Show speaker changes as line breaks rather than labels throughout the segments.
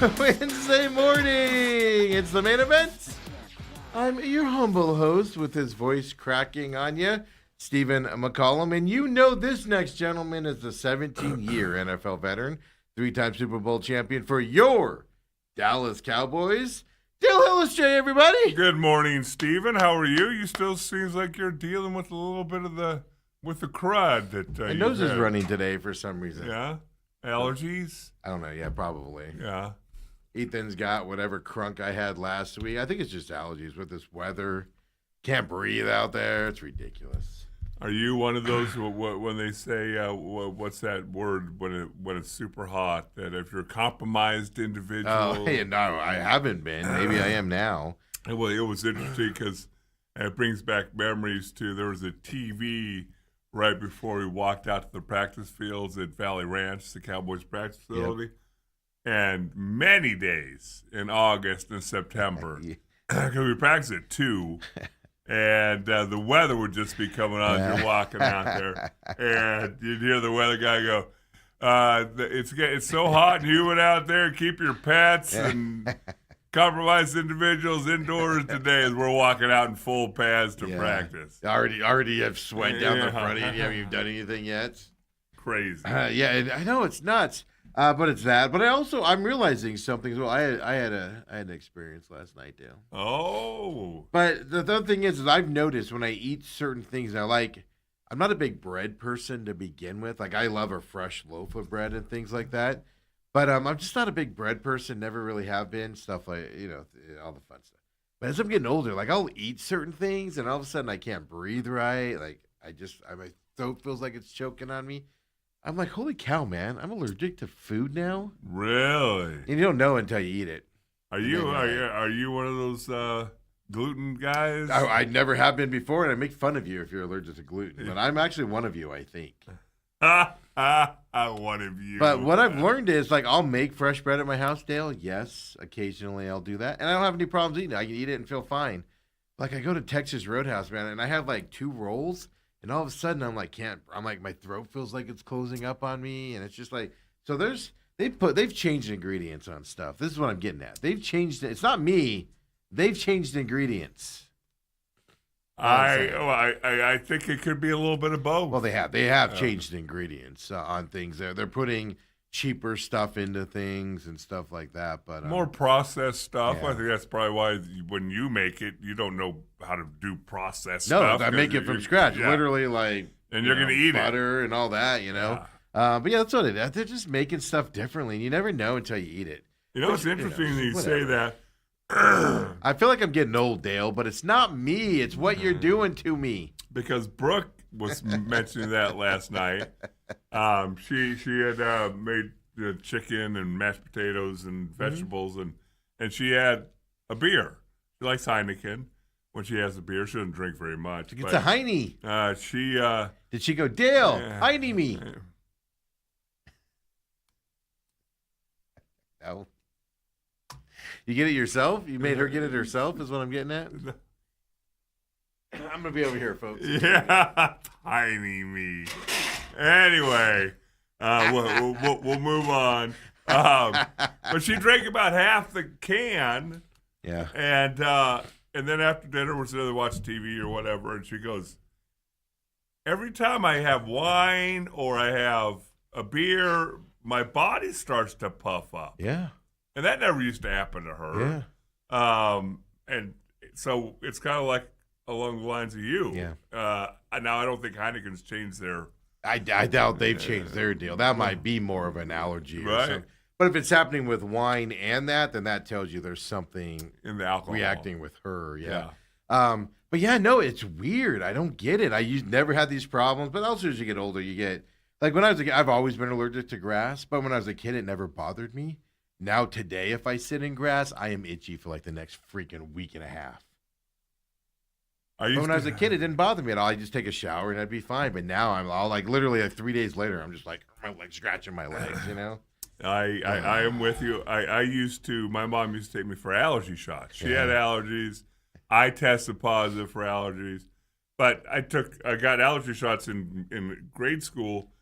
Wednesday morning. It's the main event. I'm your humble host with his voice cracking on you, Stephen McCollum. And you know this next gentleman is the 17-year NFL veteran, 3-time Super Bowl champion for your Dallas Cowboys. Dale Hellestrae, everybody.
Good morning, Stephen. How are you? You still seems like you're dealing with a little bit of the crud that
My nose is running today for some reason.
Yeah? Allergies?
I don't know. Yeah, probably.
Yeah.
Ethan's got whatever crunk I had last week. I think it's just allergies with this weather. Can't breathe out there. It's ridiculous.
Are you one of those when they say what's that word when it's super hot, that if you're a compromised individual?
Oh, hey, no, I haven't been. Maybe I am now.
Well, it was interesting because it brings back memories too. There was a TV right before we walked out to the practice fields at Valley Ranch, the Cowboys practice facility. Yep. And many days in August and September, because we practiced at 2, and the weather would just be coming on as you're walking out there. And you'd hear the weather guy go, it's so hot and humid out there, keep your pets and compromised individuals indoors today as we're walking out in full pads to practice.
Already have sweat down the front of you. You haven't even done anything yet.
Crazy.
I know, it's nuts. But it's that. But I'm realizing something as well. I had an experience last night, Dale.
Oh.
But the other thing is I've noticed when I eat certain things, I'm not a big bread person to begin with. Like, I love a fresh loaf of bread and things like that. But I'm just not a big bread person. Never really have been. Stuff like, all the fun stuff. But as I'm getting older, like, I'll eat certain things, and all of a sudden I can't breathe right. Like, my throat feels like it's choking on me. I'm like, holy cow, man! I'm allergic to food now.
Really?
And you don't know until you eat it.
Are you one of those gluten guys?
I never have been before, and I make fun of you if you're allergic to gluten. But I'm actually one of you, I think.
One of you.
But what I've learned is, like, I'll make fresh bread at my house, Dale. Yes, occasionally I'll do that, and I don't have any problems eating it. I can eat it and feel fine. Like, I go to Texas Roadhouse, man, and I have like 2 rolls. And all of a sudden, I'm like, my throat feels like it's closing up on me, and it's just like, so they've changed ingredients on stuff. This is what I'm getting at. They've changed it. It's not me. They've changed ingredients.
I think it could be a little bit of both.
Well, they have changed ingredients on things. They're putting cheaper stuff into things and stuff like that, but
more processed stuff.
Yeah.
I think that's probably why when you make it, you don't know how to do processed
no,
stuff.
No, I make it from scratch, literally, like,
and you're going to eat
butter and all that,
Yeah.
But yeah, that's what it is. They're just making stuff differently, and you never know until you eat it.
It's interesting that you say that.
I feel like I'm getting old, Dale, but it's not me. It's what you're doing to me.
Because Brooke was mentioning that last night. She had made chicken and mashed potatoes and vegetables, and she had a beer. She likes Heineken. When she has a beer, she doesn't drink very much.
It's a Heine.
Did
she go, Dale, Heine me? No. You get it yourself? You made her get it herself is what I'm getting at? I'm going to be over here, folks.
Yeah, tiny me. Anyway, we'll move on. But she drank about half the can.
Yeah.
And then after dinner, we're sitting there watching TV or whatever, and she goes, every time I have wine or I have a beer, my body starts to puff up.
Yeah.
And that never used to happen to her. Yeah. And so it's kind of like along the lines of you.
Yeah.
Now, I don't think Heineken's changed their...
I doubt they've changed their deal. That might be more of an allergy or something.
Right.
But if it's happening with wine and that, then that tells you there's something
in the alcohol
reacting with her. Yeah. But yeah, no, it's weird. I don't get it. Never had these problems. But also as you get older, you get... Like when I was a kid, I've always been allergic to grass. But when I was a kid, it never bothered me. Now today, if I sit in grass, I am itchy for like the next freaking week and a half. When I was a kid, it didn't bother me at all. I just take a shower and I'd be fine. But now I'm all like, literally, like 3 days later, I'm just like scratching my legs,
I am with you. My mom used to take me for allergy shots. She had allergies. I tested positive for allergies. But I got allergy shots in grade school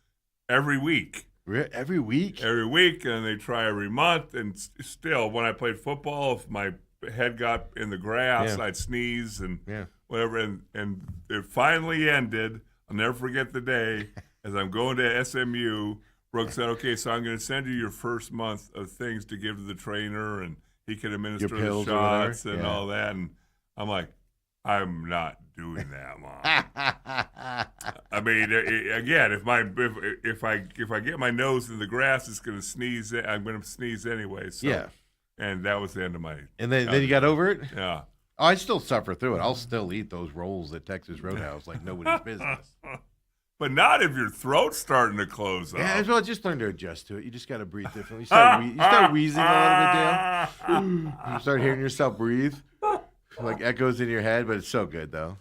every week.
Every week?
Every week, and they try every month. And still, when I played football, if my head got in the grass, I'd sneeze and whatever. And it finally ended. I'll never forget the day. As I'm going to SMU, Brooks said, "Okay, so I'm going to send you your first month of things to give to the trainer, and he can administer the shots and all that." And I'm like, "I'm not doing that, Mom." I mean, again, if I get my nose in the grass, it's going to sneeze. I'm going to sneeze anyway. So, and that was the end of my.
And then you got over it.
Yeah.
Oh, I still suffer through it. I'll still eat those rolls at Texas Roadhouse like nobody's business.
But not if your throat's starting to close up.
Yeah, well, just learn to adjust to it. You just got to breathe differently. You start wheezing a little bit, Dale. You start hearing yourself breathe, like echoes in your head. But it's so good, though.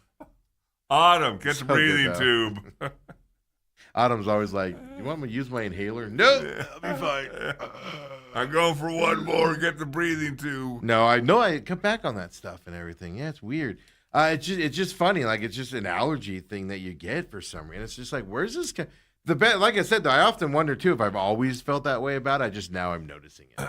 Autumn, get the breathing tube.
Autumn's always like, "You want me to use my inhaler?" No, I'll be fine.
I'm going for one more. Get the breathing tube.
No, I know. I cut back on that stuff and everything. Yeah, it's weird. It's just funny. Like, it's just an allergy thing that you get for some reason. It's just like, where's this? Like I said, though, I often wonder too if I've always felt that way about it. Now I'm noticing it.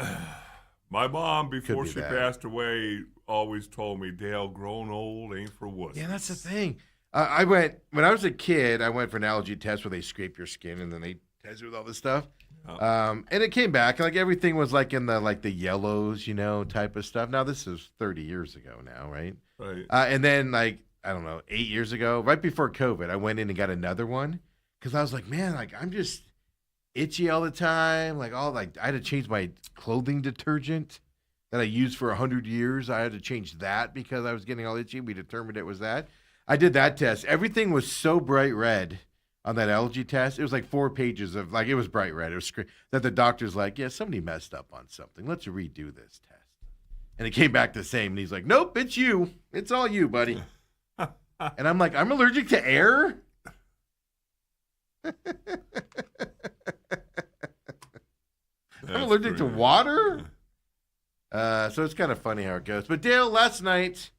My mom, before she passed away, always told me, "Dale, grown old ain't for wussies."
Yeah, that's the thing. When I was a kid, I went for an allergy test where they scrape your skin and then they test you with all this stuff. And it came back like everything was like in the yellows, type of stuff. Now this is 30 years ago now, right?
Right.
And then I don't know, 8 years ago, right before COVID, I went in and got another one because I was like, man, I'm just itchy all the time. I had to change my clothing detergent that I used for 100 years. I had to change that because I was getting all itchy. We determined it was that. I did that test. Everything was so bright red on that allergy test. It was like 4 pages of it was bright red. It was that the doctor's like, "Yeah, somebody messed up on something. Let's redo this test." And it came back the same. And he's like, "Nope, it's you. It's all you, buddy." And I'm like, "I'm allergic to air?" I'm allergic to water? So it's kind of funny how it goes. But Dale, last night,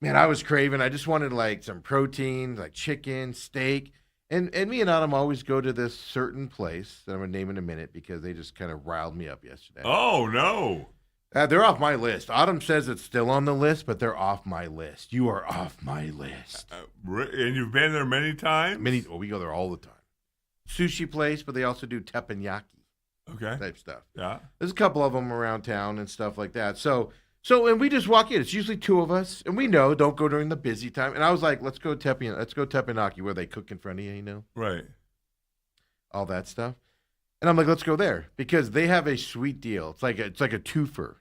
man, I was craving. I just wanted some protein, like chicken, steak. And me and Autumn always go to this certain place that I'm going to name in a minute because they just kind of riled me up yesterday.
Oh, no.
They're off my list. Autumn says it's still on the list, but they're off my list. You are off my list.
And you've been there many times?
We go there all the time. Sushi place, but they also do teppanyaki.
Okay.
Type stuff.
Yeah.
There's a couple of them around town and stuff like that. So and we just walk in. It's usually 2 of us, and we know don't go during the busy time. And I was like, let's go teppanyaki where they cook in front of you,
Right.
All that stuff. And I'm like, let's go there because they have a sweet deal. It's like a twofer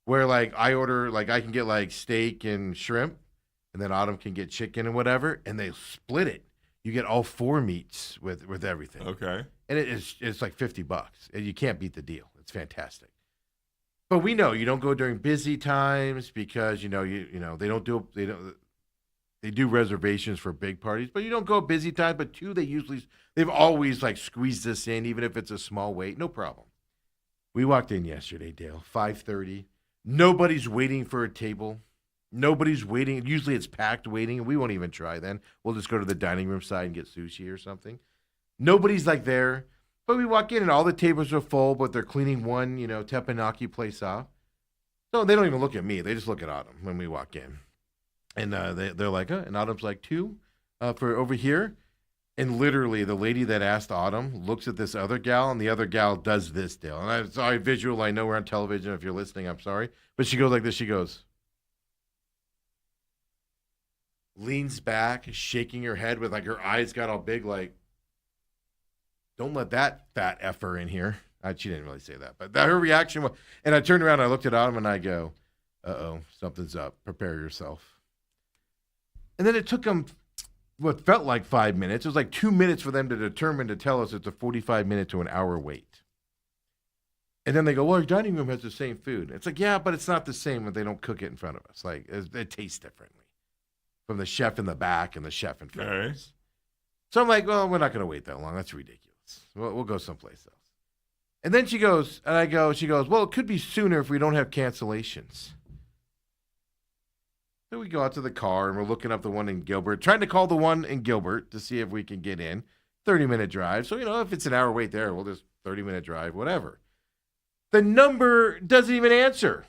where I order I can get steak and shrimp, and then Autumn can get chicken and whatever, and they split it. You get all 4 meats with everything.
Okay.
And it's like $50, and you can't beat the deal. It's fantastic. But we know you don't go during busy times because they do reservations for big parties, but you don't go busy time. But 2, they've always squeezed us in, even if it's a small wait, no problem. We walked in yesterday, Dale, 5:30. Nobody's waiting for a table. Nobody's waiting. Usually it's packed waiting, and we won't even try then. We'll just go to the dining room side and get sushi or something. Nobody's there. But we walk in, and all the tables are full, but they're cleaning one, teppanyaki place off. So they don't even look at me. They just look at Autumn when we walk in. And they're like, and Autumn's like, 2 for over here. And literally the lady that asked Autumn looks at this other gal, and the other gal does this, Dale. And I'm sorry, visual. I know we're on television. If you're listening, I'm sorry. But she goes like this. She goes, leans back, shaking her head with her eyes got all big, don't let that fat effer in here. She didn't really say that, but her reaction was, and I turned around and I looked at Autumn and I go, uh-oh, something's up. Prepare yourself. And then it took them what felt like 5 minutes. It was 2 minutes for them to tell us it's a 45-minute to an hour wait. And then they go, well, your dining room has the same food. It's yeah, but it's not the same when they don't cook it in front of us. It tastes differently from the chef in the back and the chef in front of us. So I'm like, well, we're not going to wait that long. That's ridiculous. We'll go someplace else. And then she goes, well, it could be sooner if we don't have cancellations. So we go out to the car, and we're looking up the one in Gilbert, trying to call the one in Gilbert to see if we can get in. 30-minute drive. So, if it's an hour wait there, we'll just 30-minute drive, whatever. The number doesn't even answer.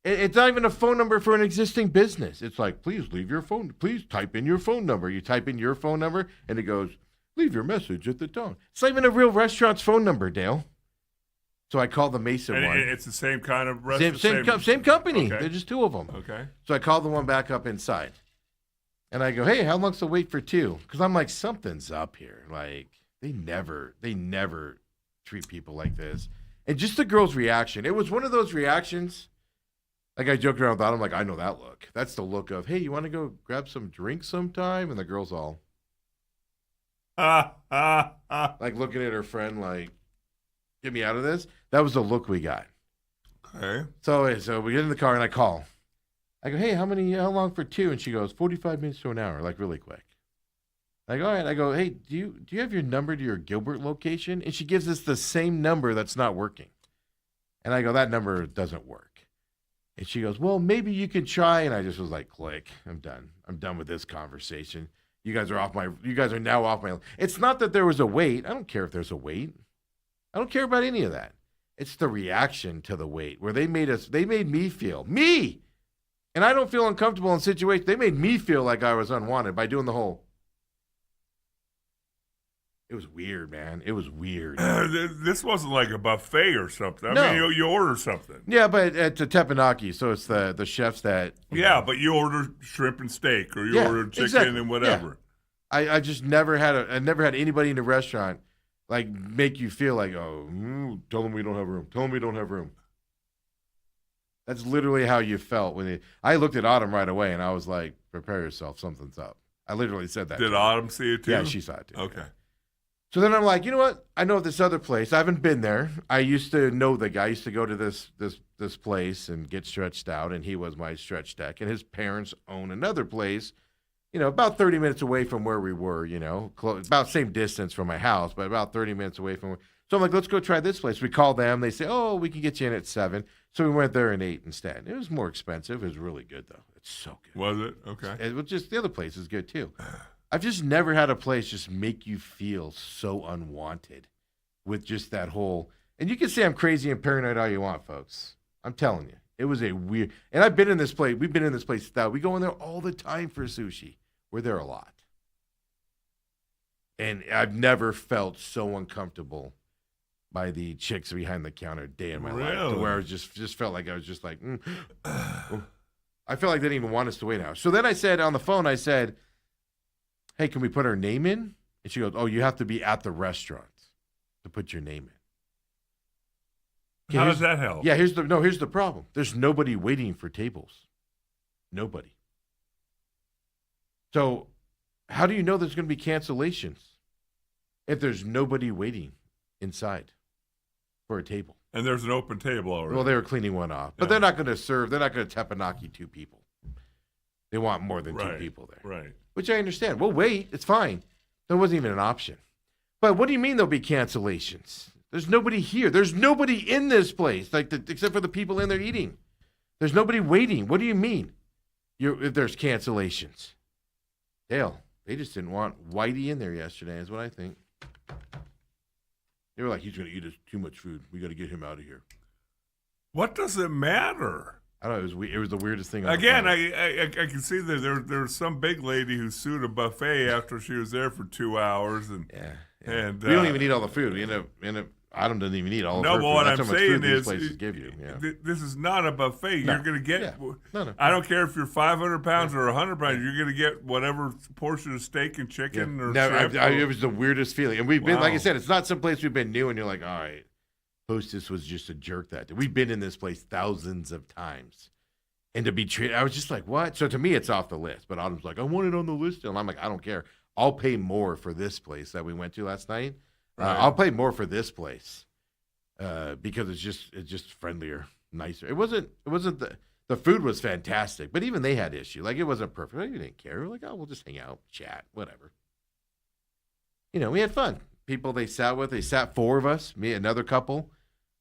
It's not even a phone number for an existing business. It's like, please leave your phone. Please type in your phone number. You type in your phone number, and it goes, leave your message at the tone. It's not even a real restaurant's phone number, Dale. So I called the Mason one.
It's the same kind of restaurant?
Same company.
Okay.
They're just two of them.
Okay.
So I called the one back up inside. And I go, hey, how long's the wait for two? Because I'm like, something's up here. Like, they never treat people like this. And just the girl's reaction. It was one of those reactions. Like I joked around with that. I'm like, I know that look. That's the look of, hey, you want to go grab some drinks sometime? And the girl's all like looking at her friend like, get me out of this. That was the look we got.
Okay.
So we get in the car and I call. I go, hey, how long for two? And she goes, 45 minutes to an hour, like really quick. I go, all right. I go, hey, do you have your number to your Gilbert location? And she gives us the same number that's not working. And I go, that number doesn't work. And she goes, well, maybe you could try. And I just was like, click. I'm done. I'm done with this conversation. You guys are now off my. It's not that there was a wait. I don't care if there's a wait. I don't care about any of that. It's the reaction to the wait where they made me feel, and I don't feel uncomfortable in situations. They made me feel like I was unwanted by doing the whole. It was weird, man. It was weird.
This wasn't like a buffet or something. I mean, you order something.
Yeah, but it's a teppanyaki, so it's the chefs that.
Yeah, but you order shrimp and steak, or you order chicken and whatever.
Yeah. I just never had anybody in the restaurant like make you feel like, oh, tell them we don't have room. Tell them we don't have room. That's literally how you felt I looked at Autumn right away and I was like, prepare yourself, something's up. I literally said that.
Did Autumn see it too?
Yeah, she saw it too.
Okay.
Yeah. So then I'm like, you know what? I know this other place. I haven't been there. I used to know the guy. I used to go to this place and get stretched out, and he was my stretch deck. And his parents own another place, about 30 minutes away from where we were, about same distance from my house, but about 30 minutes away from. So I'm like, let's go try this place. We call them. They say, oh, we can get you in at 7. So we went there and ate instead. It was more expensive. It was really good, though. It's so good.
Was it? Okay.
It was just the other place is good, too. I've just never had a place just make you feel so unwanted with just that whole. And you can say I'm crazy and paranoid all you want, folks. I'm telling you. It was a weird. And I've been in this place. We've been in this place. We go in there all the time for sushi. We're there a lot. And I've never felt so uncomfortable by the chicks behind the counter day in my life, to where I was just felt like I was just like, I felt like they didn't even want us to wait now. So then I said on the phone, hey, can we put our name in? And she goes, oh, you have to be at the restaurant to put your name in.
How does that help?
Yeah, here's the problem. There's nobody waiting for tables. Nobody. So how do you know there's going to be cancellations if there's nobody waiting inside for a table?
And there's an open table already.
Well, they were cleaning one off. But they're not going to teppanyaki 2 people. They want more than 2 people there.
Right.
Which I understand. Well, wait, it's fine. There wasn't even an option. But what do you mean there'll be cancellations? There's nobody here. There's nobody in this place, except for the people in there eating. There's nobody waiting. What do you mean? If there's cancellations, Dale, they just didn't want Whitey in there yesterday. Is what I think. They were like, he's going to eat us too much food. We got to get him out of here.
What does it matter?
I don't know. It was the weirdest thing.
Again, I can see that there's some big lady who sued a buffet after she was there for 2 hours, and
we don't even eat all the food. We end up. Adam doesn't even eat all of her food.
No, but what I'm saying is,
places give you. Yeah.
This is not a buffet.
No.
You're going to get.
Yeah. No.
I don't care if you're 500 pounds or 100 pounds. You're going to get whatever portion of steak and chicken or shrimp.
It was the weirdest feeling, and we've been, like I said, it's not some place we've been new, and you're like, all right, hostess was just a jerk that day. We've been in this place thousands of times. And to be treated, I was just like, what? So to me, it's off the list. But Autumn's like, I want it on the list. And I'm like, I don't care. I'll pay more for this place that we went to last night. Right. I'll pay more for this place because it's just friendlier, nicer. It wasn't the food was fantastic, but even they had issue. Like, it wasn't perfect. Like, we didn't care. We're like, oh, we'll just hang out, chat, whatever. We had fun. People they sat 4 of us, me, another couple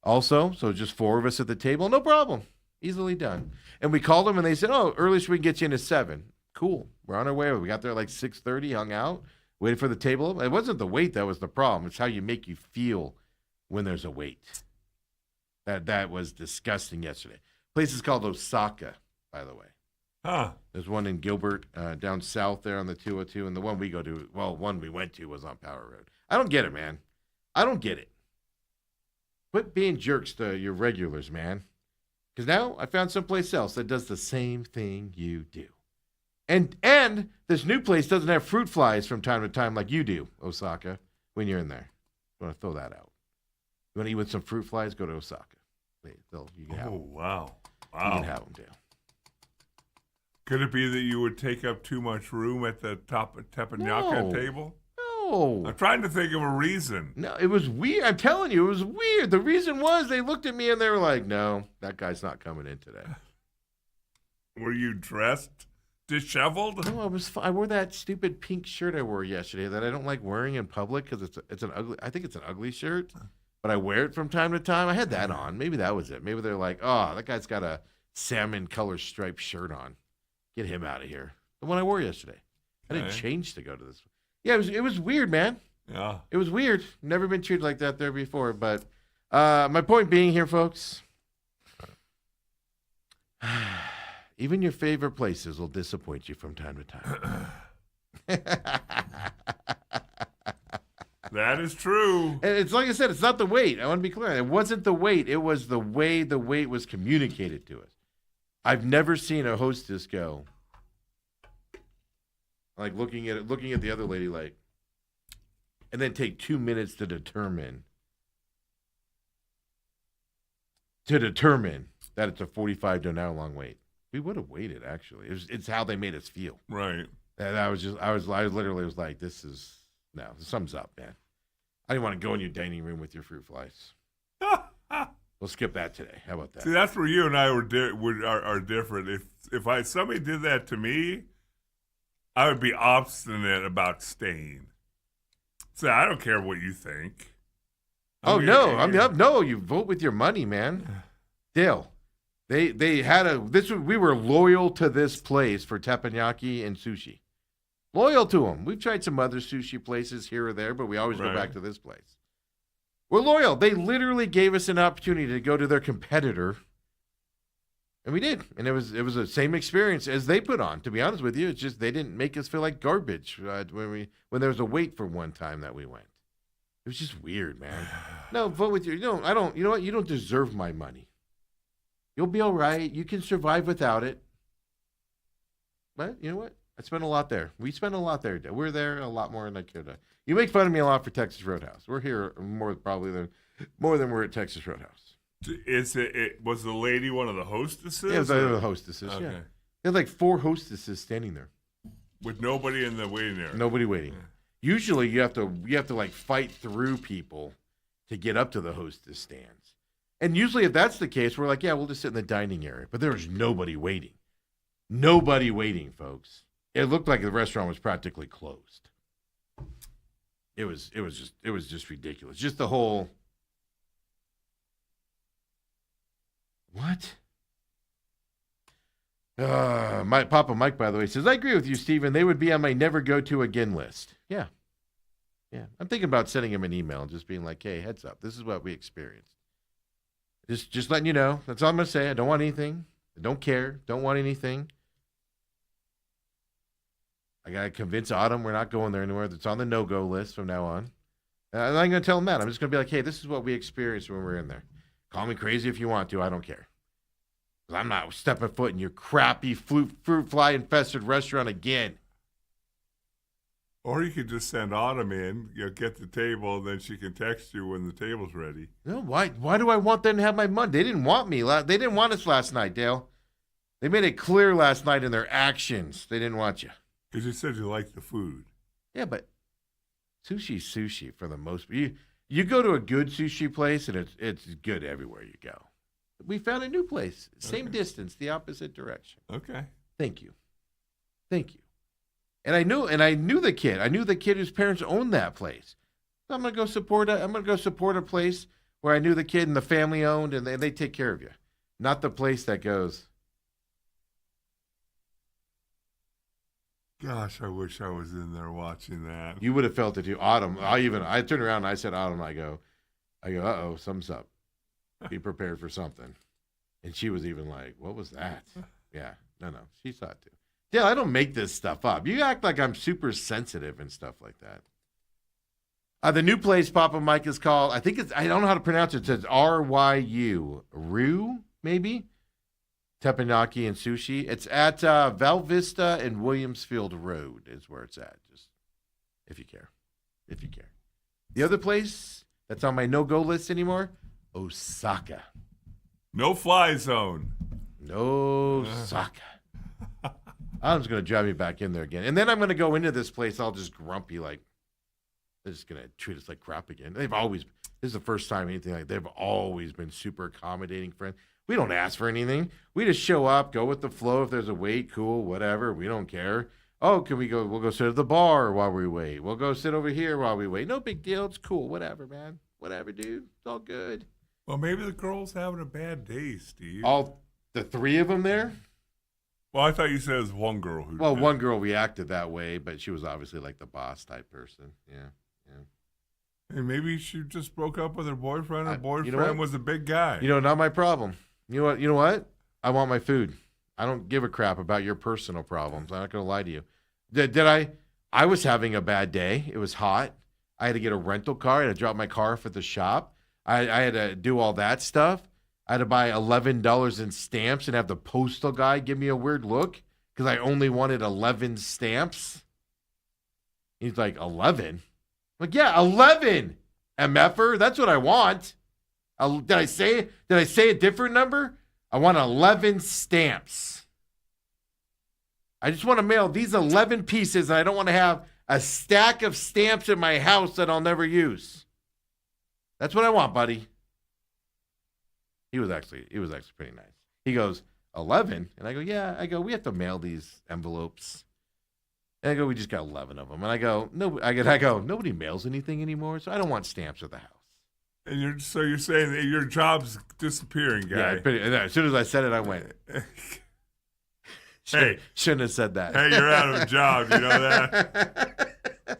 also. So just 4 of us at the table. No problem. Easily done. And we called them and they said, oh, earliest we can get you in is 7. Cool. We're on our way. We got there like 6:30, hung out, waited for the table. It wasn't the wait that was the problem. It's how you make you feel when there's a wait. That was disgusting yesterday. Place is called Osaka, by the way.
Huh.
There's one in Gilbert, down south there on the 202, and the one we go to, one we went to was on Power Road. I don't get it, man. I don't get it. Quit being jerks to your regulars, man. Because now I found someplace else that does the same thing you do. And this new place doesn't have fruit flies from time to time like you do, Osaka, when you're in there. I want to throw that out. You want to eat with some fruit flies? Go to Osaka. You can have them.
Wow.
You can have them, Dale.
Could it be that you would take up too much room at the top of teppanyaki
No.
table?
No.
I'm trying to think of a reason.
No, it was weird. I'm telling you, it was weird. The reason was they looked at me and they were like, no, that guy's not coming in today.
Were you dressed disheveled?
No, I wore that stupid pink shirt I wore yesterday that I don't like wearing in public because it's an ugly. I think it's an ugly shirt, but I wear it from time to time. I had that on. Maybe that was it. Maybe they're like, oh, that guy's got a salmon color striped shirt on. Get him out of here. The one I wore yesterday. I didn't change to go to this. Yeah, it was weird, man.
Yeah.
It was weird. Never been treated like that there before. But my point being here, folks, even your favorite places will disappoint you from time to time.
That is true.
And it's like I said, it's not the wait. I want to be clear. It wasn't the wait. It was the way the wait was communicated to us. I've never seen a hostess go like looking at the other lady like, and then take 2 minutes to determine that it's a 45 to an hour long wait. We would have waited actually. It's how they made us feel.
Right.
And I literally was like, something's up, man. I didn't want to go in your dining room with your fruit flies. We'll skip that today. How about that?
See, that's where you and I are different. If somebody did that to me, I would be obstinate about staying. So I don't care what you think.
No, you vote with your money, man. Dale, they had we were loyal to this place for teppanyaki and sushi. Loyal to them. We've tried some other sushi places here or there, but we always go back to this place. We're loyal. They literally gave us an opportunity to go to their competitor, and we did. And it was the same experience as they put on. To be honest with you, it's just they didn't make us feel like garbage when there was a wait for one time that we went. It was just weird, man. No, vote with your. No, I don't. You know what? You don't deserve my money. You'll be all right. You can survive without it. But you know what? I spent a lot there. We spent a lot there. We're there a lot more than I could. You make fun of me a lot for Texas Roadhouse. We're here more than we're at Texas Roadhouse.
Was the lady one of the hostesses?
Yeah, it was the hostesses. Okay. Yeah, they had like 4 hostesses standing there
with nobody in the waiting area.
Nobody waiting. Yeah. Usually, you have to like fight through people to get up to the hostess stands. And usually, if that's the case, we're like, yeah, we'll just sit in the dining area. But there was nobody waiting. Nobody waiting, folks. It looked like the restaurant was practically closed. It was just ridiculous. Just the whole what? My Papa Mike, by the way, says, I agree with you, Steven. They would be on my never go to again list. Yeah. I'm thinking about sending him an email and just being like, hey, heads up. This is what we experienced. Just letting you know. That's all I'm going to say. I don't want anything. I don't care. Don't want anything. I got to convince Autumn we're not going there anywhere. It's on the no-go list from now on. I'm not going to tell him that. I'm just going to be like, hey, this is what we experienced when we were in there. Call me crazy if you want to. I don't care. I'm not stepping foot in your crappy fruit fly-infested restaurant again.
Or you could just send Autumn in, get the table, and then she can text you when the table's ready.
No, why do I want them to have my money? They didn't want me. They didn't want us last night, Dale. They made it clear last night in their actions. They didn't want you.
Because you said you liked the food.
Yeah, but sushi's sushi for the most part. You go to a good sushi place, and it's good everywhere you go. We found a new place. Same distance, the opposite direction.
Okay.
Thank you. And I knew the kid. I knew the kid whose parents owned that place. So I'm gonna go support a place where I knew the kid and the family owned, and they take care of you. Not the place that goes,
gosh, I wish I was in there watching that.
You would have felt it too. Autumn, I turned around and I said, Autumn, I go, I go, uh-oh, something's up. Be prepared for something. And she was even like, what was that? Yeah, no, she saw it too. Yeah, I don't make this stuff up. You act like I'm super sensitive and stuff like that. The new place Papa Mike is called, I don't know how to pronounce it. It says RYU. Rue, maybe? Teppanyaki and sushi. It's at Val Vista and Williamsfield Road is where it's at. Just if you care. If you care. The other place that's on my no-go list anymore, Osaka.
No fly zone.
No Osaka. Adam's going to drive me back in there again. And then I'm going to go into this place all just grumpy like, they're just going to treat us like crap again. This is the first time anything like they've always been super accommodating friends. We don't ask for anything. We just show up, go with the flow. If there's a wait, cool, whatever. We don't care. Oh, can we go? We'll go sit at the bar while we wait. We'll go sit over here while we wait. No big deal. It's cool. Whatever, man. Whatever, dude. It's all good.
Well, maybe the girl's having a bad day, Steve.
All the three of them there?
Well, I thought you said it was one girl who did.
One girl reacted that way, but she was obviously like the boss type person. Yeah.
And maybe she just broke up with her boyfriend. Her boyfriend
you know
was a big guy.
Not my problem. You know what? I want my food. I don't give a crap about your personal problems. I'm not going to lie to you. Did I? I was having a bad day. It was hot. I had to get a rental car. I had to drop my car off at the shop. I had to do all that stuff. I had to buy $11 in stamps and have the postal guy give me a weird look because I only wanted 11 stamps. He's like, 11? I'm like, yeah, 11, MFer. That's what I want. Did I say a different number? I want 11 stamps. I just want to mail these 11 pieces, and I don't want to have a stack of stamps in my house that I'll never use. That's what I want, buddy. He was actually pretty nice. He goes, 11? And I go, yeah. I go, we have to mail these envelopes. And I go, we just got 11 of them. And I go, no. I go, nobody mails anything anymore, so I don't want stamps at the house.
And you're saying that your job's disappearing, guy.
Yeah, as soon as I said it, I went. Shouldn't have said that.
Hey, you're out of a job. You know that?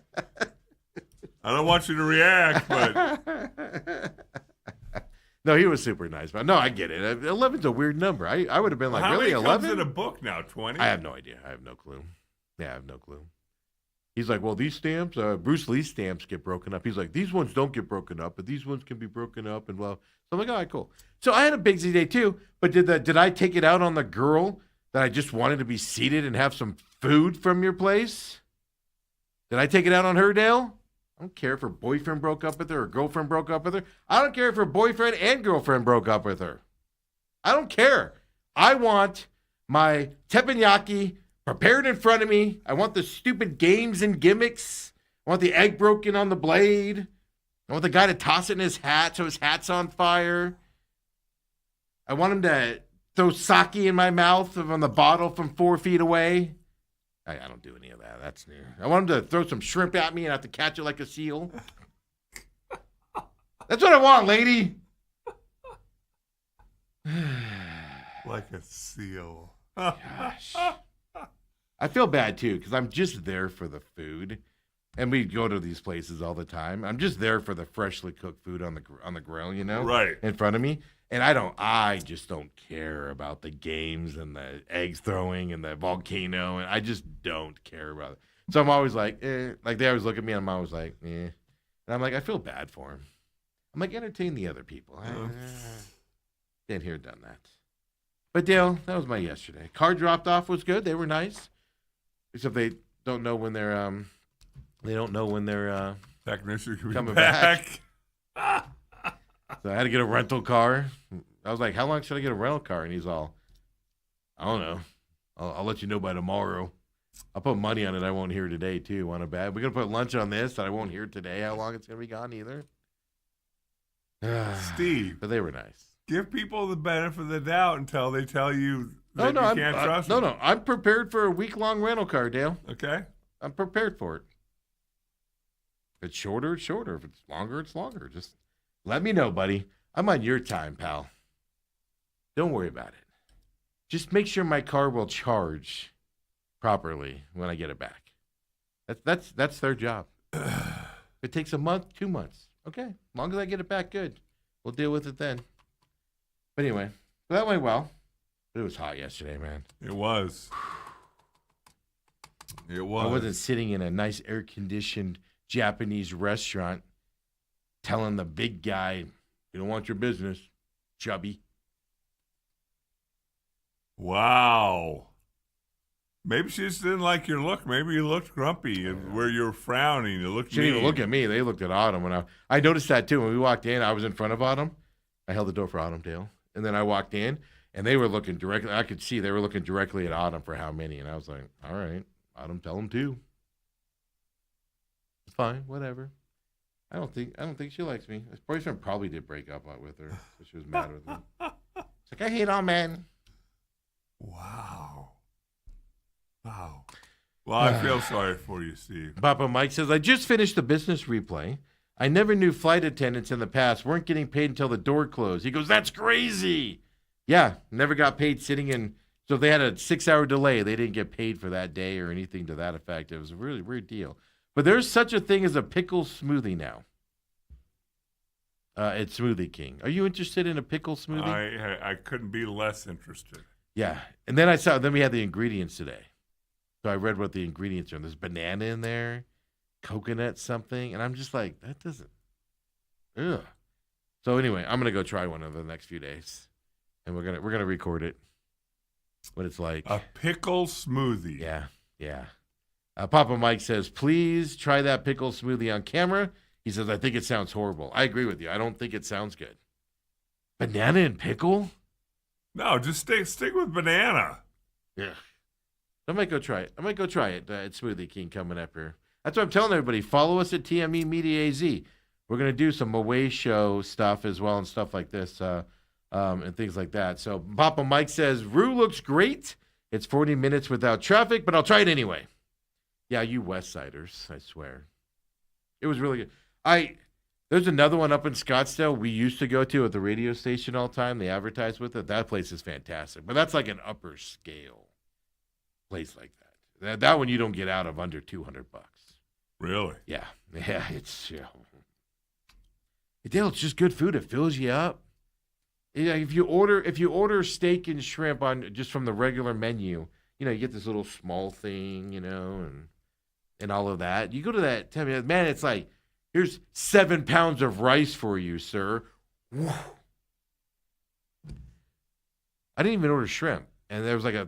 I don't want you to react, but.
No, he was super nice. But no, I get it. 11's a weird number. I would have been like, really, 11?
How many comes in a book now, 20?
I have no idea. I have no clue. Yeah, I have no clue. He's like, well, these stamps, Bruce Lee stamps get broken up. He's like, these ones don't get broken up, but these ones can be broken up. And well, so I'm like, all right, cool. So I had a busy day too. But did I take it out on the girl that I just wanted to be seated and have some food from your place? Did I take it out on her, Dale? I don't care if her boyfriend broke up with her or girlfriend broke up with her. I don't care if her boyfriend and girlfriend broke up with her. I don't care. I want my teppanyaki prepared in front of me. I want the stupid games and gimmicks. I want the egg broken on the blade. I want the guy to toss it in his hat so his hat's on fire. I want him to throw sake in my mouth from the bottle from 4 feet away. I don't do any of that. That's new. I want him to throw some shrimp at me and have to catch it like a seal. That's what I want, lady.
Like a seal.
Gosh. I feel bad, too, because I'm just there for the food. And we go to these places all the time. I'm just there for the freshly cooked food on the grill, you know?
Right.
In front of me. And I just don't care about the games and the eggs throwing and the volcano. And I just don't care about it. So I'm always like, Like, they always look at me and I'm always like, And I'm like, I feel bad for him. I'm like, entertain the other people. Been here, done that. But Dale, that was my yesterday. Car dropped off was good. They were nice. Except they don't know when they're
Technician could be
coming
back.
So I had to get a rental car. I was like, how long should I get a rental car? And he's all, I don't know. I'll let you know by tomorrow. I'll put money on it. I won't hear today, too. Want a bad? We're going to put lunch on this that I won't hear today how long it's going to be gone either.
Steve.
But they were nice.
Give people the benefit of the doubt until they tell you that you can't trust
them.
them.
No. I'm prepared for a week-long rental car, Dale.
Okay.
I'm prepared for it. If it's shorter, it's shorter. If it's longer, it's longer. Just let me know, buddy. I'm on your time, pal. Don't worry about it. Just make sure my car will charge properly when I get it back. That's their job. If it takes a month, 2 months. Okay, as long as I get it back good, we'll deal with it then. But anyway, that went well. But it was hot yesterday, man.
It was. It was.
I wasn't sitting in a nice air-conditioned Japanese restaurant telling the big guy, "You don't want your business, chubby."
Wow. Maybe she just didn't like your look. Maybe you looked grumpy and where you were frowning. You looked
She didn't even
mean.
look at me. They looked at Autumn. When I noticed that, too. When we walked in, I was in front of Autumn. I held the door for Autumn, Dale. And then I walked in, and they were looking directly. I could see they were looking directly at Autumn for how many. And I was like, all right, Autumn, tell them 2. It's fine, whatever. I don't think she likes me. His boyfriend probably did break up with her, so she was mad with me. It's like, I hate all men.
Wow. Wow. Well, I feel sorry for you, Steve.
Papa Mike says, I just finished the business replay. I never knew flight attendants in the past weren't getting paid until the door closed. He goes, that's crazy. Yeah, never got paid sitting in. So if they had a 6-hour delay, they didn't get paid for that day or anything to that effect. It was a really weird deal. But there's such a thing as a pickle smoothie now. It's Smoothie King. Are you interested in a pickle smoothie?
I couldn't be less interested.
Yeah. And then we had the ingredients today. So I read what the ingredients are. There's banana in there, coconut something, and I'm just like, that doesn't. Ugh. So anyway, I'm gonna go try one over the next few days, and we're gonna record it. What it's like.
A pickle smoothie.
Yeah. Papa Mike says, please try that pickle smoothie on camera. He says, I think it sounds horrible. I agree with you. I don't think it sounds good. Banana and pickle?
No, just stick with banana.
Yeah. I might go try it. At Smoothie King coming up here. That's what I'm telling everybody. Follow us at TME Media AZ. We're going to do some away show stuff as well and stuff like this and things like that. So Papa Mike says, Rue looks great. It's 40 minutes without traffic, but I'll try it anyway. Yeah, you West Siders, I swear. It was really good. There's another one up in Scottsdale we used to go to at the radio station all the time. They advertise with it. That place is fantastic. But that's like an upper scale place like that. That one you don't get out of under $200.
Really?
Yeah, it's Dale, it's just good food. It fills you up. Yeah, if you order steak and shrimp on just from the regular menu, you get this little small thing, and all of that. You go to that, tell me, man, it's like, here's 7 pounds of rice for you, sir. Whew. I didn't even order shrimp. And there was like a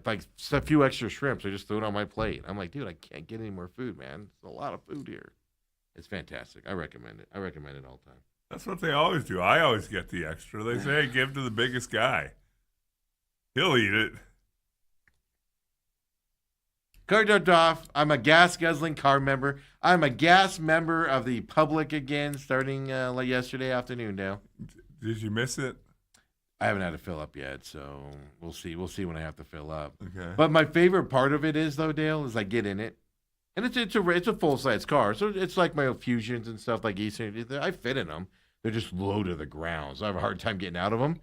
few extra shrimps. I just threw it on my plate. I'm like, dude, I can't get any more food, man. There's a lot of food here. It's fantastic. I recommend it. I recommend it all the time.
That's what they always do. I always get the extra. They say, hey, give to the biggest guy. He'll eat it.
Kardoff, I'm a gas guzzling car member. I'm a gas member of the public again, starting like yesterday afternoon, Dale.
Did you miss it?
I haven't had to fill up yet, so we'll see. We'll see when I have to fill up.
Okay.
But my favorite part of it is, though, Dale, is I get in it, and it's a full size car, so it's like my Fusions and stuff like Eastern. I fit in them. They're just low to the ground, so I have a hard time getting out of them.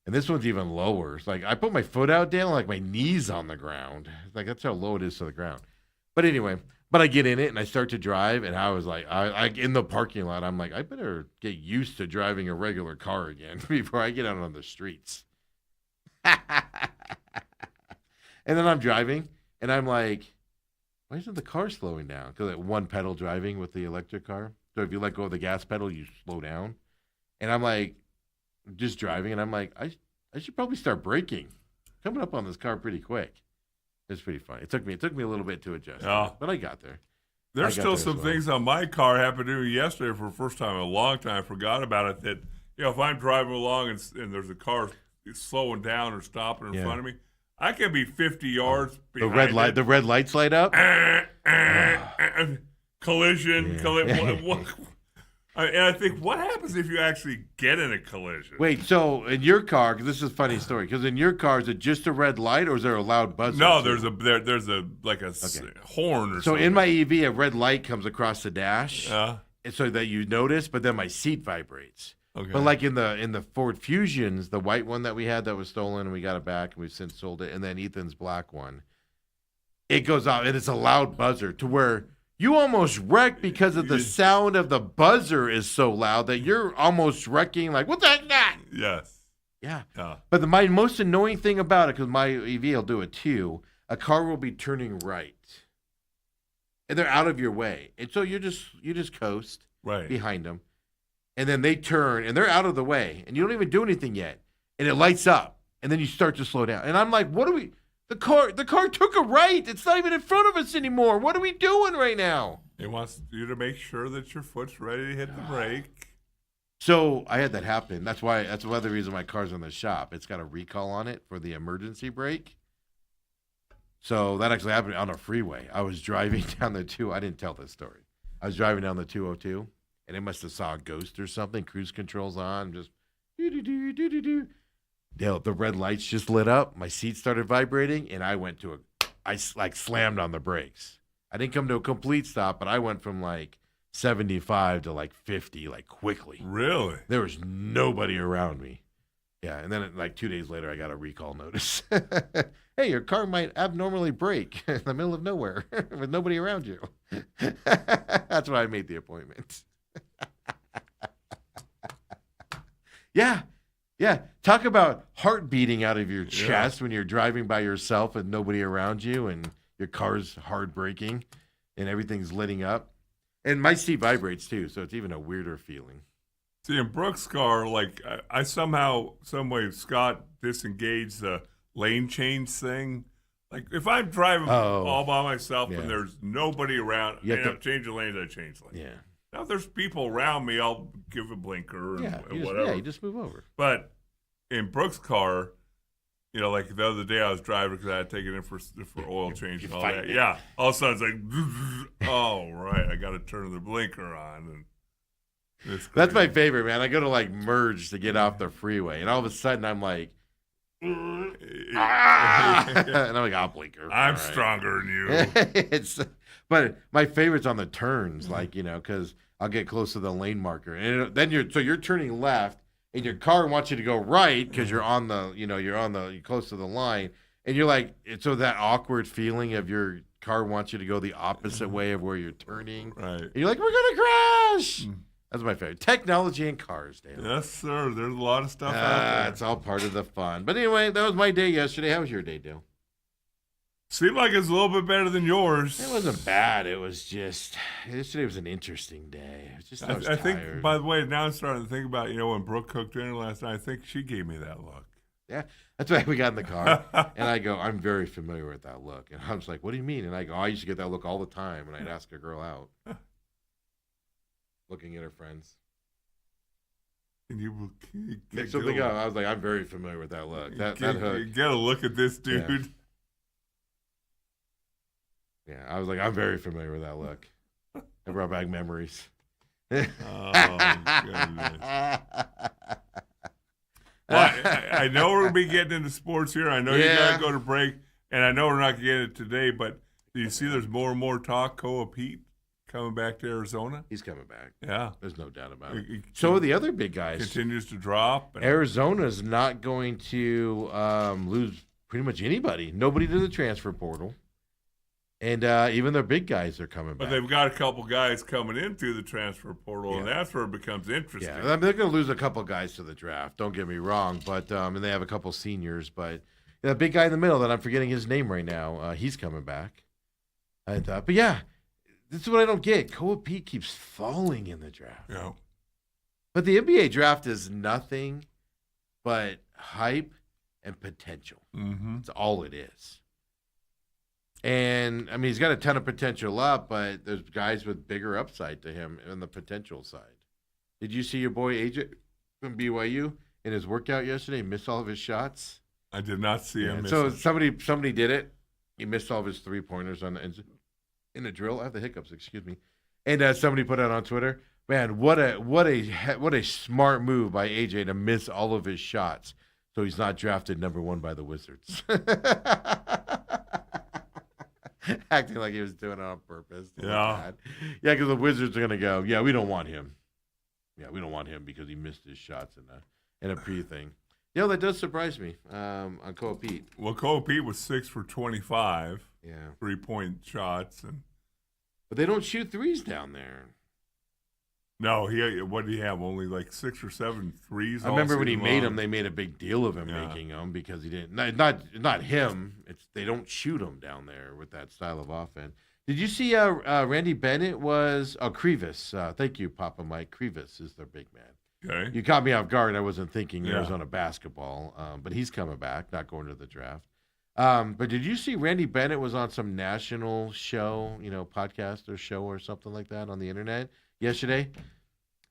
And this one's even lower. It's like I put my foot out, Dale, like my knees on the ground. Like that's how low it is to the ground. But anyway, I get in it and I start to drive, and I was like, I in the parking lot, I'm like, I better get used to driving a regular car again before I get out on the streets. And then I'm driving, and I'm like, why isn't the car slowing down? Because at one pedal driving with the electric car. So if you let go of the gas pedal, you slow down. And I'm like, just driving, and I'm like, I should probably start braking. Coming up on this car pretty quick. It's pretty funny. It took me a little bit to adjust, but I got there.
There's still some things on my car happened to me yesterday for the first time in a long time. I forgot about it. That if I'm driving along and there's a car slowing down or stopping in front of me, I can be 50 yards behind it.
The red lights light up.
Collision. And I think, what happens if you actually get in a collision?
Wait, so in your car, because this is a funny story, because in your car, is it just a red light or is there a loud buzzer?
No, there's a horn or something.
So in my EV, a red light comes across the dash, so that you notice, but then my seat vibrates.
Okay.
But like in the Ford Fusions, the white one that we had that was stolen, and we got it back, and we've since sold it, and then Ethan's black one, it goes out, and it's a loud buzzer to where You almost wreck because of the sound of the buzzer is so loud that you're almost wrecking. Like, what the heck that?
Yes.
Yeah.
Yeah.
But my most annoying thing about it, because my EV will do it too, a car will be turning right, and they're out of your way, and so you just coast
Right.
behind them, and then they turn and they're out of the way, and you don't even do anything yet, and it lights up, and then you start to slow down, and I'm like, what are we? The car took a right. It's not even in front of us anymore. What are we doing right now?
It wants you to make sure that your foot's ready to hit the brake.
So I had that happen. That's one of the reason my car's in the shop. It's got a recall on it for the emergency brake. So that actually happened on a freeway. I was driving down the I didn't tell this story. I was driving down the 202, and it must have saw a ghost or something. Cruise control's on, just do. The red lights just lit up. My seat started vibrating, and I slammed on the brakes. I didn't come to a complete stop, but I went from like 75 to like 50, like quickly.
Really?
There was nobody around me. Yeah, and then like 2 days later, I got a recall notice. Hey, your car might abnormally brake in the middle of nowhere with nobody around you. That's why I made the appointment. Yeah. Talk about heart beating out of your chest when you're driving by yourself with nobody around you and your car's hard braking and everything's lighting up. And my seat vibrates too, so it's even a weirder feeling.
See, in Brooks' car, like I somehow, some way, Scott disengaged the lane change thing. Like if I'm driving all by myself and there's nobody around, and I'm changing lanes, I change lanes.
Yeah.
Now if there's people around me, I'll give a blinker and whatever.
You just move over.
But in Brooks' car, like the other day I was driving because I had to take it in for oil change and all that. Yeah. All of a sudden it's like, oh, right, I got to turn the blinker on. And
that's my favorite, man. I go to like merge to get off the freeway, and all of a sudden I'm like, and I'm like, I'll blinker.
I'm stronger than you.
But my favorite's on the turns, like, because I'll get close to the lane marker, and then you're turning left, and your car wants you to go right because you're on you're close to the line, and you're like, so that awkward feeling of your car wants you to go the opposite way of where you're turning,
right?
And you're like, we're gonna crash. That's my favorite. Technology in cars, Dan.
Yes, sir. There's a lot of stuff out there.
It's all part of the fun. But anyway, that was my day yesterday. How was your day, Dale?
Seemed like it's a little bit better than yours.
It wasn't bad. It was just, yesterday was an interesting day. It was just, I was tired.
Think, by the way, now I'm starting to think about, when Brooke cooked dinner last night, I think she gave me that look.
Yeah, that's why we got in the car. And I go, I'm very familiar with that look. And I was like, what do you mean? And I go, I used to get that look all the time. And I'd ask a girl out. Looking at her friends.
And you
pick something up. I was like, I'm very familiar with that look. That hook.
You gotta look at this dude.
Yeah, I was like, I'm very familiar with that look. It brought back memories.
Oh, goodness. Well, I know we're going to be getting into sports here. I know you got to go to break, and I know we're not going to get it today, but do you see there's more and more talk, Koa Pete coming back to Arizona?
He's coming back.
Yeah.
There's no doubt about it. So are the other big guys.
Continues to drop.
Arizona's not going to lose pretty much anybody. Nobody to the transfer portal. And even their big guys are coming back.
But they've got a couple guys coming in through the transfer portal, and that's where it becomes interesting.
Yeah, I mean, they're going to lose a couple guys to the draft. Don't get me wrong, but and they have a couple seniors. But the big guy in the middle that I'm forgetting his name right now, he's coming back. And but yeah, this is what I don't get. Koa Pete keeps falling in the draft.
Yeah. But
the NBA draft is nothing but hype and potential.
Mm-hmm.
That's all it is. And, I mean, he's got a ton of potential up, but there's guys with bigger upside to him on the potential side. Did you see your boy AJ from BYU in his workout yesterday? He missed all of his shots.
I did not see him.
So somebody did it. He missed all of his three-pointers in the drill. I have the hiccups, excuse me. And somebody put out on Twitter, man, what a smart move by AJ to miss all of his shots so he's not drafted number 1 by the Wizards. Acting like he was doing it on purpose.
Yeah.
Yeah, because the Wizards are going to go, yeah, we don't want him. Yeah, we don't want him because he missed his shots in a pre thing. That does surprise me on Koa Pete.
Well, Koa Pete was 6 for 25.
Yeah.
3-point shots.
But they don't shoot threes down there.
No, what did he have? Only like 6 or 7 threes.
I remember when he
season
made
long?
them, they made a big deal of him making them because he didn't. Not him. They don't shoot him down there with that style of offense. Did you see Randy Bennett was Krivas? Thank you, Papa Mike. Krivas is their big man.
Okay.
You caught me off guard. I wasn't thinking Arizona basketball, but he's coming back, not going to the draft. But did you see Randy Bennett was on some national show, podcast or show or something like that on the internet yesterday?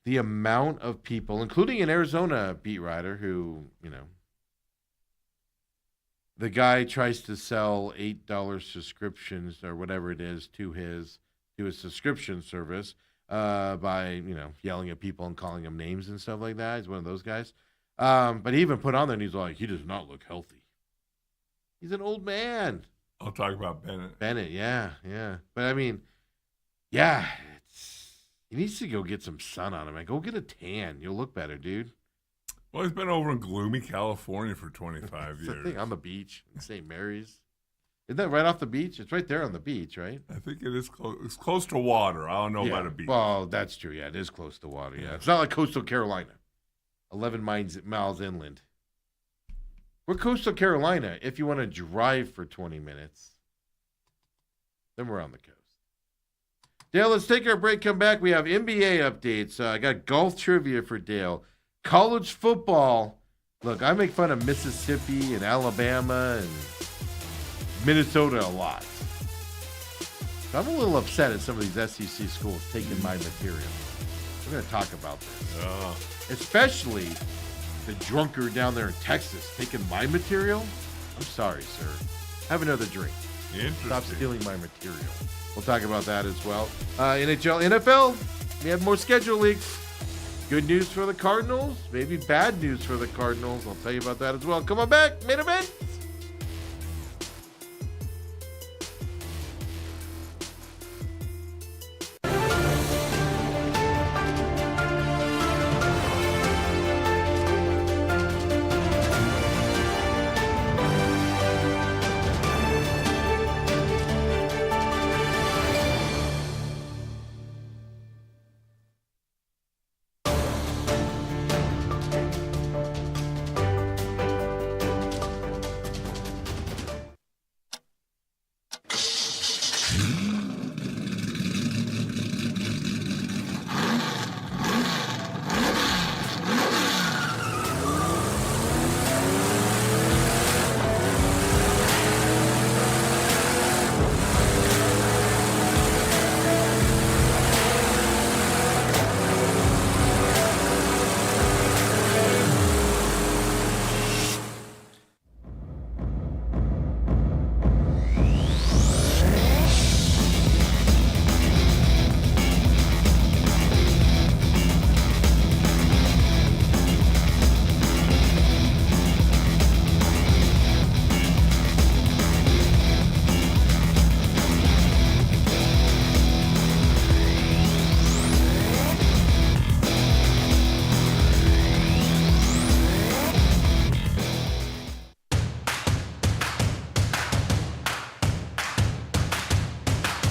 The amount of people, including an Arizona beat writer who, the guy tries to sell $8 subscriptions or whatever it is to his subscription service by, yelling at people and calling them names and stuff like that. He's one of those guys. But he even put on there and he's like, he does not look healthy. He's an old man.
I'll talk about Bennett.
Bennett, yeah. But I mean, he needs to go get some sun on him. Go get a tan. You'll look better, dude.
Well, he's been over in gloomy California for 25
It's the
years.
thing, on the beach in St. Mary's. Isn't that right off the beach? It's right there on the beach, right?
I think it is close. It's close to water. I don't know about a beach.
Well, that's true. Yeah, it is close to water. Yeah, it's not like coastal Carolina, 11 miles inland. We're coastal Carolina. If you want to drive for 20 minutes, then we're on the coast. Dale, let's take our break. Come back. We have NBA updates. I got golf trivia for Dale. College football. Look, I make fun of Mississippi and Alabama and Minnesota a lot. So I'm a little upset at some of these SEC schools taking my material. We're going to talk about this.
Oh.
Especially the drunkard down there in Texas taking my material. I'm sorry, sir. Have another drink.
Interesting.
Stop stealing my material. We'll talk about that as well. NHL, NFL, we have more schedule leaks. Good news for the Cardinals, maybe bad news for the Cardinals. I'll tell you about that as well. Come on back, main event.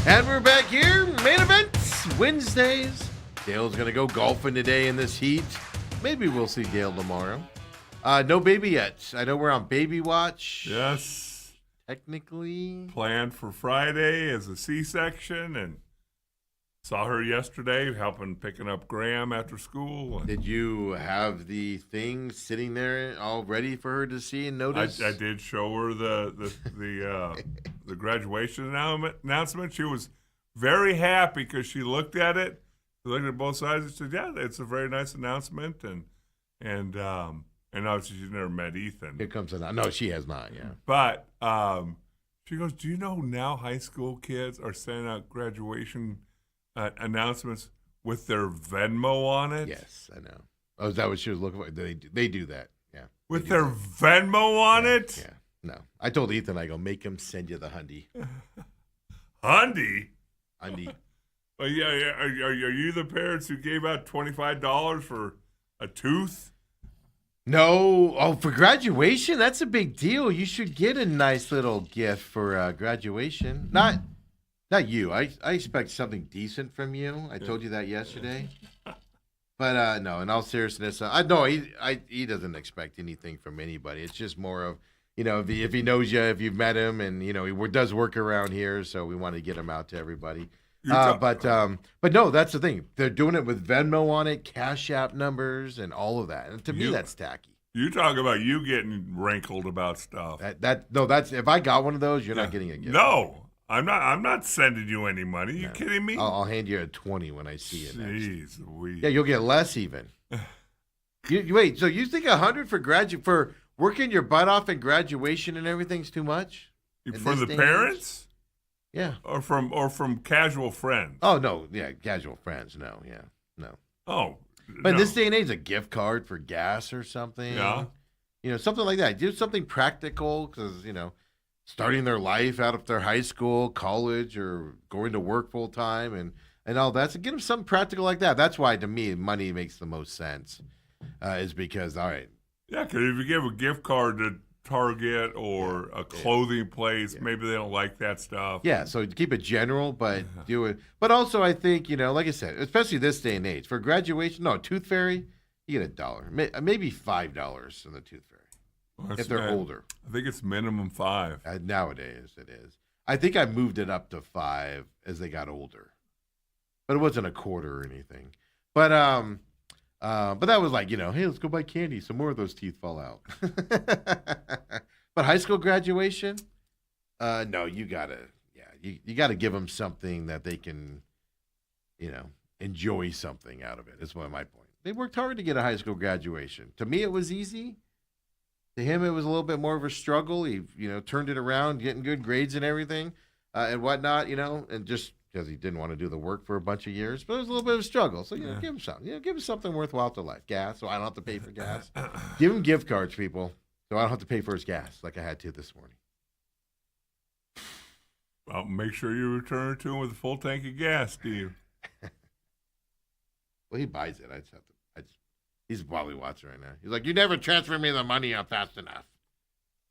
And we're back here, main events, Wednesdays. Dale's going to go golfing today in this heat. Maybe we'll see Dale tomorrow. No baby yet. I know we're on baby watch.
Yes.
Technically.
Planned for Friday as a C-section, and saw her yesterday helping picking up Graham after school.
Did you have the thing sitting there all ready for her to see and notice?
I did show her the graduation announcement. She was very happy because she looked at it, looked at both sides, and said, "Yeah, it's a very nice announcement." And obviously she's never met Ethan.
Here comes an. No, she has not. Yeah,
but she goes, "Do you know now high school kids are sending out graduation announcements with their Venmo on it?"
Yes, I know. Oh, is that what she was looking for? They do that. Yeah,
with their Venmo on it.
Yeah. No, I told Ethan, I go, make him send you the hundy.
Hundy.
Well,
yeah. Are you the parents who gave out $25 for a tooth?
No. Oh, for graduation? That's a big deal. You should get a nice little gift for graduation. Not Not you. I expect something decent from you. I told you that yesterday. But no, in all seriousness, I no, he doesn't expect anything from anybody. It's just more of, if he knows you, if you've met him, and he does work around here, so we want to get him out to everybody. But no, that's the thing. They're doing it with Venmo on it, Cash App numbers, and all of that. And to me, that's tacky.
You talk about you getting rankled about stuff.
That's if I got one of those, you're not getting a gift.
No, I'm not sending you any money. You kidding me?
I'll hand you a 20 when I see you next.
Jeez,
yeah, you'll get less even. Wait, so you think 100 for working your butt off in graduation and everything's too much?
For the parents?
Yeah.
Or from casual friends?
Oh no, yeah, casual friends. No, yeah, no.
Oh.
But in this day and age, a gift card for gas or something.
Yeah.
Something like that. Do something practical because, starting their life out of their high school, college, or going to work full time and all that. So get them something practical like that. That's why, to me, money makes the most sense. Is because, all right.
Yeah, because if you give a gift card to Target or a clothing place, maybe they don't like that stuff.
Yeah, so keep it general, but do it. But also, I think, like I said, especially this day and age, for graduation, Tooth Fairy, you get $1, maybe $5 in the Tooth Fairy.
Well,
if they're older.
I think it's minimum $5.
Nowadays, it is. I think I moved it up to $5 as they got older. But it wasn't a quarter or anything. But that was like, hey, let's go buy candy. Some more of those teeth fall out. But high school graduation, no, you gotta give them something that they can, enjoy something out of it. That's my point. They worked hard to get a high school graduation. To me, it was easy. To him, it was a little bit more of a struggle. He, turned it around, getting good grades and everything, and whatnot, and just because he didn't want to do the work for a bunch of years, but it was a little bit of a struggle. So, give him something. Give him something worthwhile to life. Gas, so I don't have to pay for gas. Give him gift cards, people, so I don't have to pay for his gas like I had to this morning.
Well, make sure you return it to him with a full tank of gas, Steve.
Well, he buys it. He's probably watching right now. He's like, you never transfer me the money up fast enough.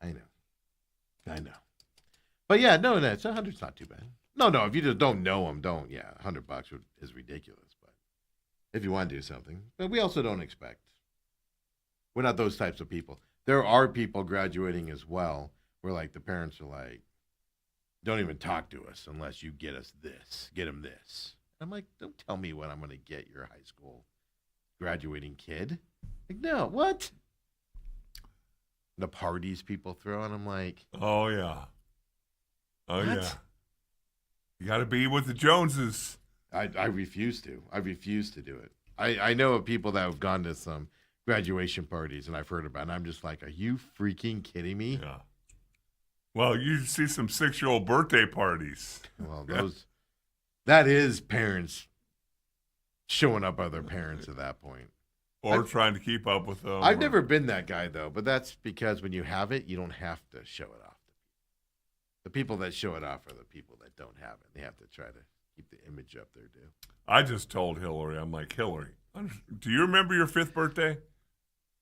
I know. But yeah, no, it's 100's not too bad. No, if you just don't know him, $100 is ridiculous. But if you want to do something, but we also don't expect. We're not those types of people. There are people graduating as well, where like the parents are like, don't even talk to us unless you get us this, get him this. I'm like, don't tell me what I'm going to get your high school graduating kid. Like, no, what? The parties people throw, and I'm like,
oh yeah.
What?
Yeah. You got to be with the Joneses.
I refuse to. I refuse to do it. I know of people that have gone to some graduation parties, and I've heard about it, and I'm just like, are you freaking kidding me?
Yeah. Well, you see some 6-year-old birthday parties.
Well, that is parents showing up other parents at that point.
Or trying to keep up with them.
I've never been that guy, though, but that's because when you have it, you don't have to show it off. The people that show it off are the people that don't have it. They have to try to keep the image up there, too.
I just told Hillary, I'm like, Hillary, do you remember your 5th birthday?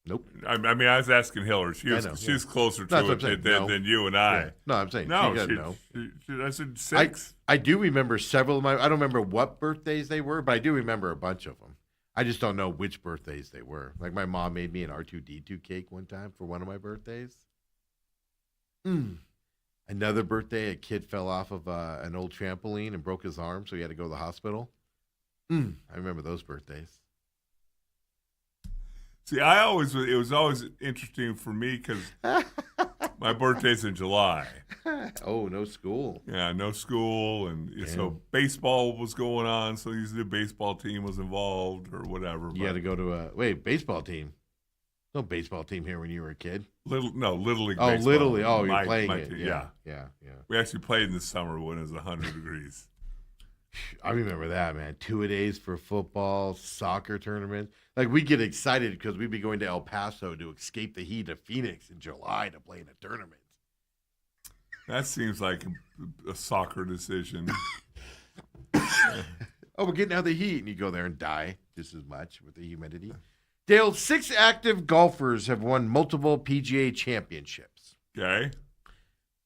Nope.
I mean, I was asking Hillary. She's closer to it than you and I.
Yeah. No, I'm saying
no. I said 6.
I do remember several of my. I don't remember what birthdays they were, but I do remember a bunch of them. I just don't know which birthdays they were. Like my mom made me an R2D2 cake one time for one of my birthdays. Another birthday, a kid fell off of an old trampoline and broke his arm, so he had to go to the hospital. I remember those birthdays.
See, it was always interesting for me because my birthday's in July.
Oh, no school.
Yeah, no school, and so baseball was going on, so usually the baseball team was involved or whatever.
You had to go to baseball team. No baseball team here when you were a kid.
Little League
Oh,
baseball.
Little League. Oh, you're playing it.
Team.
Yeah.
We actually played in the summer when it was 100 degrees.
I remember that, man. 2-a-days for football, soccer tournament. Like, we get excited because we'd be going to El Paso to escape the heat of Phoenix in July to play in a tournament.
That seems like a soccer decision.
We're getting out of the heat. And you go there and die just as much with the humidity. Dale, 6 active golfers have won multiple PGA championships.
Okay.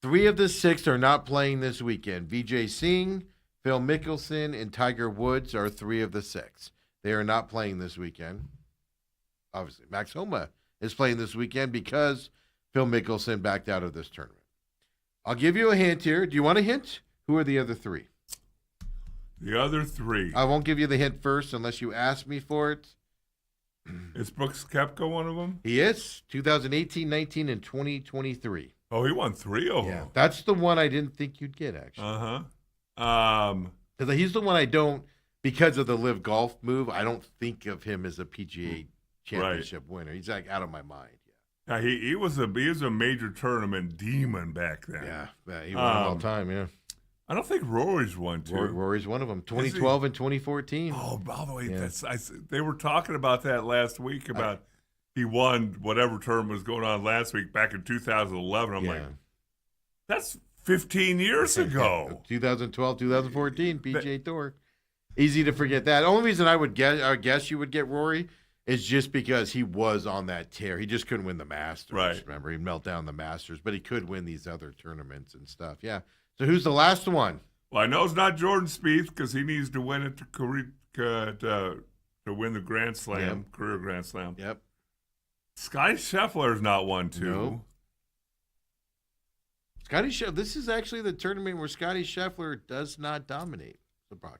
3 of the 6 are not playing this weekend. Vijay Singh, Phil Mickelson and Tiger Woods are 3 of the 6. They are not playing this weekend. Obviously, Max Homa is playing this weekend because Phil Mickelson backed out of this tournament. I'll give you a hint here. Do you want a hint? Who are the other 3?
The other 3.
I won't give you the hint first unless you ask me for it.
Is Brooks Koepka one of them?
He is. 2018, 19, and 2023.
Oh, he won 3 of them.
That's the one I didn't think you'd get, actually. Because he's the one I don't, because of the Live Golf move, I don't think of him as a PGA championship winner. He's like out of my mind.
Yeah, he was a major tournament demon back then.
Yeah, he won all the time, yeah.
I don't think Rory's one, too.
Rory's one of them. 2012 and 2014.
Oh, by the way, they were talking about that last week about he won whatever tournament was going on last week back in 2011. I'm like, that's 15 years ago.
2012, 2014, PGA Tour. Easy to forget that. The only reason I guess you would get Rory is just because he was on that tear. He just couldn't win the Masters.
Right.
Remember, he'd melt down the Masters, but he could win these other tournaments and stuff. Yeah. So who's the last one?
Well, I know it's not Jordan Spieth because he needs to win it to win the Grand Slam, career Grand Slam.
Yep.
Scotty Scheffler's not one, too.
No. Scotty Scheffler. This is actually the tournament where Scotty Scheffler does not dominate. Surprisingly,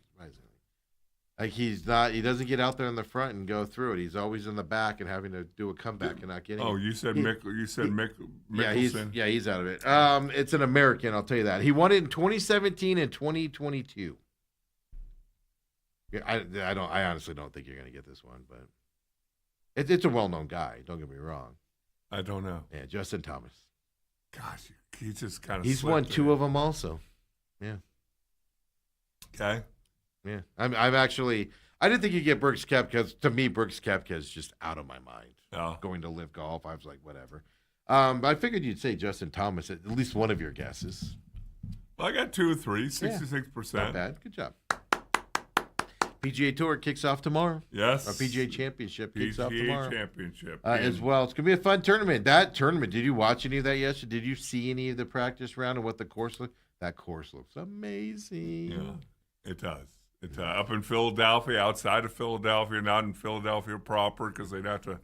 like he doesn't get out there in the front and go through it. He's always in the back and having to do a comeback and not getting.
Oh, you said Mickelson.
Yeah, he's out of it. It's an American, I'll tell you that. He won it in 2017 and 2022. Yeah, I honestly don't think you're going to get this one, but it's a well-known guy. Don't get me wrong.
I don't know.
Yeah, Justin Thomas.
Gosh, he's just kind of.
He's won 2 of them also. Yeah.
Okay.
Yeah, I'm actually. I didn't think you'd get Brooks Koepka because to me, Brooks Koepka is just out of my mind.
Oh.
Going to Live Golf, I was like, whatever. I figured you'd say Justin Thomas at least one of your guesses.
Well, I got 2 or 3, 66%.
Not bad. Good job. PGA Tour kicks off tomorrow.
Yes.
Our PGA Championship kicks off tomorrow.
PGA Championship.
As well. It's going to be a fun tournament. That tournament, did you watch any of that yesterday? Did you see any of the practice round and what the course looked? That course looks amazing.
Yeah, it does. It's up in Philadelphia, outside of Philadelphia, not in Philadelphia proper because they'd have to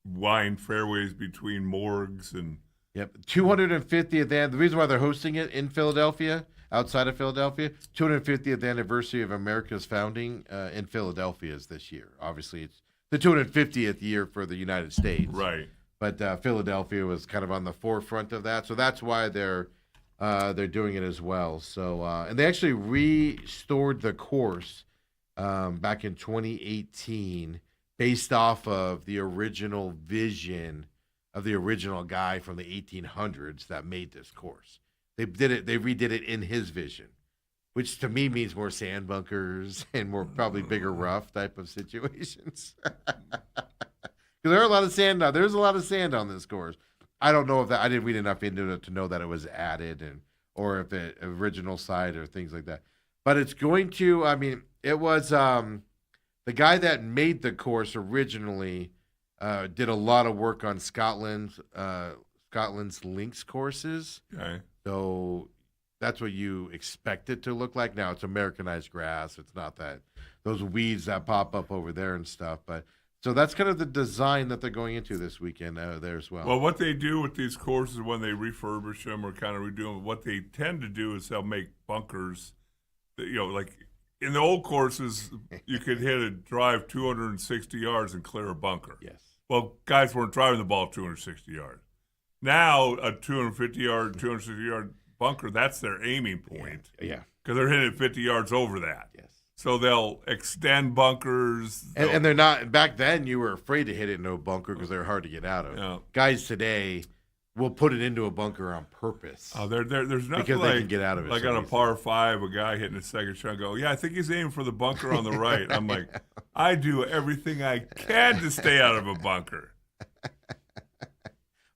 wind fairways between morgues and.
Yep, 250th. The reason why they're hosting it in Philadelphia, outside of Philadelphia, 250th anniversary of America's founding in Philadelphia is this year. Obviously, it's the 250th year for the United States.
Right.
But Philadelphia was kind of on the forefront of that, so that's why they're doing it as well. So and they actually restored the course back in 2018 based off of the original vision of the original guy from the 1800s that made this course. They redid it in his vision, which to me means more sand bunkers and more probably bigger rough type of situations. Because there are a lot of sand now. There's a lot of sand on this course. I don't know if that. I didn't read enough into it to know that it was added or if it original site or things like that. But it's going to. I mean, it was the guy that made the course originally did a lot of work on Scotland's links courses.
Okay.
So that's what you expect it to look like. Now it's Americanized grass. It's not those weeds that pop up over there and stuff. But so that's kind of the design that they're going into this weekend there as well.
Well, what they do with these courses when they refurbish them or kind of redo them, what they tend to do is they'll make bunkers. That, like in the old courses, you could drive 260 yards and clear a bunker.
Yes.
Well, guys weren't driving the ball 260 yards. Now, a 250-yard, 260-yard bunker, that's their aiming point.
Yeah.
Because they're hitting 50 yards over that.
Yes.
So they'll extend bunkers.
And they're not – back then you were afraid to hit it into a bunker because they were hard to get out of.
Yeah.
Guys today will put it into a bunker on purpose.
Oh, there's nothing
because they can get out of it.
Like on a par 5, a guy hitting a second shot and go, yeah, I think he's aiming for the bunker on the right. I'm like, I do everything I can to stay out of a bunker.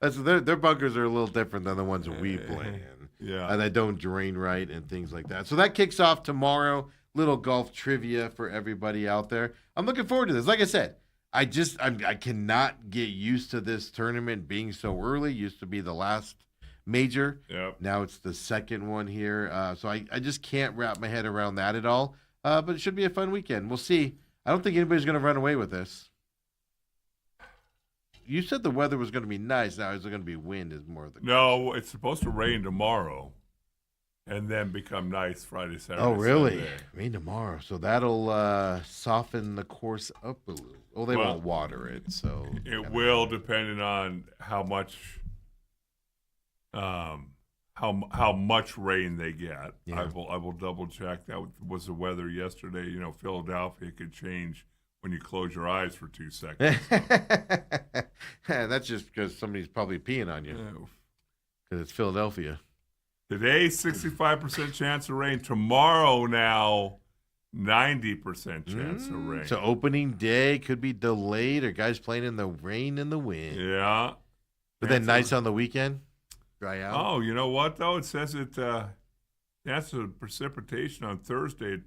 Their bunkers are a little different than the ones that we play in.
Yeah.
And they don't drain right and things like that. So that kicks off tomorrow. Little golf trivia for everybody out there. I'm looking forward to this. Like I said, I cannot get used to this tournament being so early. Used to be the last major.
Yep.
Now it's the second one here. So I just can't wrap my head around that at all. But it should be a fun weekend. We'll see. I don't think anybody's going to run away with this. You said the weather was going to be nice. Now is it going to be wind? Is more of the
No, it's supposed to rain tomorrow, and then become nice Friday, Saturday.
Oh, really?
Sunday.
Rain tomorrow. So that'll soften the course up a little. Well, they won't water it, so
it will, depending on how much, how much rain they get.
Yeah.
I will double check. That was the weather yesterday. You know, Philadelphia could change when you close your eyes for 2 seconds.
That's just because somebody's probably peeing on you. Because it's Philadelphia.
Today, 65% chance of rain. Tomorrow, now, 90% chance of rain.
So opening day could be delayed, or guys playing in the rain and the wind.
Yeah.
But then nice on the weekend? Dry out?
Oh, you know what, though? It says that's a precipitation on Thursday. It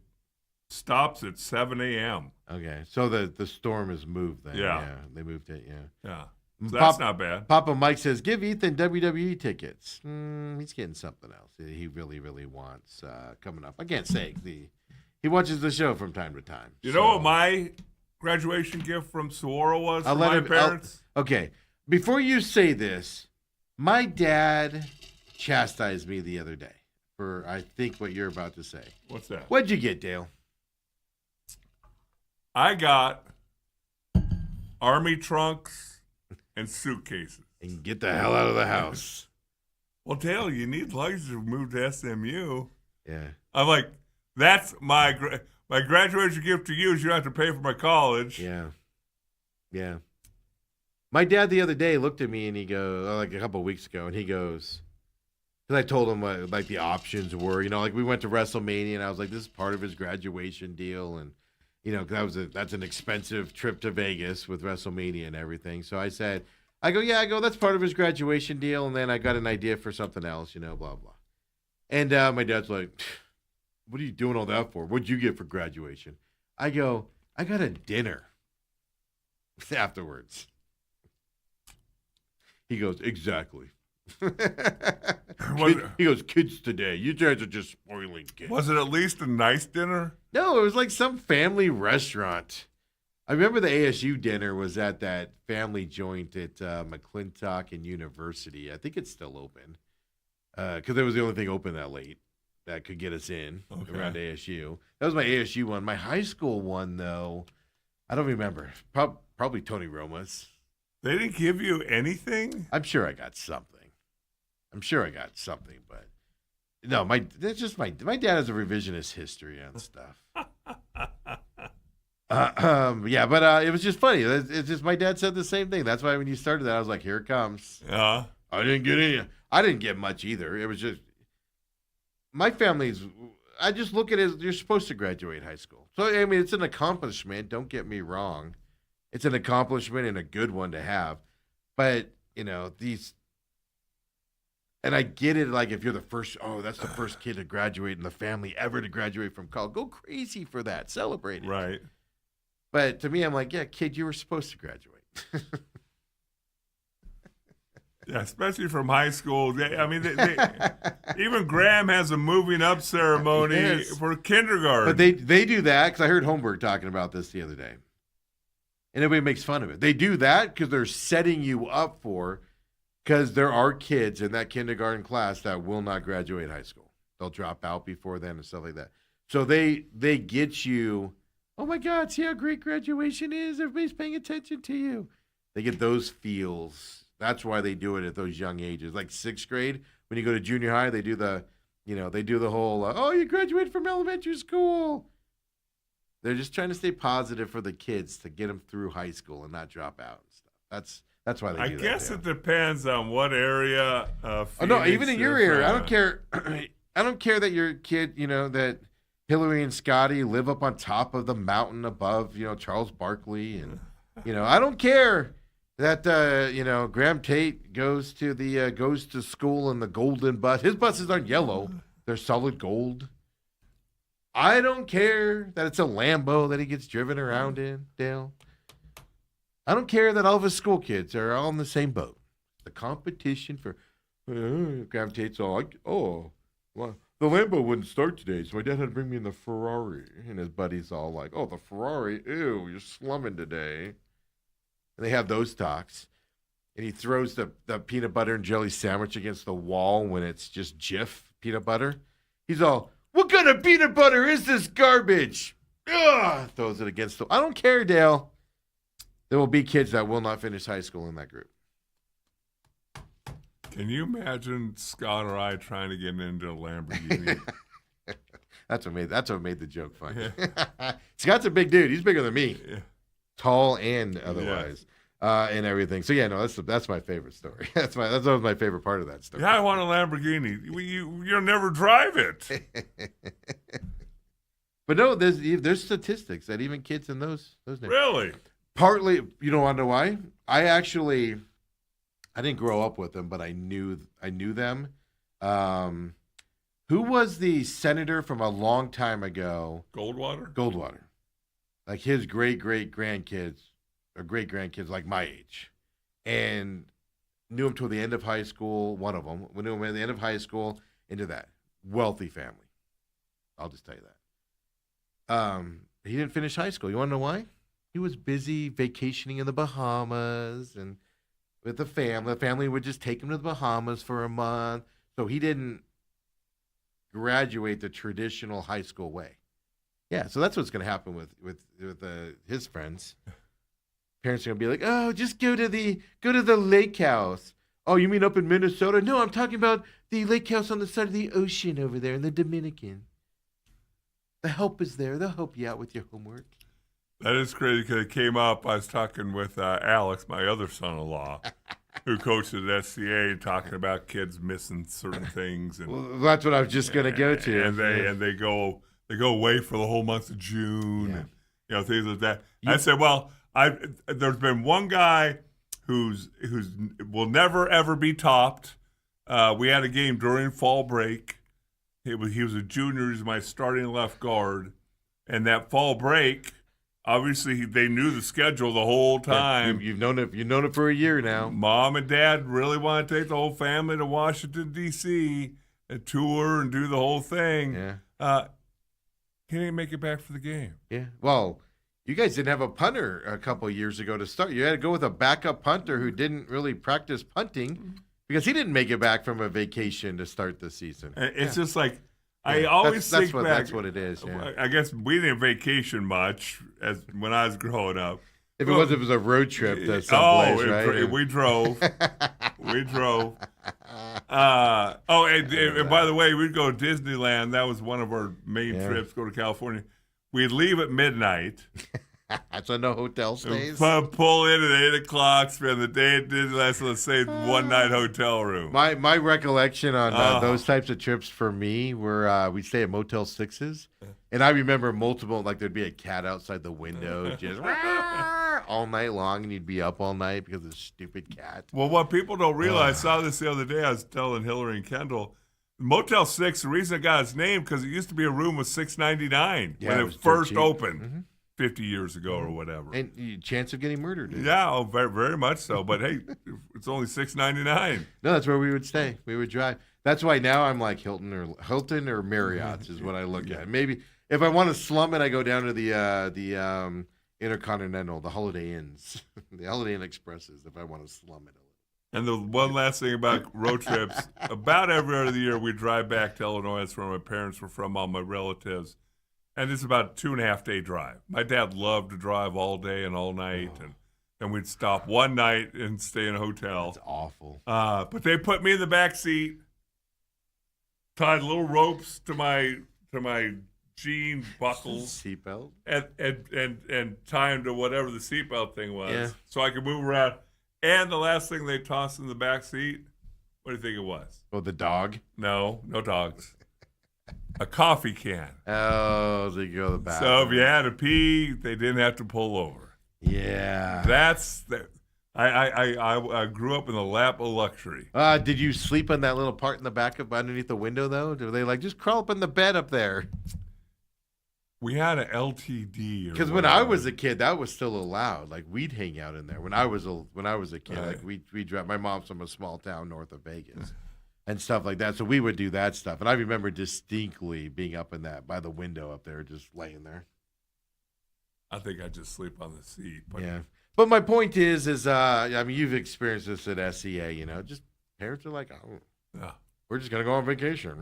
stops at 7 a.m.
Okay. So the storm has moved then.
Yeah.
They moved it, yeah.
Yeah. So that's not bad.
Papa Mike says, give Ethan WWE tickets. He's getting something else he really, really wants coming up. I can't say. He watches the show from time to time.
You know what my graduation gift from Saguaro was for my parents?
Okay. Before you say this, my dad chastised me the other day for, I think, what you're about to say.
What's that?
What'd you get, Dale?
I got army trunks and suitcases.
And get the hell out of the house.
Well, Dale, you need luggage to move to SMU.
Yeah.
I'm like, that's my graduation gift to you is you don't have to pay for my college.
Yeah. Yeah. My dad the other day looked at me and he goes, like a couple of weeks ago, and he goes, because I told him what like the options were, you know, like we went to WrestleMania and I was like, this is part of his graduation deal. And, you know, that's an expensive trip to Vegas with WrestleMania and everything. So I said, that's part of his graduation deal. And then I got an idea for something else, you know, blah, blah. And my dad's like, what are you doing all that for? What'd you get for graduation? I go, I got a dinner afterwards. He goes, exactly. He goes, kids today, you guys are just spoiling kids.
Was it at least a nice dinner?
No, it was like some family restaurant. I remember the ASU dinner was at that family joint at McClintock and University. I think it's still open because it was the only thing open that late that could get us in around ASU. That was my ASU one. My high school one, though, I don't remember. Probably Tony Roma's.
They didn't give you anything?
I'm sure I got something. But no, my dad has a revisionist history on stuff. It was just funny. It's just my dad said the same thing. That's why when you started that, I was like, here it comes.
Yeah.
I didn't get much either. It was just my family's. I just look at it as you're supposed to graduate high school. So I mean, it's an accomplishment. Don't get me wrong. It's an accomplishment and a good one to have. But, you know, and I get it, like, if you're the first, that's the first kid to graduate in the family ever to graduate from college. Go crazy for that. Celebrate it.
Right.
But to me, I'm like, yeah, kid, you were supposed to graduate.
Yeah, especially from high school. Even Graham has a moving up ceremony for kindergarten.
But they do that, because I heard Holmberg talking about this the other day. And everybody makes fun of it. They do that because they're setting you up because there are kids in that kindergarten class that will not graduate high school. They'll drop out before then and stuff like that. So they get you, oh my God, see how great graduation is? Everybody's paying attention to you. They get those feels. That's why they do it at those young ages. Like 6th grade, when you go to junior high, they do the whole, you graduated from elementary school. They're just trying to stay positive for the kids to get them through high school and not drop out and stuff. That's why they do that. I guess
it depends on what area.
No, even in your area, I don't care. I don't care that your kid, you know, that Hillary and Scotty live up on top of the mountain above, you know, Charles Barkley, and you know, I don't care that Graham Tate goes to school in the golden bus. His buses aren't yellow; they're solid gold. I don't care that it's a Lambo that he gets driven around in, Dale. I don't care that all of his school kids are all in the same boat. The competition for Gravitates all like, oh, well, the Lambo wouldn't start today, so my dad had to bring me in the Ferrari. And his buddy's all like, oh, the Ferrari, ew, you're slumming today. And they have those talks. And he throws the peanut butter and jelly sandwich against the wall when it's just Jif peanut butter. He's all, what kind of peanut butter is this garbage? Ugh, throws it against the. I don't care, Dale. There will be kids that will not finish high school in that group.
Can you imagine Scott or I trying to get into a Lamborghini?
That's what made the joke funny. Scott's a big dude. He's bigger than me, tall and otherwise, and everything. So yeah, no, that's my favorite story. That's always my favorite part of that story.
Yeah, I want a Lamborghini. You'll never drive it.
But no, there's statistics that even kids in those names.
Really?
Partly, you don't want to know why? I didn't grow up with them, but I knew them. Who was the senator from a long time ago? Goldwater. Like his great grandkids or great grandkids, like my age, and knew him till the end of high school. One of them, we knew him at the end of high school into that wealthy family. I'll just tell you that. He didn't finish high school. You want to know why? He was busy vacationing in the Bahamas and with the family. The family would just take him to the Bahamas for a month. So he didn't graduate the traditional high school way. Yeah, so that's what's going to happen with his friends. Parents are going to be like, "Oh, just go to the lake house." "Oh, you mean up in Minnesota?" "No, I'm talking about the lake house on the side of the ocean over there in the Dominican. The help is there. They'll help you out with your homework."
That is crazy because it came up. I was talking with Alex, my other son-in-law, who coaches at SCA, talking about kids missing certain things. And
well, that's what I was just going to go to.
And they go away for the whole month of June, and things like that. I said, well, there's been one guy who's will never ever be topped. We had a game during fall break. He was a junior. He was my starting left guard, and that fall break. Obviously, they knew the schedule the whole time.
You've known it for a year now.
Mom and Dad really want to take the whole family to Washington, D.C., and tour and do the whole thing.
Yeah.
He didn't make it back for the game.
Yeah. Well, you guys didn't have a punter a couple of years ago to start. You had to go with a backup punter who didn't really practice punting because he didn't make it back from a vacation to start the season.
It's just like... I always think back.
That's what it is. Yeah.
I guess we didn't vacation much as when I was growing up.
If it was a road trip to someplace, right?
We drove. We drove. And by the way, we'd go to Disneyland. That was one of our main trips. Go to California. We'd leave at midnight.
So no hotel stays.
Pull in at 8:00. Spend the day at Disneyland. So let's say 1 night hotel room.
My recollection on those types of trips for me were we'd stay at Motel 6s, and I remember multiple there'd be a cat outside the window just all night long, and you'd be up all night because of the stupid cat.
Well, what people don't realize, I saw this the other day. I was telling Hillary and Kendall. Motel 6, the reason it got its name because it used to be a room with $6.99 when it first opened. Mm-hmm. 50 years ago or whatever.
And chance of getting murdered.
Yeah, very, very much so. But, hey, it's only $6.99.
No, that's where we would stay. We would drive. That's why now I'm like Hilton or Marriott's is what I look at. Maybe if I want to slum it, I go down to the Intercontinental, the Holiday Inns, the Holiday Inn Expresses if I want to slum it a little.
And the one last thing about road trips, about every other year we drive back to Illinois. That's where my parents were from, all my relatives. And it's about a 2.5 day drive. My dad loved to drive all day and all night, and we'd stop one night and stay in a hotel.
That's awful.
But they put me in the back seat, tied little ropes to my jean buckles,
seatbelt,
and tie them to whatever the seatbelt thing was, so I could move around. And the last thing they tossed in the back seat, what do you think it was?
Oh, the dog?
No dogs. A coffee can.
Oh, so you go to the bathroom.
So if you had to pee, they didn't have to pull over.
Yeah.
I grew up in the lap of luxury.
Did you sleep on that little part in the back of underneath the window though? Were they just crawl up in the bed up there?
We had an LTD.
Because when I was a kid, that was still allowed. Like we'd hang out in there when I was a kid. Like we drive. My mom's from a small town north of Vegas. and stuff like that. So we would do that stuff. And I remember distinctly being up in that by the window up there, just laying there.
I think I just sleep on the seat. But
Yeah. But my point is I mean, you've experienced this at SEA, just parents are like, oh,
yeah.
we're just going to go on vacation.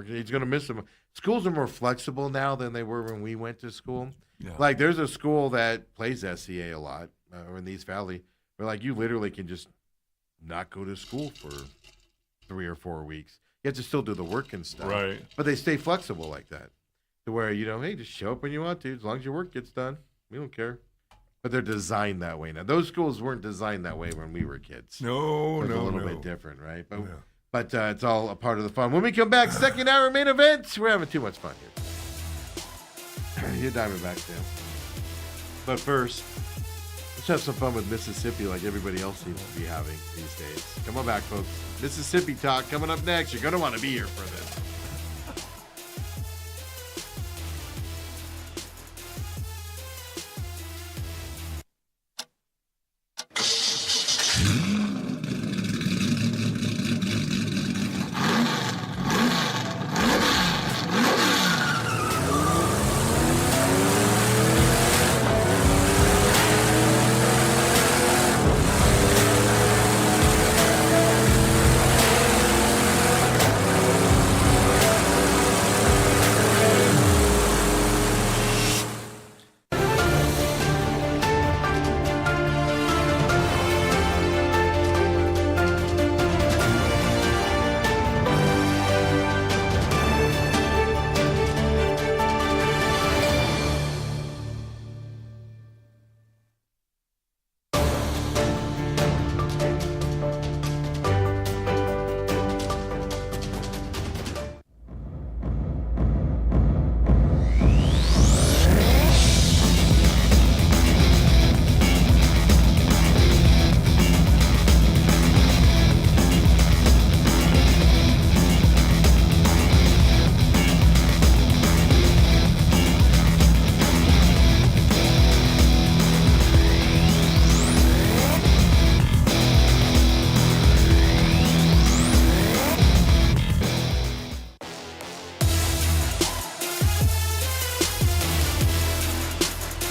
He's going to miss them. Schools are more flexible now than they were when we went to school.
Yeah.
Like, there's a school that plays SEA a lot, or in East Valley, where, like, you literally can just not go to school for 3 or 4 weeks. You have to still do the work and stuff.
Right.
But they stay flexible like that, to where, hey, just show up when you want to. As long as your work gets done, we don't care. But they're designed that way now. Those schools weren't designed that way when we were kids.
No,
It's
no,
a little
no.
bit different, right? But
Yeah.
But it's all a part of the fun. When we come back, second hour main event. We're having too much fun here. You're Diamondbacks, Dan. But first, let's have some fun with Mississippi like everybody else seems to be having these days. Come on back, folks. Mississippi talk coming up next. You're going to want to be here for this.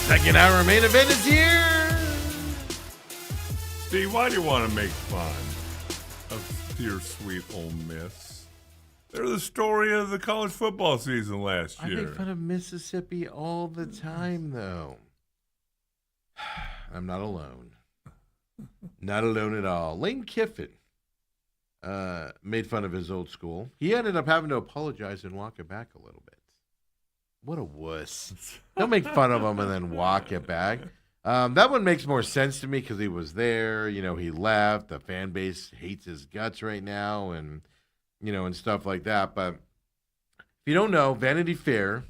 Second hour main event is here.
Steve, why do you want to make fun of dear sweet Ole Miss? They're the story of the college football season last
I
year.
make fun of Mississippi all the time, though. I'm not alone. Not alone at all. Lane Kiffin made fun of his old school. He ended up having to apologize and walk it back a little bit. What a wuss. Don't make fun of him and then walk it back. That one makes more sense to me because he was there. He left. The fan base hates his guts right now and stuff like that. But if you don't know, Vanity Fair,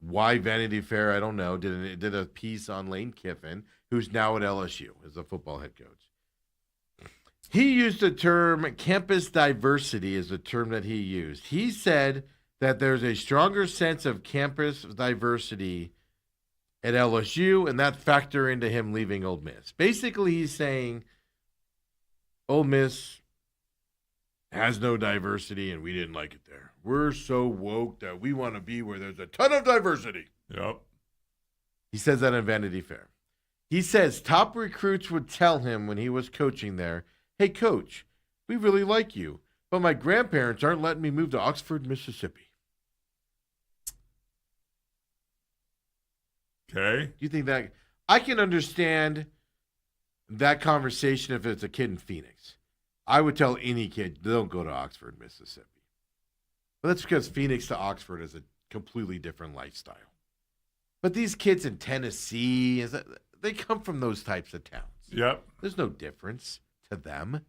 why Vanity Fair, I don't know, did a piece on Lane Kiffin, who's now at LSU as a football head coach. He used the term campus diversity as a term that he used. He said that there's a stronger sense of campus diversity at LSU, and that factor into him leaving Ole Miss. Basically, he's saying Ole Miss has no diversity, and we didn't like it there. We're so woke that we want to be where there's a ton of diversity.
Yep.
He says that in Vanity Fair. He says top recruits would tell him when he was coaching there, hey, coach, we really like you, but my grandparents aren't letting me move to Oxford, Mississippi.
Okay.
Do you think that I can understand that conversation if it's a kid in Phoenix? I would tell any kid, don't go to Oxford, Mississippi. But that's because Phoenix to Oxford is a completely different lifestyle. But these kids in Tennessee, they come from those types of towns.
Yep.
There's no difference to them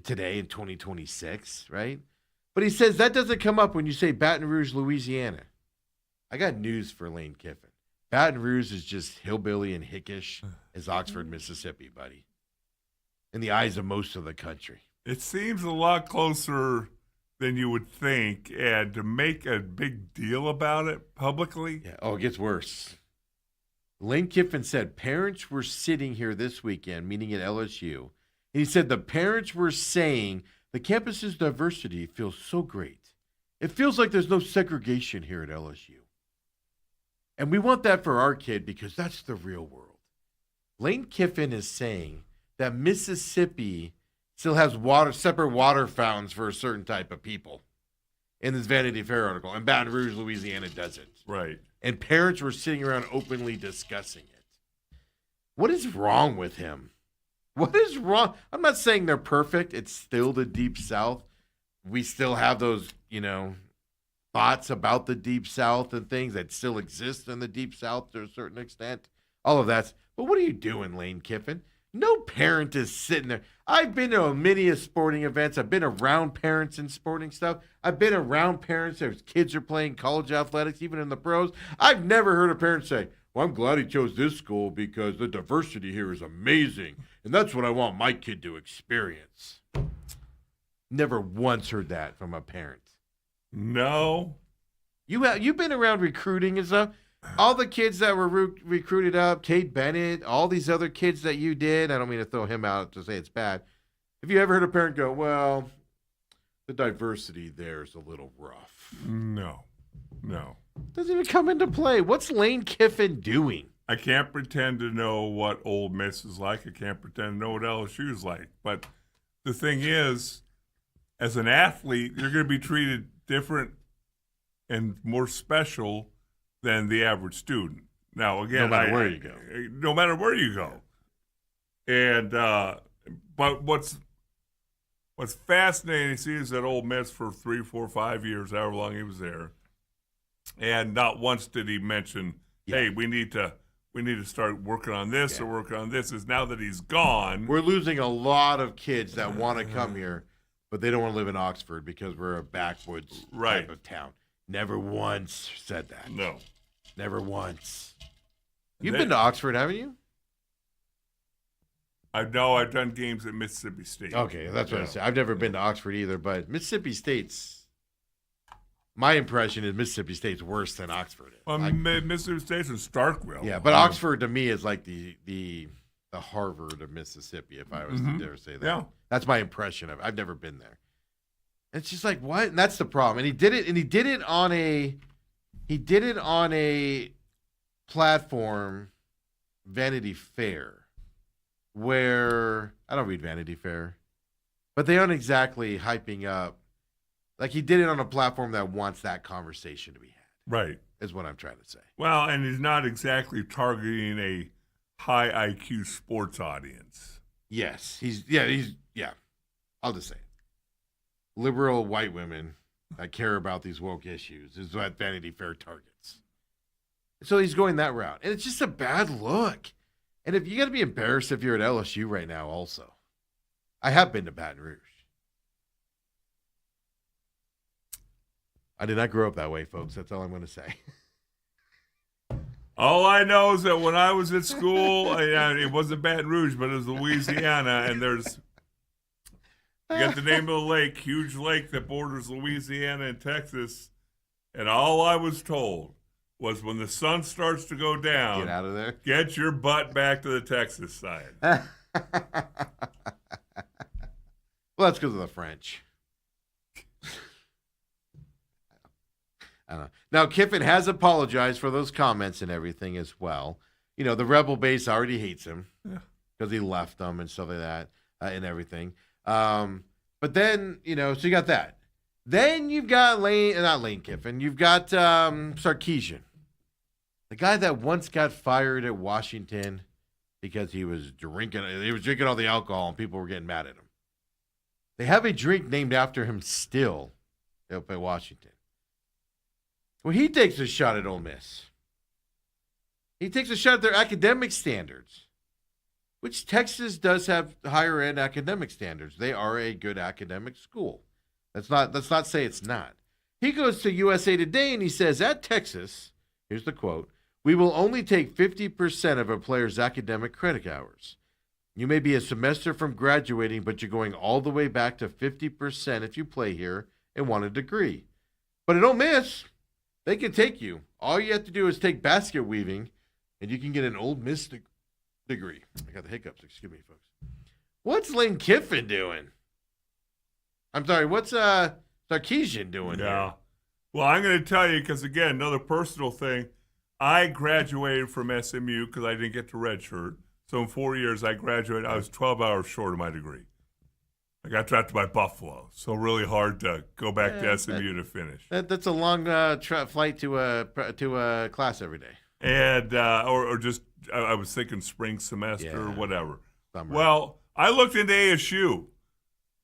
today in 2026, right? But he says that doesn't come up when you say Baton Rouge, Louisiana. I got news for Lane Kiffin. Baton Rouge is just hillbilly and hickish as Oxford, Mississippi, buddy. In the eyes of most of the country.
It seems a lot closer than you would think, and to make a big deal about it publicly.
Yeah. Oh, it gets worse. Lane Kiffin said parents were sitting here this weekend, meeting at LSU. And he said the parents were saying The campus's diversity feels so great. It feels like there's no segregation here at LSU. And we want that for our kid because that's the real world. Lane Kiffin is saying that Mississippi still has separate water fountains for a certain type of people in this Vanity Fair article, and Baton Rouge, Louisiana doesn't.
Right.
And parents were sitting around openly discussing it. What is wrong with him? What is wrong? I'm not saying they're perfect. It's still the Deep South. We still have those, thoughts about the Deep South and things that still exist in the Deep South to a certain extent. All of that. But what are you doing, Lane Kiffin? No parent is sitting there. I've been to many sporting events. I've been around parents in sporting stuff. I've been around parents whose kids are playing college athletics, even in the pros. I've never heard a parent say, well, I'm glad he chose this school because the diversity here is amazing. And that's what I want my kid to experience. Never once heard that from a parent.
No.
You've been around recruiting and stuff. All the kids that were recruited up, Tate Bennett, all these other kids that you did, I don't mean to throw him out to say it's bad. Have you ever heard a parent go, well, the diversity there is a little rough?
No.
Doesn't even come into play. What's Lane Kiffin doing?
I can't pretend to know what Ole Miss is like. I can't pretend to know what LSU is like. But the thing is, as an athlete, you're going to be treated different and more special than the average student. Now, again,
no matter where you go.
No matter where you go. And but what's fascinating to see is that Ole Miss for 3, 4, 5 years, however long he was there, and not once did he mention, hey, we need to start working on this or working on this. Is now that he's gone,
we're losing a lot of kids that want to come here, but they don't want to live in Oxford because we're a backwoods type of town. Never once said that.
No.
Never once. You've been to Oxford, haven't you?
I've done games at Mississippi State.
Okay, that's what I said. I've never been to Oxford either, but Mississippi State's, my impression is Mississippi State's worse than Oxford is.
Well, Mississippi State's in Starkville.
Yeah, but Oxford to me is like the Harvard of Mississippi, if I was to dare say that. Yeah. That's my impression of it. I've never been there. It's just like, what? And that's the problem. And he did it on a platform, Vanity Fair, where I don't read Vanity Fair, but they aren't exactly hyping up. Like, he did it on a platform that wants that conversation to be had.
Right.
Is what I'm trying to say.
Well, and he's not exactly targeting a high IQ sports audience.
Yes. He's I'll just say it. Liberal white women that care about these woke issues is what Vanity Fair targets. So he's going that route. And it's just a bad look. And if you got to be embarrassed if you're at LSU right now also. I have been to Baton Rouge. I did not grow up that way, folks. That's all I'm going to say.
All I know is that when I was at school, it wasn't Baton Rouge, but it was Louisiana, and you got the name of the lake, huge lake that borders Louisiana and Texas, and all I was told was when the sun starts to go down,
get out of there.
Get your butt back to the Texas side.
Well, that's because of the French. I don't know. Now, Kiffin has apologized for those comments and everything as well. The Rebel base already hates him because he left them and stuff like that and everything. But then, so you got that. Then you've got not Lane Kiffin. You've got Sarkisian, the guy that once got fired at Washington because he was drinking all the alcohol and people were getting mad at him. They have a drink named after him still up at Washington. Well, he takes a shot at Ole Miss. He takes a shot at their academic standards, which Texas does have higher end academic standards. They are a good academic school. Let's not say it's not. He goes to USA Today and he says, at Texas, here's the quote, "We will only take 50% of a player's academic credit hours. You may be a semester from graduating, but you're going all the way back to 50% if you play here and want a degree. But at Ole Miss, they can take you. All you have to do is take basket weaving, and you can get an Ole Miss degree." I got the hiccups. Excuse me, folks. What's Lane Kiffin doing? I'm sorry. What's Sarkisian doing here?
Well, I'm going to tell you because, again, another personal thing. I graduated from SMU because I didn't get to redshirt. So in 4 years, I graduated. I was 12 hours short of my degree. I got drafted by Buffalo, so really hard to go back to SMU to finish.
That's a long flight to a class every day.
And or just I was thinking spring semester or whatever.
Summer.
Well, I looked into ASU.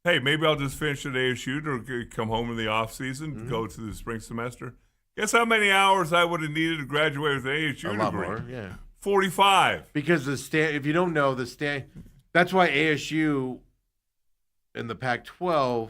Hey, maybe I'll just finish at ASU to come home in the off season, go to the spring semester. Guess how many hours I would have needed to graduate with an ASU degree?
A lot more, yeah.
45.
Because if you don't know, that's why ASU in the Pac-12,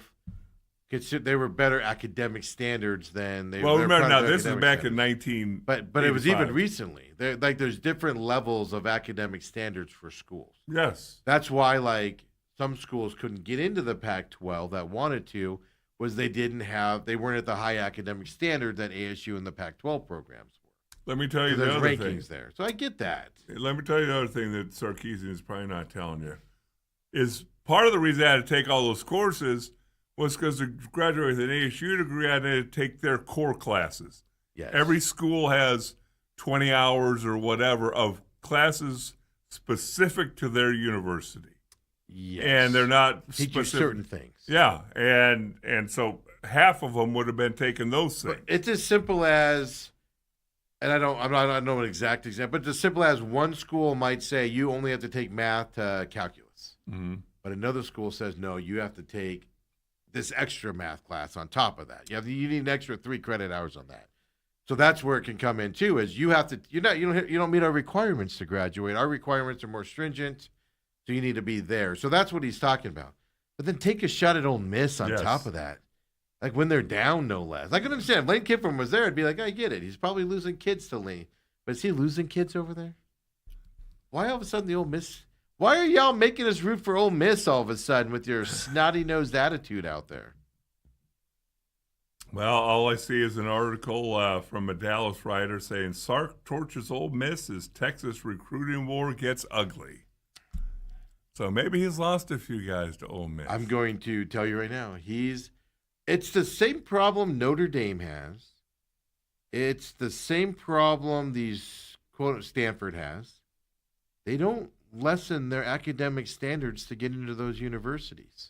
they were better academic standards than they were.
Well, remember now, this is back in 19.
But it was even recently. There's different levels of academic standards for schools.
Yes.
That's why, some schools couldn't get into the Pac-12 that wanted to, was they weren't at the high academic standard that ASU and the Pac-12 programs were.
Let me tell you
the
other
rankings
thing.
There. So I get that.
Let me tell you the other thing that Sarkisian is probably not telling you. Is part of the reason I had to take all those courses was because to graduate with an ASU degree, I had to take their core classes.
Yes.
Every school has 20 hours or whatever of classes specific to their university.
Yes.
And they're not
teach you certain things.
Yeah, and so half of them would have been taking those things.
But it's as simple as, and I don't know an exact example, but it's as simple as one school might say you only have to take math to calculus, but another school says no, you have to take this extra math class on top of that. You need an extra 3 credit hours on that. So that's where it can come in too. Is you have to you don't meet our requirements to graduate. Our requirements are more stringent. So you need to be there. So that's what he's talking about. But then take a shot at Ole Miss on top of that. Like when they're down, no less. I can understand. If Lane Kiffin was there, I'd be like, I get it. He's probably losing kids to Lane. But is he losing kids over there? Why all of a sudden the Ole Miss? Why are y'all making us root for Ole Miss all of a sudden with your snotty-nosed attitude out there?
Well, all I see is an article from a Dallas writer saying Sark torches Ole Miss as Texas recruiting war gets ugly. So maybe he's lost a few guys to Ole Miss.
I'm going to tell you right now. It's the same problem Notre Dame has. It's the same problem Stanford has. They don't lessen their academic standards to get into those universities.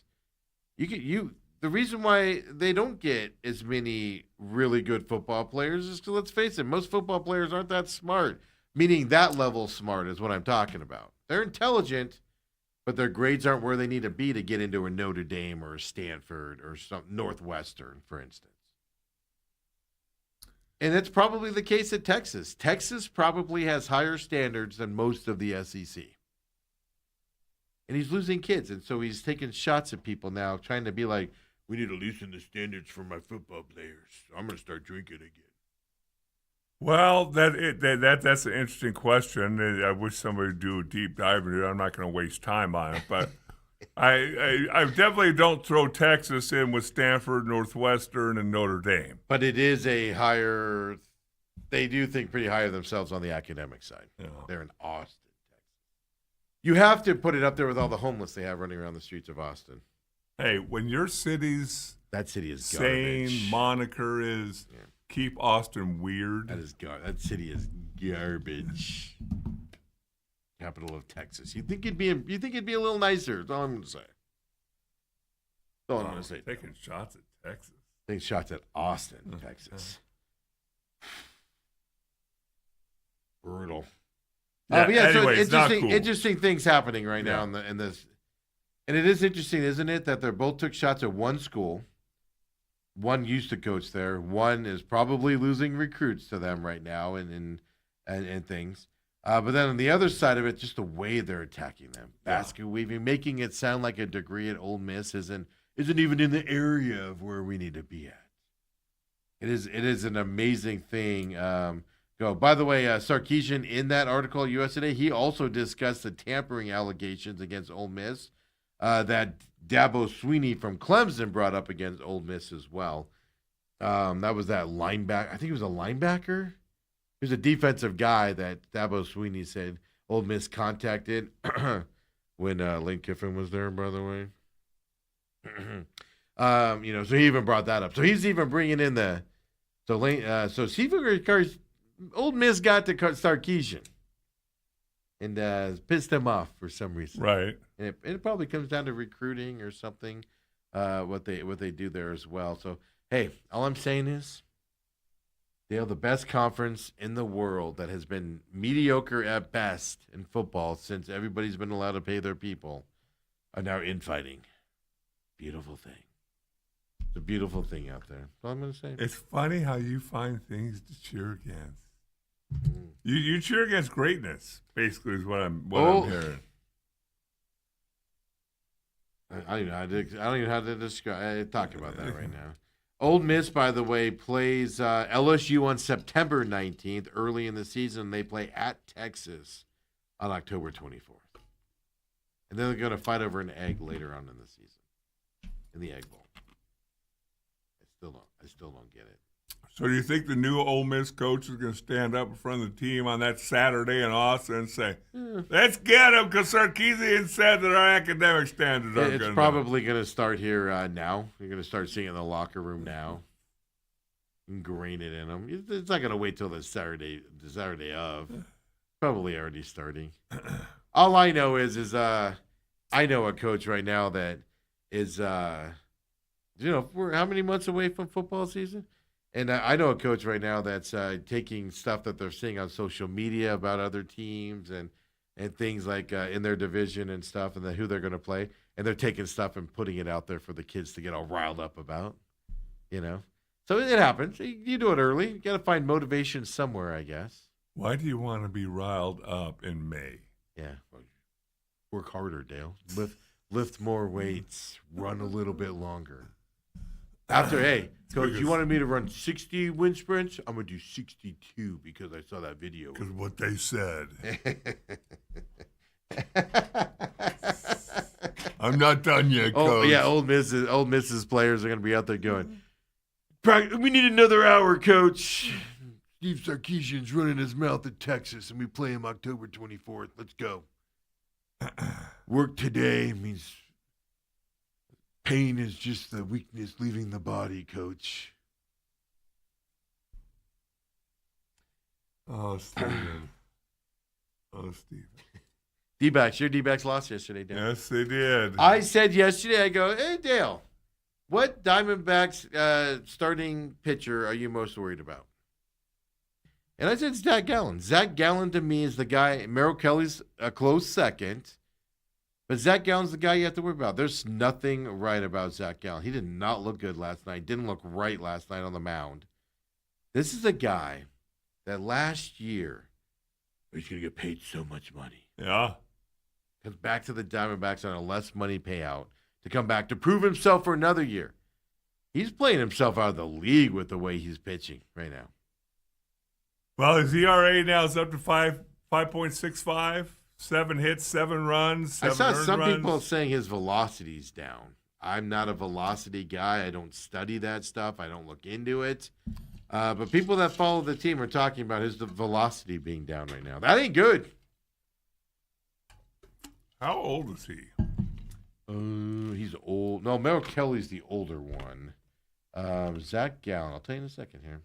The reason why they don't get as many really good football players is because, let's face it, most football players aren't that smart. Meaning that level smart is what I'm talking about. They're intelligent, but their grades aren't where they need to be to get into a Notre Dame or a Stanford or some Northwestern, for instance. And it's probably the case at Texas. Texas probably has higher standards than most of the SEC. And he's losing kids, and so he's taking shots at people now, trying to be like, we need to loosen the standards for my football players. I'm going to start drinking again.
Well, that's an interesting question. I wish somebody would do a deep dive into it. I'm not going to waste time on it, but I definitely don't throw Texas in with Stanford, Northwestern, and Notre Dame.
But it is they do think pretty high of themselves on the academic side. Yeah. They're in Austin, Texas. You have to put it up there with all the homeless they have running around the streets of Austin.
Hey, when your city's
that city is
same
garbage.
Moniker is keep Austin weird.
That city is garbage. Capital of Texas. You think it'd be a little nicer? That's all I'm going to say. That's all I'm going to say.
Taking shots at Texas.
Taking shots at Austin, Texas. Brutal.
Yeah,
but yeah,
anyway,
so interesting things happening right now in this. And it is interesting, isn't it, that they both took shots at one school. One used to coach there. One is probably losing recruits to them right now and things. But then on the other side of it, just the way they're attacking them. Basket weaving, making it sound like a degree at Ole Miss isn't even in the area of where we need to be at. It is an amazing thing. By the way, Sarkisian, in that article at US Today, he also discussed the tampering allegations against Ole Miss that Dabo Sweeney from Clemson brought up against Ole Miss as well. That was that linebacker. I think it was a linebacker. He was a defensive guy that Dabo Sweeney said Ole Miss contacted when Lane Kiffin was there, by the way. So he even brought that up. So he's even bringing in so Steve Kerr's Old Miss got to Sarkisian and pissed him off for some reason.
Right.
And it probably comes down to recruiting or something, what they do there as well. So, hey, all I'm saying is, Dale, the best conference in the world that has been mediocre at best in football since everybody's been allowed to pay their people are now infighting. Beautiful thing. It's a beautiful thing out there. That's all I'm going to say.
It's funny how you find things to cheer against. You cheer against greatness, basically, is what I'm hearing.
I don't even know how to describe. Talk about that right now. Ole Miss, by the way, plays LSU on September 19th. Early in the season, they play at Texas on October 24th, and then they're going to fight over an egg later on in the season, in the Egg Bowl. I still don't get it.
So do you think the new Ole Miss coach is going to stand up in front of the team on that Saturday in Austin and say, let's get him, because Sarkisian said that our academic standards are good?
It's probably going to start here now. You're going to start seeing it in the locker room now. Ingrain it in them. It's not going to wait till the Saturday of. Probably already starting. All I know is I know a coach right now that is, we're how many months away from football season? And I know a coach right now that's taking stuff that they're seeing on social media about other teams and things like in their division and stuff and who they're going to play. And they're taking stuff and putting it out there for the kids to get all riled up about, So it happens. You do it early. You got to find motivation somewhere, I guess.
Why do you want to be riled up in May?
Yeah. Work harder, Dale. Lift more weights. Run a little bit longer. Hey, Coach, you wanted me to run 60 wind sprints? I'm going to do 62 because I saw that video.
Because what they said. I'm not done yet, Coach.
Oh, yeah, Old Miss's players are going to be out there going, we need another hour, Coach. Steve Sarkisian's running his mouth at Texas, and we play him October 24th. Let's go. Work today means... pain is just the weakness leaving the body, Coach.
Oh, Steven.
D-backs. Your D-backs lost yesterday, Dan.
Yes, they did.
I said yesterday, I go, hey, Dale, what Diamondbacks starting pitcher are you most worried about? And I said Zach Gallen. Zach Gallen to me is the guy. Merrill Kelly's a close second. But Zach Gallen's the guy you have to worry about. There's nothing right about Zach Gallen. He did not look good last night. Didn't look right last night on the mound. This is a guy that last year, he's going to get paid so much money.
Yeah.
Comes back to the Diamondbacks on a less money payout to come back to prove himself for another year. He's playing himself out of the league with the way he's pitching right now.
Well, his ERA now is up to 5.65. 7 hits, 7 runs.
I saw some
runs.
people saying his velocity's down. I'm not a velocity guy. I don't study that stuff. I don't look into it. But people that follow the team are talking about the velocity being down right now. That ain't good.
How old is he?
He's old. No, Merrill Kelly's the older one. Zach Gallen. I'll tell you in a second here.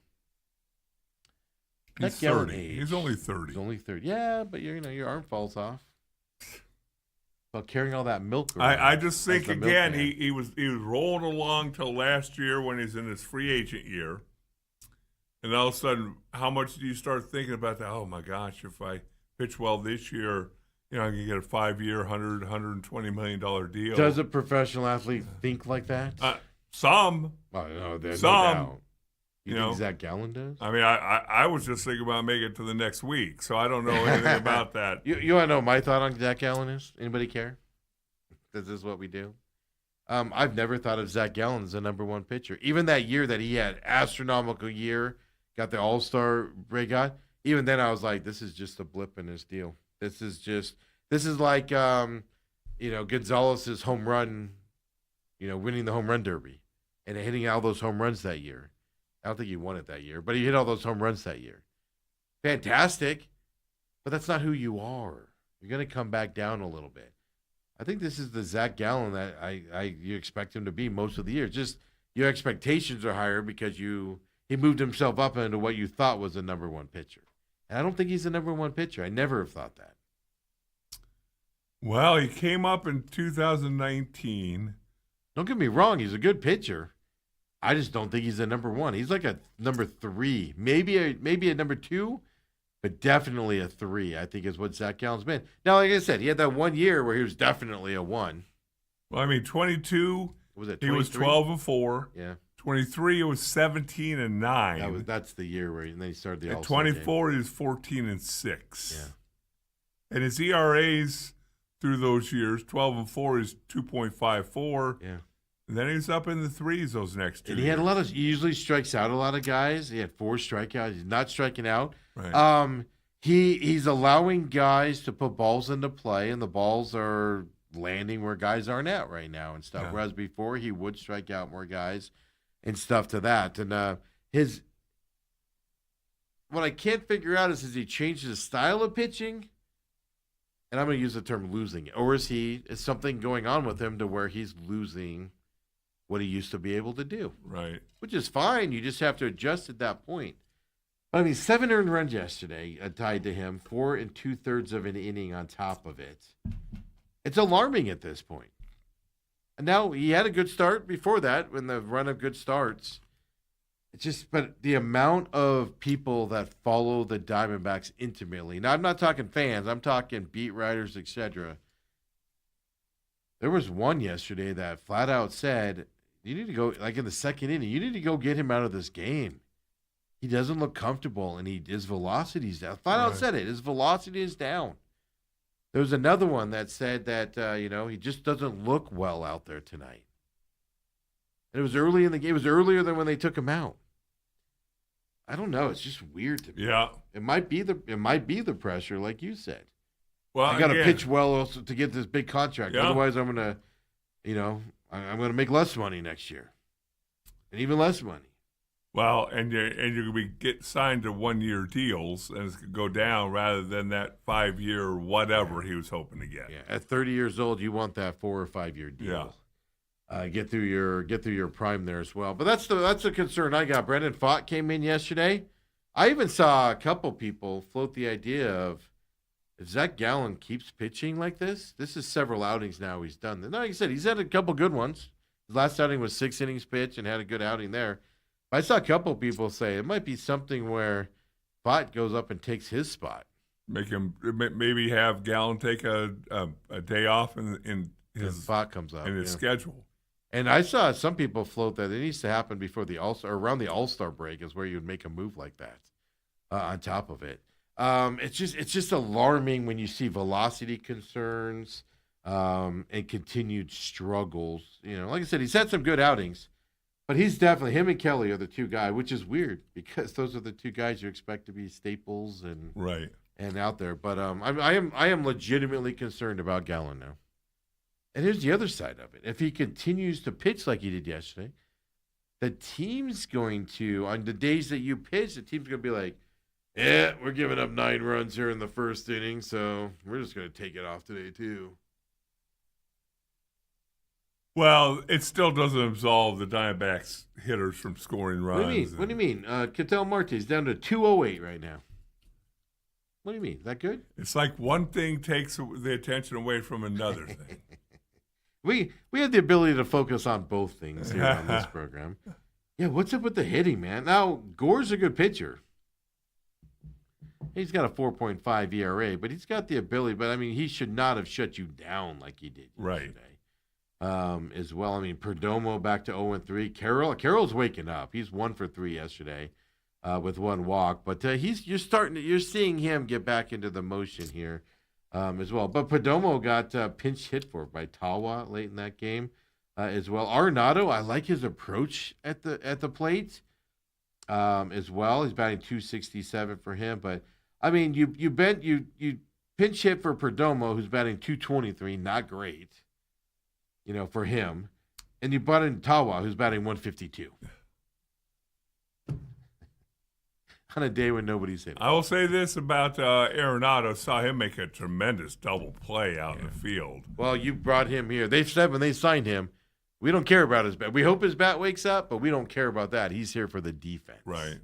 He's 30. He's only 30.
He's only 30. Yeah, but your arm falls off. About carrying all that milk around.
I just think again he was rolling along till last year when he's in his free agent year, and all of a sudden, how much do you start thinking about that? Oh my gosh, if I pitch well this year, I can get a 5-year, $120 million deal.
Does a professional athlete think like that?
Some.
Oh, no, there's
some.
No doubt. You think
know,
Zach Gallen does?
I mean, I was just thinking about making it to the next week, so I don't know anything about that.
You want to know what my thought on Zach Gallen is? Anybody care? This is what we do. I've never thought of Zach Gallen as the number one pitcher. Even that year that he had astronomical year, got the All-Star break on, even then I was like, this is just a blip in his deal. This is like, Gonzalez's home run, winning the home run derby and hitting all those home runs that year. I don't think he won it that year, but he hit all those home runs that year. Fantastic, but that's not who you are. You're going to come back down a little bit. I think this is the Zach Gallen that you expect him to be most of the year. Just your expectations are higher because he moved himself up into what you thought was a number one pitcher. And I don't think he's a number one pitcher. I never have thought that.
Well, he came up in 2019.
Don't get me wrong, he's a good pitcher. I just don't think he's a number one. He's like a number 3, maybe a number 2, but definitely a 3. I think is what Zach Gallen's been. Now, like I said, he had that 1 year where he was definitely a 1.
Well, I mean, 22.
Was it 23?
He was 12-4.
Yeah.
23, it was 17-9.
That's the year where they started the
At
All-Star
24, he was 14-6.
Yeah.
And his ERAs through those years, 12-4 is 2.54.
Yeah.
And then he was up in the 3s those next 2
And he had he usually strikes out a lot of guys. He had 4 strikeouts. He's not striking out.
Right.
He's allowing guys to put balls into play, and the balls are landing where guys aren't at right now and stuff.
Yeah.
Whereas before, he would strike out more guys and stuff to that. And what I can't figure out is, has he changed his style of pitching? And I'm going to use the term losing. Or is something going on with him to where he's losing what he used to be able to do?
Right.
Which is fine. You just have to adjust at that point. But I mean, 7 earned runs yesterday tied to him, 4 2/3 of an inning on top of it. It's alarming at this point. And now he had a good start before that, in the run of good starts. But the amount of people that follow the Diamondbacks intimately. Now, I'm not talking fans. I'm talking beat writers, etc. There was one yesterday that flat out said, you need to go, like in the second inning, you need to go get him out of this game. He doesn't look comfortable, and his velocity's down. Flat out said it. His velocity is down. There was another one that said that, he just doesn't look well out there tonight. And it was early in the game. It was earlier than when they took him out. I don't know. It's just weird to me.
Yeah.
It might be the pressure, like you said.
Well,
I got to pitch well also to get this big contract.
Yeah.
Otherwise, I'm gonna, I'm gonna make less money next year, and even less money.
Well, and you're going to get signed to 1-year deals, and it's going to go down rather than that 5-year whatever he was hoping to get.
Yeah, at 30 years old, you want that 4 or 5 year deal. Yeah. Get through your prime there as well. But that's the concern I got. Brendan Pfaadt came in yesterday. I even saw a couple people float the idea of, if Zach Gallen keeps pitching like this is several outings now he's done. Like I said, he's had a couple good ones. His last outing was 6 innings pitched and had a good outing there. I saw a couple people say it might be something where Pfaadt goes up and takes his spot.
Make him maybe have Gallen take a day off in his
Pfaadt comes up
in his schedule.
And I saw some people float that it needs to happen before the All-Star, or around the All-Star break is where you would make a move like that. On top of it, it's just alarming when you see velocity concerns and continued struggles. Like I said, he's had some good outings. But he's definitely, him and Kelly are the two guys, which is weird because those are the two guys you expect to be staples and out there. But I am legitimately concerned about Gallen now. And here's the other side of it. If he continues to pitch like he did yesterday, the team's going to, on the days that you pitch, the team's going to be like, yeah, we're giving up 9 runs here in the first inning, so we're just going to take it off today too.
Well, it still doesn't absolve the Diamondbacks hitters from scoring runs.
What do you mean? Ketel Marte's down to 208 right now. What do you mean? Is that good?
It's like one thing takes the attention away from another thing.
We have the ability to focus on both things here on this program. Yeah, what's up with the hitting, man? Now, Gore's a good pitcher. He's got a 4.5 ERA, but he's got the ability. But, I mean, he should not have shut you down like he did yesterday. As well. I mean, Perdomo back to 0-3. Carroll's waking up. He's 1 for 3 yesterday with 1 walk. But you're seeing him get back into the motion here as well. But Perdomo got pinch hit for by Tawa late in that game as well. Arenado, I like his approach at the plate as well. He's batting .267 for him. But I mean, you pinch hit for Perdomo, who's batting .223, not great. For him. And you brought in Tawa, who's batting .152. on a day when nobody's hitting.
I will say this about Arenado. Saw him make a tremendous double play out in the field.
Well, you brought him here. They've said when they signed him, we don't care about his bat. We hope his bat wakes up, but we don't care about that. He's here for the defense.
Right.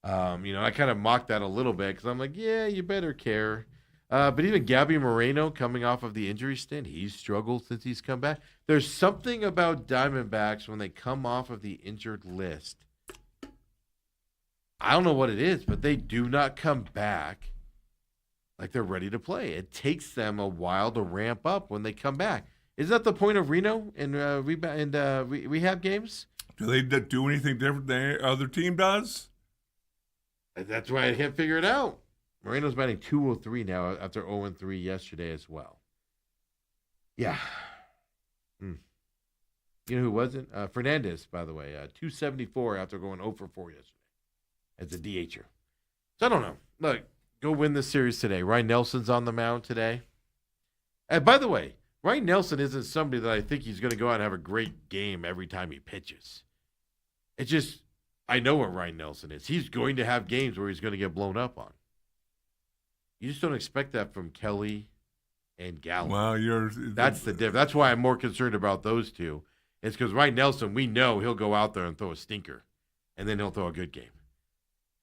I kind of mocked that a little bit because I'm like, yeah, you better care. But even Gabby Moreno coming off of the injury stint, he's struggled since he's come back. There's something about Diamondbacks when they come off of the injured list. I don't know what it is, but they do not come back like they're ready to play. It takes them a while to ramp up when they come back. Is that the point of Reno in rehab games?
Do they do anything different than the other team does?
That's why I can't figure it out. Moreno's batting 203 now after 0-3 yesterday as well. Yeah. You know who wasn't? Fernandez, by the way. 274 after going 0-4 yesterday as a DHer. So I don't know. Look, go win this series today. Ryan Nelson's on the mound today. And by the way, Ryan Nelson isn't somebody that I think he's going to go out and have a great game every time he pitches. It's just, I know what Ryan Nelson is. He's going to have games where he's going to get blown up on. You just don't expect that from Kelly and Gallen.
Well,
that's the difference. That's why I'm more concerned about those two. It's because Ryan Nelson, we know he'll go out there and throw a stinker, and then he'll throw a good game.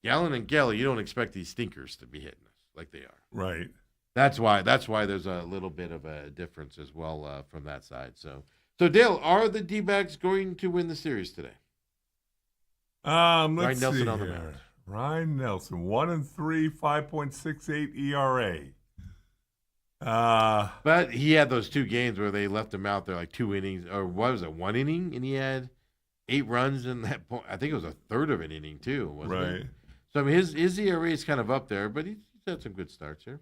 Gallen and Kelly, you don't expect these stinkers to be hitting us like they are.
Right.
That's why there's a little bit of a difference as well from that side. So Dale, are the D-backs going to win the series today?
Let's
Ryan Nelson
see
on the
here.
mound.
Ryan Nelson, 1-3, 5.68 ERA.
But he had those two games where they left him out there like 2 innings, or what was it, 1 inning, and he had 8 runs in that point. I think it was a third of an inning too, wasn't it?
Right.
So I mean, his ERA is kind of up there, but he's had some good starts here.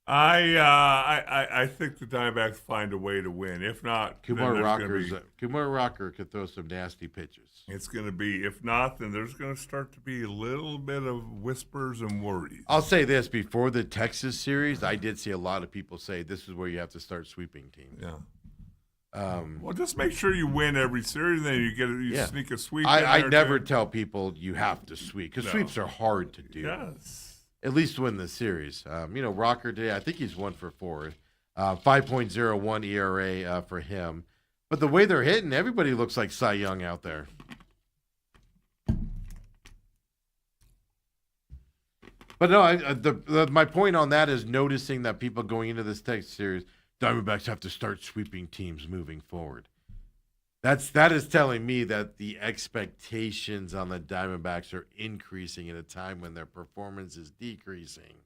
I think the Diamondbacks find a way to win. If not,
Kumar Rocker could throw some nasty pitches.
It's going to be. If not, then there's going to start to be a little bit of whispers and worries.
I'll say this: before the Texas series, I did see a lot of people say this is where you have to start sweeping teams.
Yeah. Well, just make sure you win every series, then you sneak a sweep.
I never tell people you have to sweep because sweeps are hard to do.
Yes.
At least win the series. Rocker today, I think he's 1-for-4. 5.01 ERA for him. But the way they're hitting, everybody looks like Cy Young out there. But no, my point on that is noticing that people going into this Texas series, Diamondbacks have to start sweeping teams moving forward. That is telling me that the expectations on the Diamondbacks are increasing at a time when their performance is decreasing.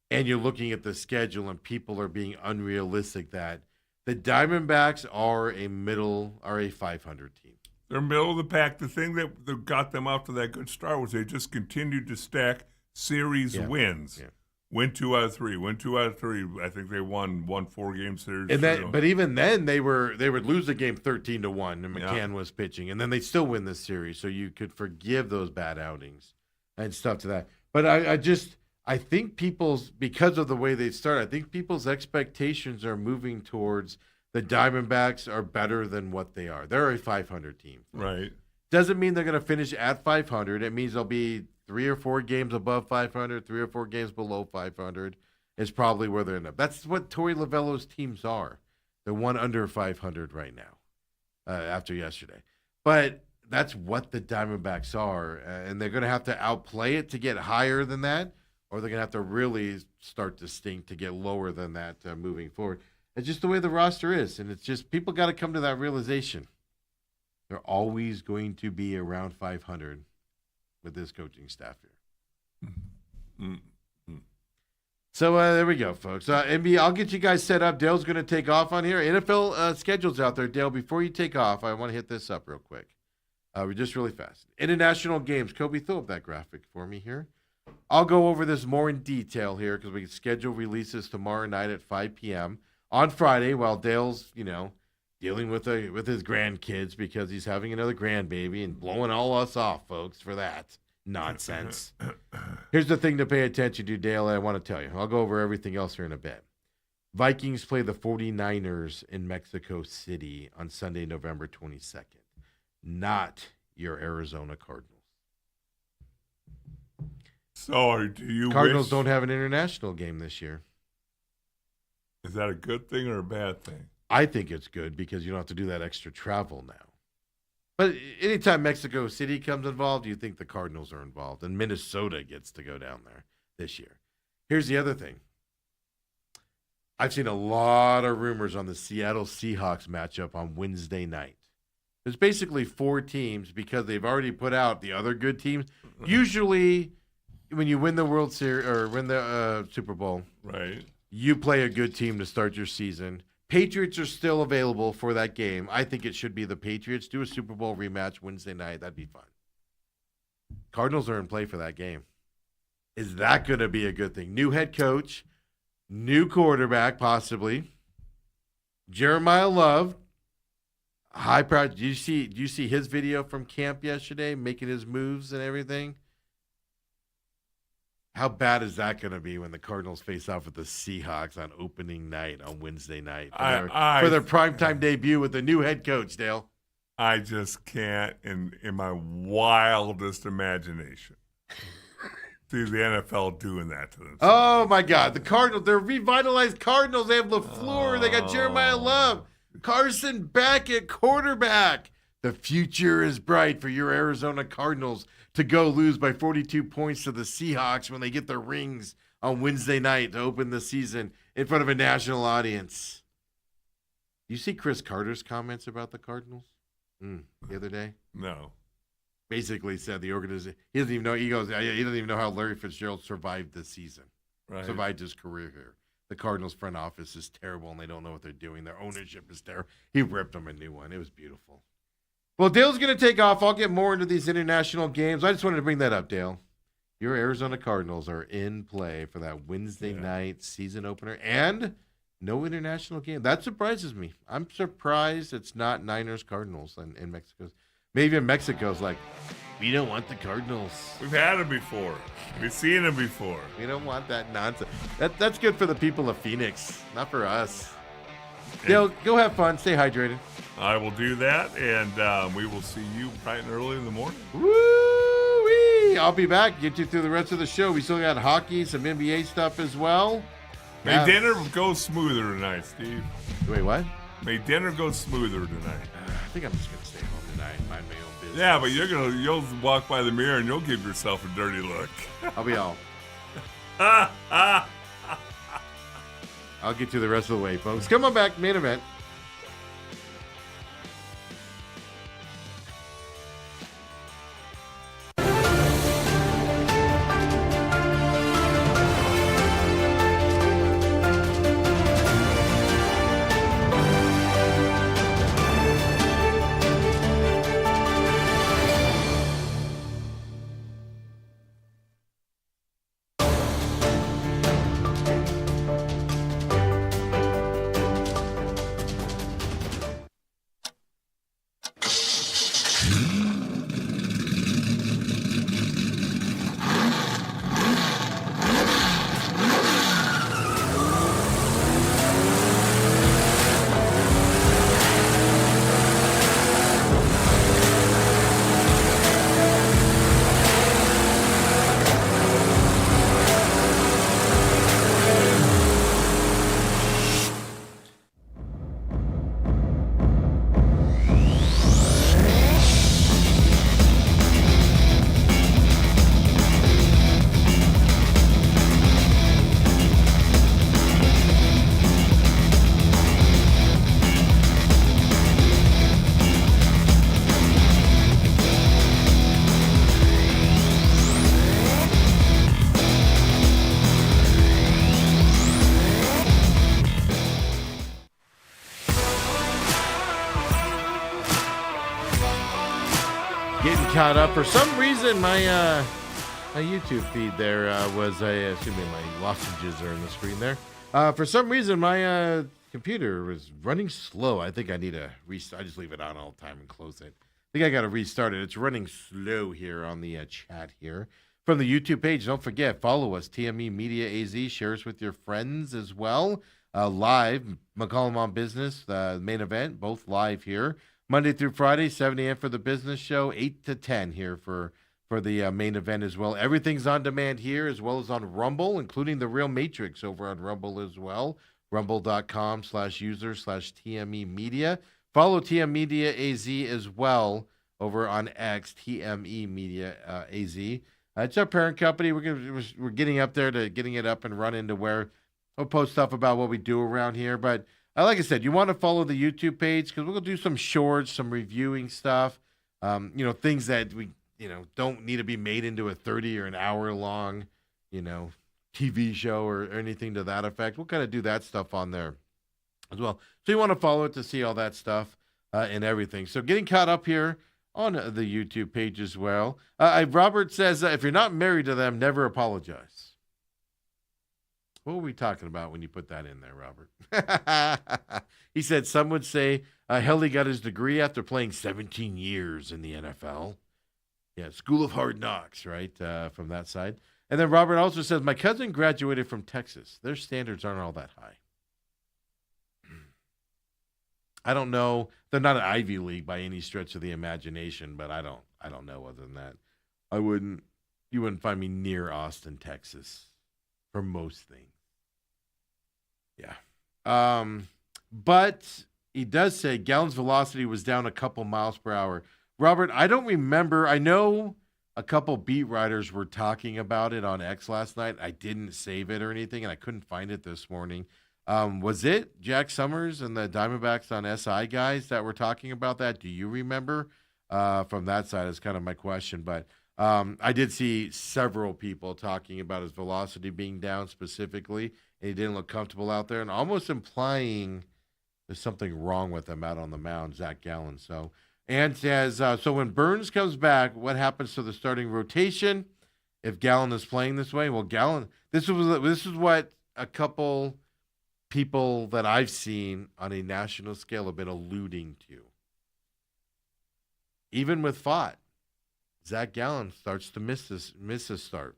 And you're looking at the schedule and people are being unrealistic that the Diamondbacks are a 500 team.
They're middle of the pack. The thing that got them off to that good start was they just continued to stack series wins. Yeah. Win 2 out of 3. Win 2 out of 3. I think they won 4-game series.
But even then, they would lose the game 13-1, and McCann was pitching, and then they still win this series. So you could forgive those bad outings and stuff to that. But I think because of the way they start, I think people's expectations are moving towards the Diamondbacks are better than what they are. They're a 500 team,
right?
Doesn't mean they're going to finish at 500. It means they'll be 3 or 4 games above 500, 3 or 4 games below 500 is probably where they're up. That's what Torey Lovello's teams are. They're one under 500 right now after yesterday. But that's what the Diamondbacks are, and they're going to have to outplay it to get higher than that, or they're going to have to really start to stink to get lower than that moving forward. It's just the way the roster is, and it's just people got to come to that realization. They're always going to be around 500 with this coaching staff here. Mm-hmm. So there we go, folks. NBA, I'll get you guys set up. Dale's going to take off on here. NFL schedules out there. Dale, before you take off, I want to hit this up real quick. We're just really fast. International games. Kobe, throw up that graphic for me here. I'll go over this more in detail here because we can schedule releases tomorrow night at 5 p.m. on Friday while Dale's, dealing with his grandkids because he's having another grandbaby and blowing all us off, folks, for that nonsense. Here's the thing to pay attention to, Dale, I want to tell you. I'll go over everything else here in a bit. Vikings play the 49ers in Mexico City on Sunday, November 22nd. Not your Arizona Cardinals.
So, do you
Cardinals
wish,
don't have an international game this year.
is that a good thing or a bad thing?
I think it's good because you don't have to do that extra travel now. But anytime Mexico City comes involved, you think the Cardinals are involved, and Minnesota gets to go down there this year. Here's the other thing. I've seen a lot of rumors on the Seattle Seahawks matchup on Wednesday night. There's basically 4 teams because they've already put out the other good teams. Usually, when you win the World Series or win the Super Bowl,
Right.
you play a good team to start your season. Patriots are still available for that game. I think it should be the Patriots. Do a Super Bowl rematch Wednesday night. That'd be fun. Cardinals are in play for that game. Is that going to be a good thing? New head coach, new quarterback, possibly. Jeremiah Love, high pride. Do you see his video from camp yesterday, making his moves and everything? How bad is that going to be when the Cardinals face off with the Seahawks on opening night on Wednesday night for their primetime debut with the new head coach, Dale?
I just can't, in my wildest imagination, see the NFL doing that to themselves.
Oh, my God. The Cardinals, they're revitalized Cardinals. They have LaFleur. They got Jeremiah Love. Carson Beck at quarterback. The future is bright for your Arizona Cardinals to go lose by 42 points to the Seahawks when they get their rings on Wednesday night to open the season in front of a national audience. You see Chris Carter's comments about the Cardinals the other day?
No.
Basically said the organization, he doesn't even know, he doesn't even know how Larry Fitzgerald survived this season, survived his career here. The Cardinals front office is terrible and they don't know what they're doing. Their ownership is terrible. He ripped them a new one. It was beautiful. Well, Dale's going to take off. I'll get more into these international games. I just wanted to bring that up, Dale. Your Arizona Cardinals are in play for that Wednesday night season opener and no international game. That surprises me. I'm surprised it's not Niners-Cardinals in Mexico. Maybe in Mexico's like, we don't want the Cardinals.
We've had them before. We've seen them before.
We don't want that nonsense. That's good for the people of Phoenix, not for us. Dale, go have fun. Stay hydrated.
I will do that, and we will see you bright and early in the morning.
Woo-wee! I'll be back. Get you through the rest of the show. We still got hockey, some NBA stuff as well.
May dinner go smoother tonight, Steve.
Wait, what?
May dinner go smoother tonight.
I think I'm just going to stay home tonight and mind my own business.
Yeah, but you'll walk by the mirror and you'll give yourself a dirty look.
I'll be all. I'll get you the rest of the way, folks. Come on back, main event. Getting caught up. For some reason, my YouTube feed there was assuming my lozenges are in the screen there. For some reason, my computer was running slow. I think I need to restart. I just leave it on all the time and close it. I think I got to restart it. It's running slow here on the chat here. From the YouTube page, don't forget, follow us, TME Media AZ. Share us with your friends as well. Live, McCollum on Business, the main event, both live here. Monday through Friday, 7 a.m. for the business show, 8 to 10 here for for the main event as well. Everything's on demand here as well as on Rumble, including the Real Matrix over on Rumble as well. Rumble.com/user/TME Media. Follow TM Media AZ as well over on X, TME Media AZ. It's our parent company. We're getting up there to getting it up and running to where we'll post stuff about what we do around here. But like I said, you want to follow the YouTube page because we'll do some shorts, some reviewing stuff, things that we, don't need to be made into a 30 or an hour long, TV show or anything to that effect. We'll kind of do that stuff on there as well. So you want to follow it to see all that stuff and everything. So getting caught up here on the YouTube page as well. Robert says, if you're not married to them, never apologize. What were we talking about when you put that in there, Robert? He said some would say Helly got his degree after playing 17 years in the NFL. Yeah, School of Hard Knocks, right, from that side. And then Robert also says, my cousin graduated from Texas. Their standards aren't all that high. I don't know. They're not an Ivy League by any stretch of the imagination, but I don't know other than that. You wouldn't find me near Austin, Texas for most things. Yeah. But he does say Gallon's velocity was down a couple miles per hour. Robert, I don't remember. I know a couple beat writers were talking about it on X last night. I didn't save it or anything, and I couldn't find it this morning. Was it Jack Summers and the Diamondbacks on SI guys that were talking about that? Do you remember? From that side is kind of my question. But I did see several people talking about his velocity being down specifically, and he didn't look comfortable out there, and almost implying there's something wrong with him out on the mound, Zach Gallen. And says, so when Burns comes back, what happens to the starting rotation if Gallen is playing this way? Well, Gallen, this is what a couple people that I've seen on a national scale have been alluding to. Even with Fott, Zach Gallen starts to miss his start.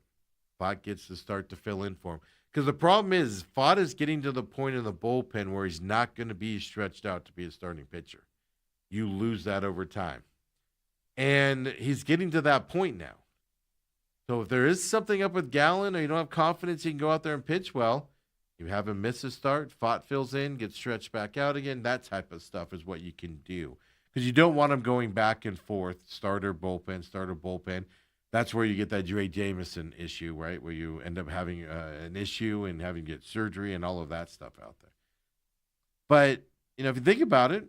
Fott gets the start to fill in for him. Because the problem is Fott is getting to the point in the bullpen where he's not going to be stretched out to be a starting pitcher. You lose that over time. And he's getting to that point now. So if there is something up with Gallen or you don't have confidence he can go out there and pitch well, you have him miss a start, Fott fills in, gets stretched back out again. That type of stuff is what you can do. Because you don't want him going back and forth, starter, bullpen. That's where you get that Dre Jameson issue, right? Where you end up having an issue and having to get surgery and all of that stuff out there. But, if you think about it,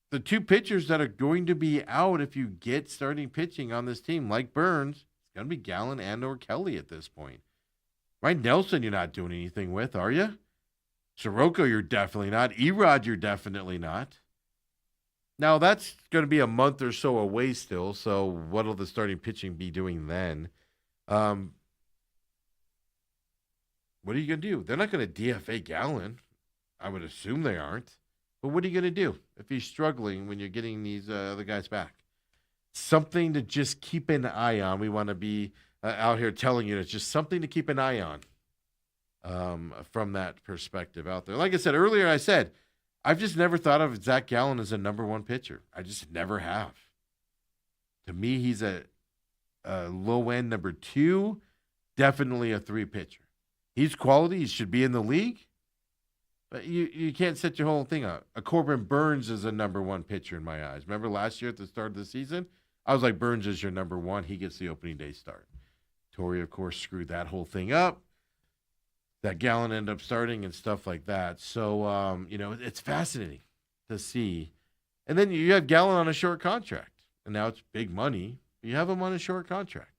the two pitchers that are going to be out if you get starting pitching on this team, like Burns, it's going to be Gallen and or Kelly at this point. Ryan Nelson, you're not doing anything with, are you? Soroka, you're definitely not. Erod, you're definitely not. Now, that's going to be a month or so away still, so what will the starting pitching be doing then? What are you going to do? They're not going to DFA Gallen. I would assume they aren't. But what are you going to do if he's struggling when you're getting these other guys back? Something to just keep an eye on. We want to be out here telling you it's just something to keep an eye on from that perspective out there. Like I said earlier, I've just never thought of Zach Gallen as a number one pitcher. I just never have. To me, he's a low-end number two, definitely a three pitcher. He's quality. He should be in the league. But you can't set your whole thing up. Corbin Burns is a number one pitcher in my eyes. Remember last year at the start of the season? I was like, Burns is your number one. He gets the opening day start. Torrey, of course, screwed that whole thing up. That Gallen ended up starting and stuff like that. So, it's fascinating to see. And then you have Gallen on a short contract. And now it's big money. You have him on a short contract.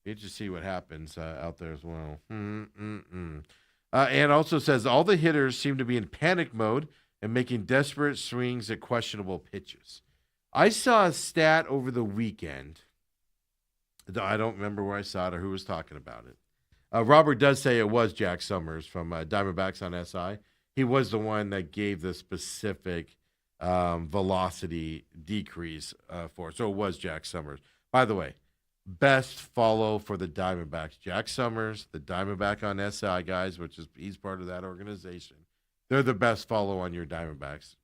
You just see what happens out there as well. And also says all the hitters seem to be in panic mode and making desperate swings at questionable pitches. I saw a stat over the weekend. I don't remember where I saw it or who was talking about it. Robert does say it was Jack Summers from Diamondbacks on SI. He was the one that gave the specific velocity decrease for it. So it was Jack Summers. By the way, best follow for the Diamondbacks. Jack Summers, the Diamondback on SI guys, he's part of that organization. They're the best follow on your Diamondbacks.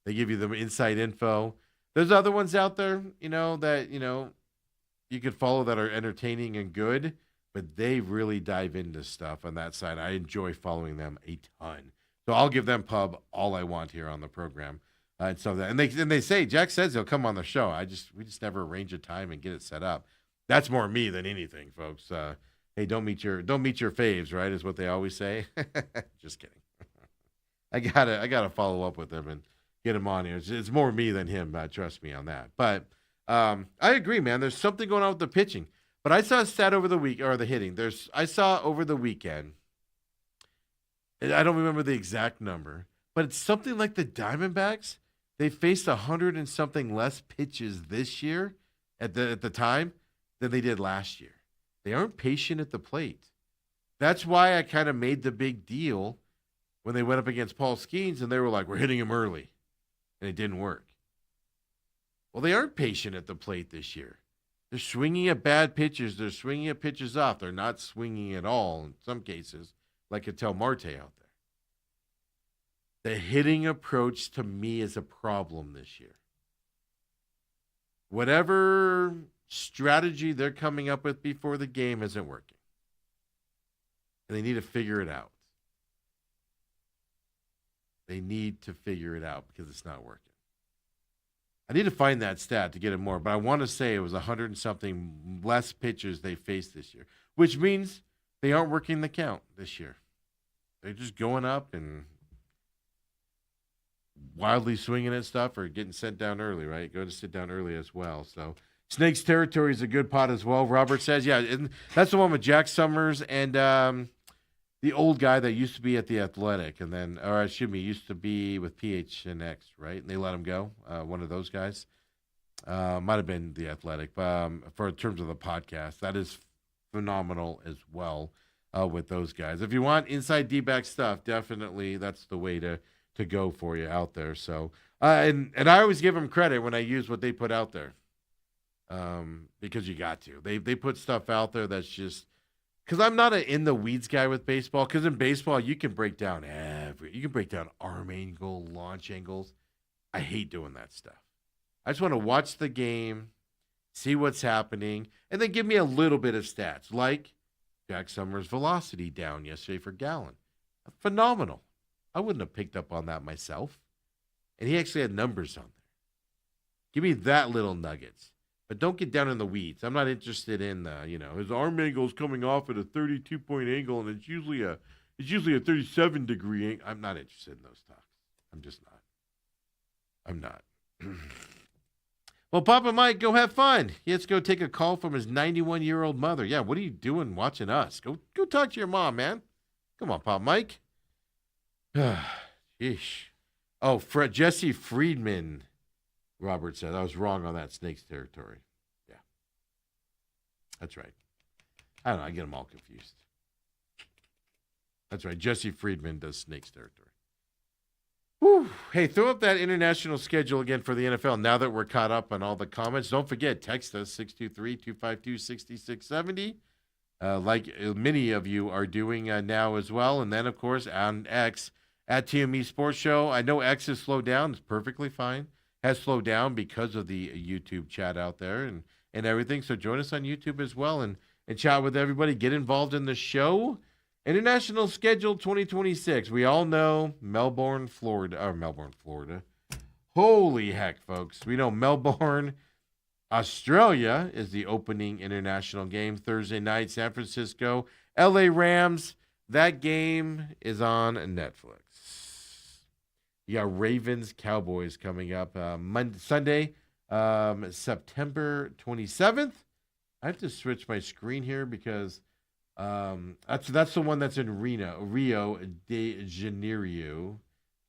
They give you the inside info. There's other ones out there, that, you could follow that are entertaining and good, but they really dive into stuff on that side. I enjoy following them a ton. So I'll give them pub all I want here on the program. And so that, and they say Jack says he'll come on the show. We just never arrange a time and get it set up. That's more me than anything, folks. Hey, don't meet your faves, right? Is what they always say. Just kidding. I gotta follow up with him and get him on here. It's more me than him. Trust me on that. But I agree, man. There's something going on with the pitching. But I saw a stat over the week, or the hitting. I saw over the weekend. And I don't remember the exact number, but it's something like the Diamondbacks. They faced 100 and something less pitches this year at the time than they did last year. They aren't patient at the plate. That's why I kind of made the big deal when they went up against Paul Skeens and they were like, we're hitting him early. And it didn't work. Well, they aren't patient at the plate this year. They're swinging at bad pitches. They're swinging at pitches off. They're not swinging at all in some cases, like Ketel Marte out there. The hitting approach to me is a problem this year. Whatever strategy they're coming up with before the game isn't working. And they need to figure it out. They need to figure it out because it's not working. I need to find that stat to get it more, but I want to say it was 100 and something less pitchers they faced this year, which means they aren't working the count this year. They're just going up and wildly swinging at stuff or getting sent down early, right? Go to sit down early as well. So Snakes territory is a good pot as well. Robert says, yeah, and that's the one with Jack Summers and the old guy that used to be at the Athletic, and then, or excuse me, used to be with PHNX, right? And they let him go. One of those guys might have been the Athletic, for in terms of the podcast, that is phenomenal as well with those guys. If you want inside D-back stuff, definitely that's the way to go for you out there. So, and I always give them credit when I use what they put out there, because you got to. They put stuff out there that's just. Because I'm not an in the weeds guy with baseball. Because in baseball, you can break down arm angle, launch angles. I hate doing that stuff. I just want to watch the game, see what's happening, and then give me a little bit of stats, like Jack Summers' velocity down yesterday for Gallon. Phenomenal. I wouldn't have picked up on that myself. And he actually had numbers on there. Give me that little nuggets. But don't get down in the weeds. I'm not interested in his arm angle is coming off at a 32-point angle, and it's usually a 37-degree angle. I'm not interested in those talks. I'm just not. I'm not. Well, Papa Mike, go have fun. He has to go take a call from his 91-year-old mother. Yeah, what are you doing watching us? Go talk to your mom, man. Come on, Papa Mike. Sheesh. Oh, Jesse Friedman. Robert said, I was wrong on that Snakes territory. Yeah. That's right. I don't know. I get them all confused. That's right. Jesse Friedman does Snakes territory. Whew. Hey, throw up that international schedule again for the NFL now that we're caught up on all the comments. Don't forget, text us 623-252-6670, like many of you are doing now as well. And then, of course, on X, at TME Sports Show. I know X has slowed down. It's perfectly fine. Has slowed down because of the YouTube chat out there and everything. So join us on YouTube as well and chat with everybody. Get involved in the show. International schedule 2026. We all know Melbourne, Florida. Holy heck, folks. We know Melbourne, Australia is the opening international game Thursday night. San Francisco, LA Rams. That game is on Netflix. You got Ravens, Cowboys coming up Sunday, September 27th. I have to switch my screen here because that's the one that's in Rio de Janeiro.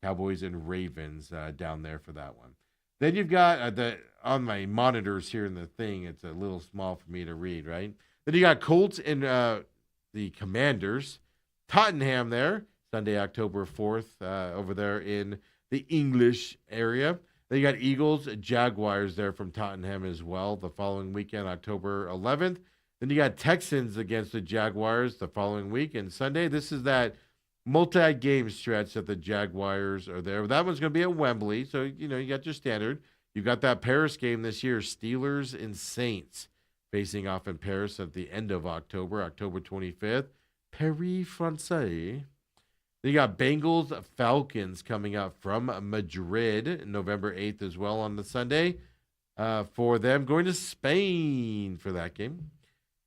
Cowboys and Ravens down there for that one. Then you've got on my monitors here in the thing. It's a little small for me to read, right? Then you got Colts and the Commanders. Tottenham there, Sunday, October 4th, over there in the English area. Then you got Eagles, Jaguars there from Tottenham as well the following weekend, October 11th. Then you got Texans against the Jaguars the following week. And Sunday, this is that multi-game stretch that the Jaguars are there. That one's going to be at Wembley, so, you got your standard. You've got that Paris game this year, Steelers and Saints. facing off in Paris at the end of October, October 25th. Paris Francais. Then you got Bengals Falcons coming up from Madrid, November 8th as well on the Sunday. For them going to Spain for that game.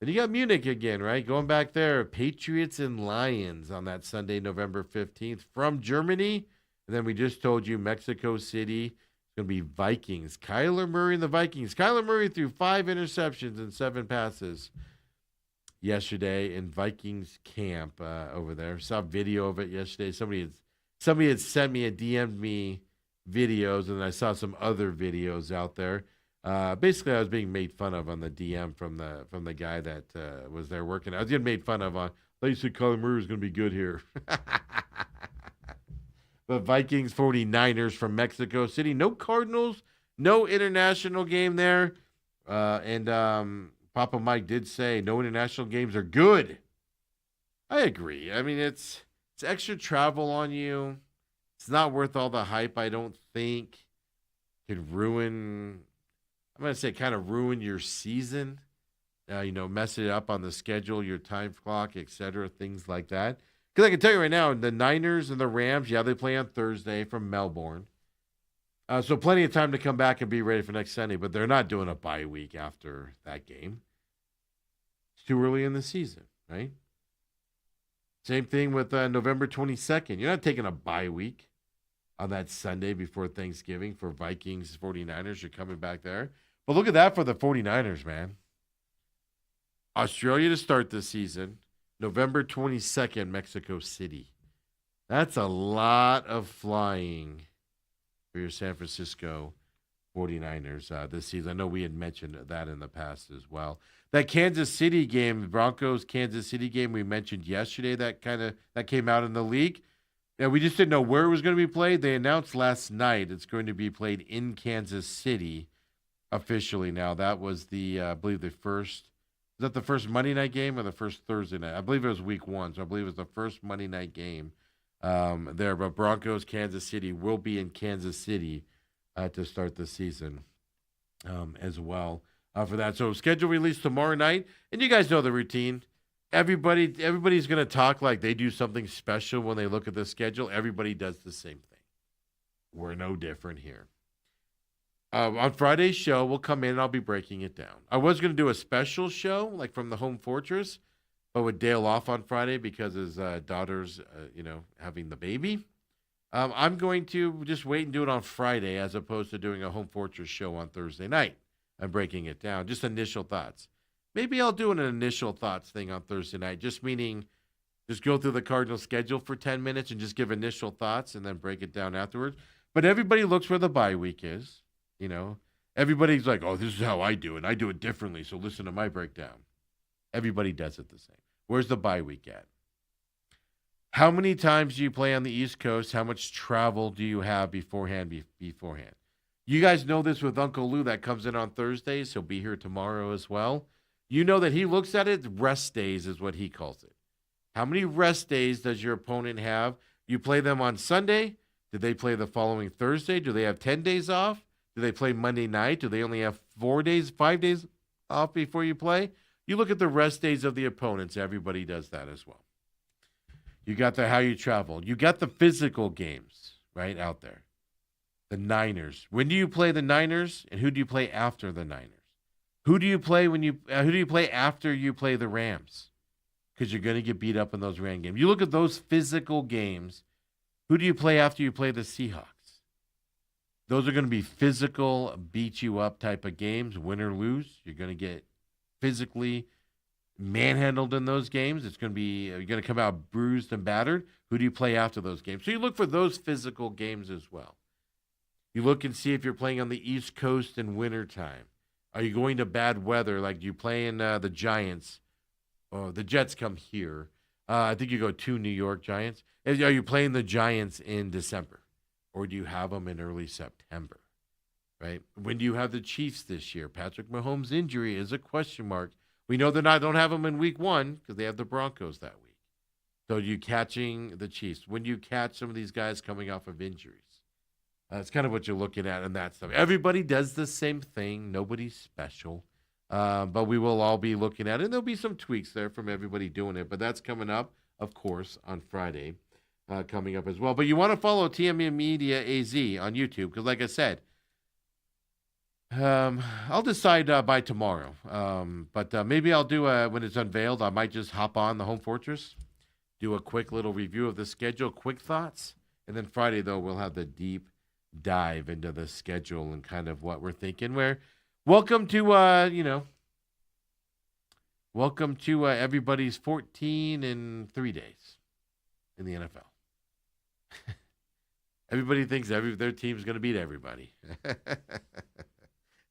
Then you got Munich again, right? Going back there. Patriots and Lions on that Sunday, November 15th from Germany. And then we just told you Mexico City. It's going to be Vikings. Kyler Murray and the Vikings. Kyler Murray threw 5 interceptions and 7 passes yesterday in Vikings camp over there. Saw a video of it yesterday. Somebody had sent me and DM'd me videos, and I saw some other videos out there. Basically, I was being made fun of on the DM from the guy that was there working. I was getting made fun of on. They said Kyler Murray was going to be good here. But Vikings 49ers from Mexico City. No Cardinals. No international game there. And Papa Mike did say no international games are good. I agree. I mean, it's extra travel on you. It's not worth all the hype, I don't think. Could ruin, I'm going to say kind of ruin your season. Mess it up on the schedule, your time clock, etc., things like that. Because I can tell you right now, the Niners and the Rams, they play on Thursday from Melbourne. So plenty of time to come back and be ready for next Sunday, but they're not doing a bye week after that game. It's too early in the season, right? Same thing with November 22nd. You're not taking a bye week on that Sunday before Thanksgiving for Vikings, 49ers. You're coming back there. But look at that for the 49ers, man. Australia to start the season. November 22nd, Mexico City. That's a lot of flying for your San Francisco 49ers this season. I know we had mentioned that in the past as well. That Kansas City game, Broncos-Kansas City game we mentioned yesterday, that came out in the league. Yeah, we just didn't know where it was going to be played. They announced last night it's going to be played in Kansas City officially now. That was I believe the first, is that the first Monday night game or the first Thursday night? I believe it was week 1, so I believe it was the first Monday night game there. But Broncos-Kansas City will be in Kansas City to start the season as well for that. So schedule release tomorrow night. And you guys know the routine. Everybody's going to talk like they do something special when they look at the schedule. Everybody does the same thing. We're no different here. On Friday's show, we'll come in and I'll be breaking it down. I was going to do a special show, like from the home fortress, but with Dale off on Friday because his daughter's, having the baby. I'm going to just wait and do it on Friday as opposed to doing a home fortress show on Thursday night. I'm breaking it down. Just initial thoughts. Maybe I'll do an initial thoughts thing on Thursday night, just meaning just go through the Cardinals schedule for 10 minutes and just give initial thoughts and then break it down afterwards. But everybody looks where the bye week is. Everybody's like, oh, this is how I do it. I do it differently, so listen to my breakdown. Everybody does it the same. Where's the bye week at? How many times do you play on the East Coast? How much travel do you have beforehand? You guys know this with Uncle Lou that comes in on Thursdays. He'll be here tomorrow as well. You know that he looks at it, rest days is what he calls it. How many rest days does your opponent have? You play them on Sunday. Do they play the following Thursday? Do they have 10 days off? Do they play Monday night? Do they only have 5 days off before you play? You look at the rest days of the opponents. Everybody does that as well. You got how you travel. You got the physical games right out there. The Niners. When do you play the Niners, and who do you play after the Niners? Who do you play who do you play after you play the Rams? Because you're going to get beat up in those Ram games. You look at those physical games. Who do you play after you play the Seahawks? Those are going to be physical, beat you up type of games, win or lose. You're going to get physically manhandled in those games. You're going to come out bruised and battered. Who do you play after those games? So you look for those physical games as well. You look and see if you're playing on the East Coast in wintertime. Are you going to bad weather? Like, do you play in the Giants? Oh, the Jets come here. I think you go to New York Giants. Are you playing the Giants in December? Or do you have them in early September? Right? When do you have the Chiefs this year? Patrick Mahomes' injury is a question mark. We know don't have them in week 1 because they have the Broncos that week. So you catching the Chiefs. When do you catch some of these guys coming off of injuries? That's kind of what you're looking at and that stuff. Everybody does the same thing. Nobody's special. But we will all be looking at it. And there'll be some tweaks there from everybody doing it. But that's coming up, of course, on Friday, coming up as well. But you want to follow TME Media AZ on YouTube because, like I said, I'll decide by tomorrow. But maybe I'll do when it's unveiled, I might just hop on the Home Fortress, do a quick little review of the schedule, quick thoughts. And then Friday, though, we'll have the deep dive into the schedule and kind of what we're thinking. Welcome to, welcome to everybody's 14 in 3 days in the NFL. Everybody thinks their team's going to beat everybody.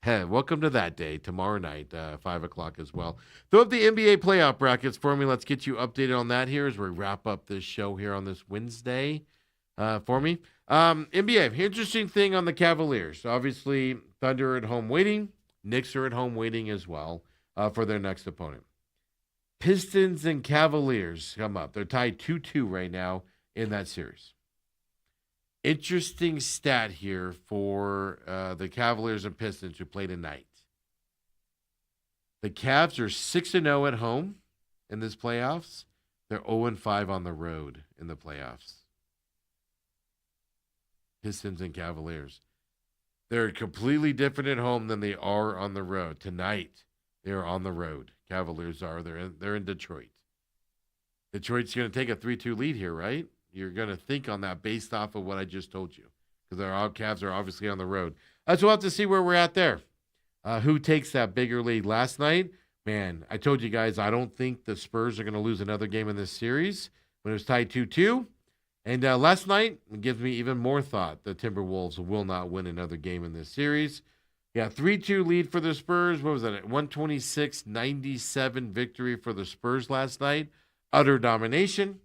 Welcome to that day, tomorrow night, 5 o'clock as well. Throw up the NBA playoff brackets for me. Let's get you updated on that here as we wrap up this show here on this Wednesday for me. NBA, interesting thing on the Cavaliers. Obviously, Thunder are at home waiting. Knicks are at home waiting as well for their next opponent. Pistons and Cavaliers come up. They're tied 2-2 right now in that series. Interesting stat here for the Cavaliers and Pistons who play tonight. The Cavs are 6-0 at home in this playoffs. They're 0-5 on the road in the playoffs. Pistons and Cavaliers. They're completely different at home than they are on the road. Tonight, they're on the road. Cavaliers are. They're in Detroit. Detroit's going to take a 3-2 lead here, right? You're going to think on that based off of what I just told you because our Cavs are obviously on the road. So we'll have to see where we're at there. Who takes that bigger lead? Last night, man, I told you guys I don't think the Spurs are going to lose another game in this series when it was tied 2-2. And last night, it gives me even more thought the Timberwolves will not win another game in this series. Yeah, 3-2 lead for the Spurs. What was that? 126-97 victory for the Spurs last night. Utter domination.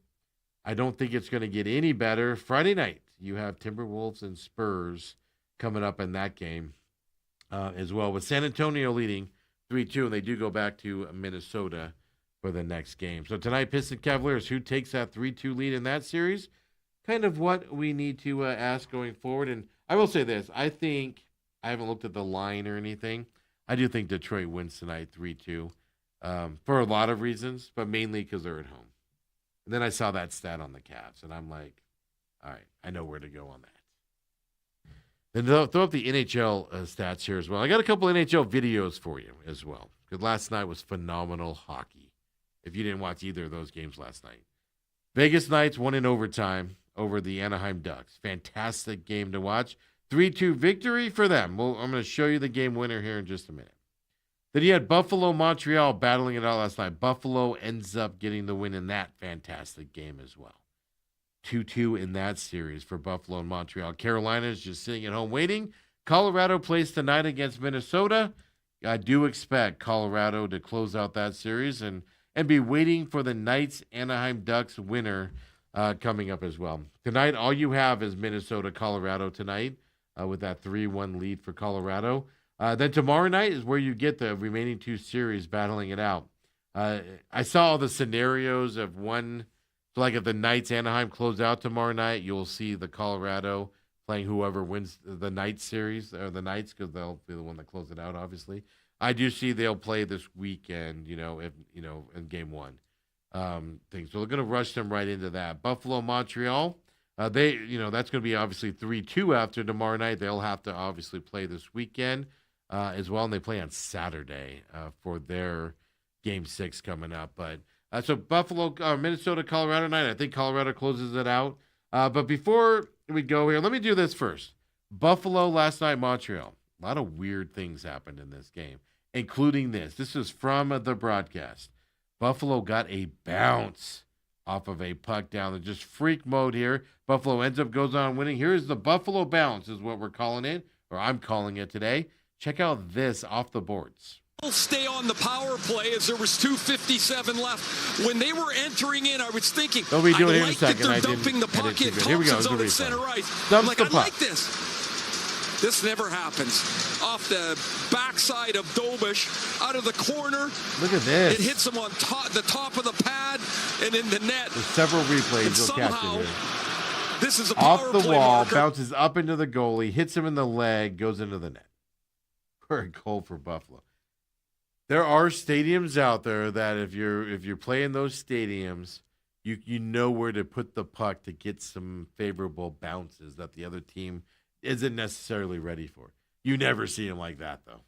I don't think it's going to get any better. Friday night, you have Timberwolves and Spurs coming up in that game as well, with San Antonio leading 3-2, and they do go back to Minnesota for the next game. So tonight, Pistons Cavaliers, who takes that 3-2 lead in that series? Kind of what we need to ask going forward. And I will say this. I think, I haven't looked at the line or anything. I do think Detroit wins tonight 3-2 for a lot of reasons, but mainly because they're at home. And then I saw that stat on the Cavs, and I'm like, all right, I know where to go on that. Then throw up the NHL stats here as well. I got a couple NHL videos for you as well, because last night was phenomenal hockey, if you didn't watch either of those games last night. Vegas Knights won in overtime over the Anaheim Ducks. Fantastic game to watch. 3-2 victory for them. Well, I'm going to show you the game winner here in just a minute. Then you had Buffalo-Montreal battling it out last night. Buffalo ends up getting the win in that fantastic game as well. 2-2 in that series for Buffalo and Montreal. Carolina is just sitting at home waiting. Colorado plays tonight against Minnesota. I do expect Colorado to close out that series and be waiting for the Knights-Anaheim Ducks winner coming up as well. Tonight, all you have is Minnesota-Colorado tonight with that 3-1 lead for Colorado. Then tomorrow night is where you get the remaining two series battling it out. I saw all the scenarios of one, so like if the Knights Anaheim close out tomorrow night, you'll see the Colorado playing whoever wins the Knights series, or the Knights, because they'll be the one that close it out, obviously. I do see they'll play this weekend, in game one. Thing. So they're going to rush them right into that. Buffalo, Montreal, that's going to be obviously 3-2 after tomorrow night. They'll have to obviously play this weekend. As well, and they play on Saturday for their Game 6 coming up. But so Buffalo, Minnesota, Colorado night. I think Colorado closes it out. But before we go here, let me do this first. Buffalo last night, Montreal. A lot of weird things happened in this game, including this. This is from the broadcast. Buffalo got a bounce off of a puck down. They're just freak mode here. Buffalo goes on winning. Here's the Buffalo bounce is what we're calling it, or I'm calling it today. Check out this off the boards.
Stay on the power play as there was 2:57 left. When they were entering in, I was thinking,
they'll be doing
I
it in a
like
second.
that they're dumping the puck in.
Here we go.
Thompson's on at center ice. I'm like, I like this. This never happens. Off the backside of Dobish, out of the corner.
Look at this.
It hits him on the top of the pad and in the net.
There's several replays. You'll catch it here.
This is a power
off the
play
wall,
marker.
bounces up into the goalie, hits him in the leg, goes into the net. For a goal for Buffalo. There are stadiums out there that if you're playing those stadiums, you know where to put the puck to get some favorable bounces that the other team isn't necessarily ready for. You never see them like that, though.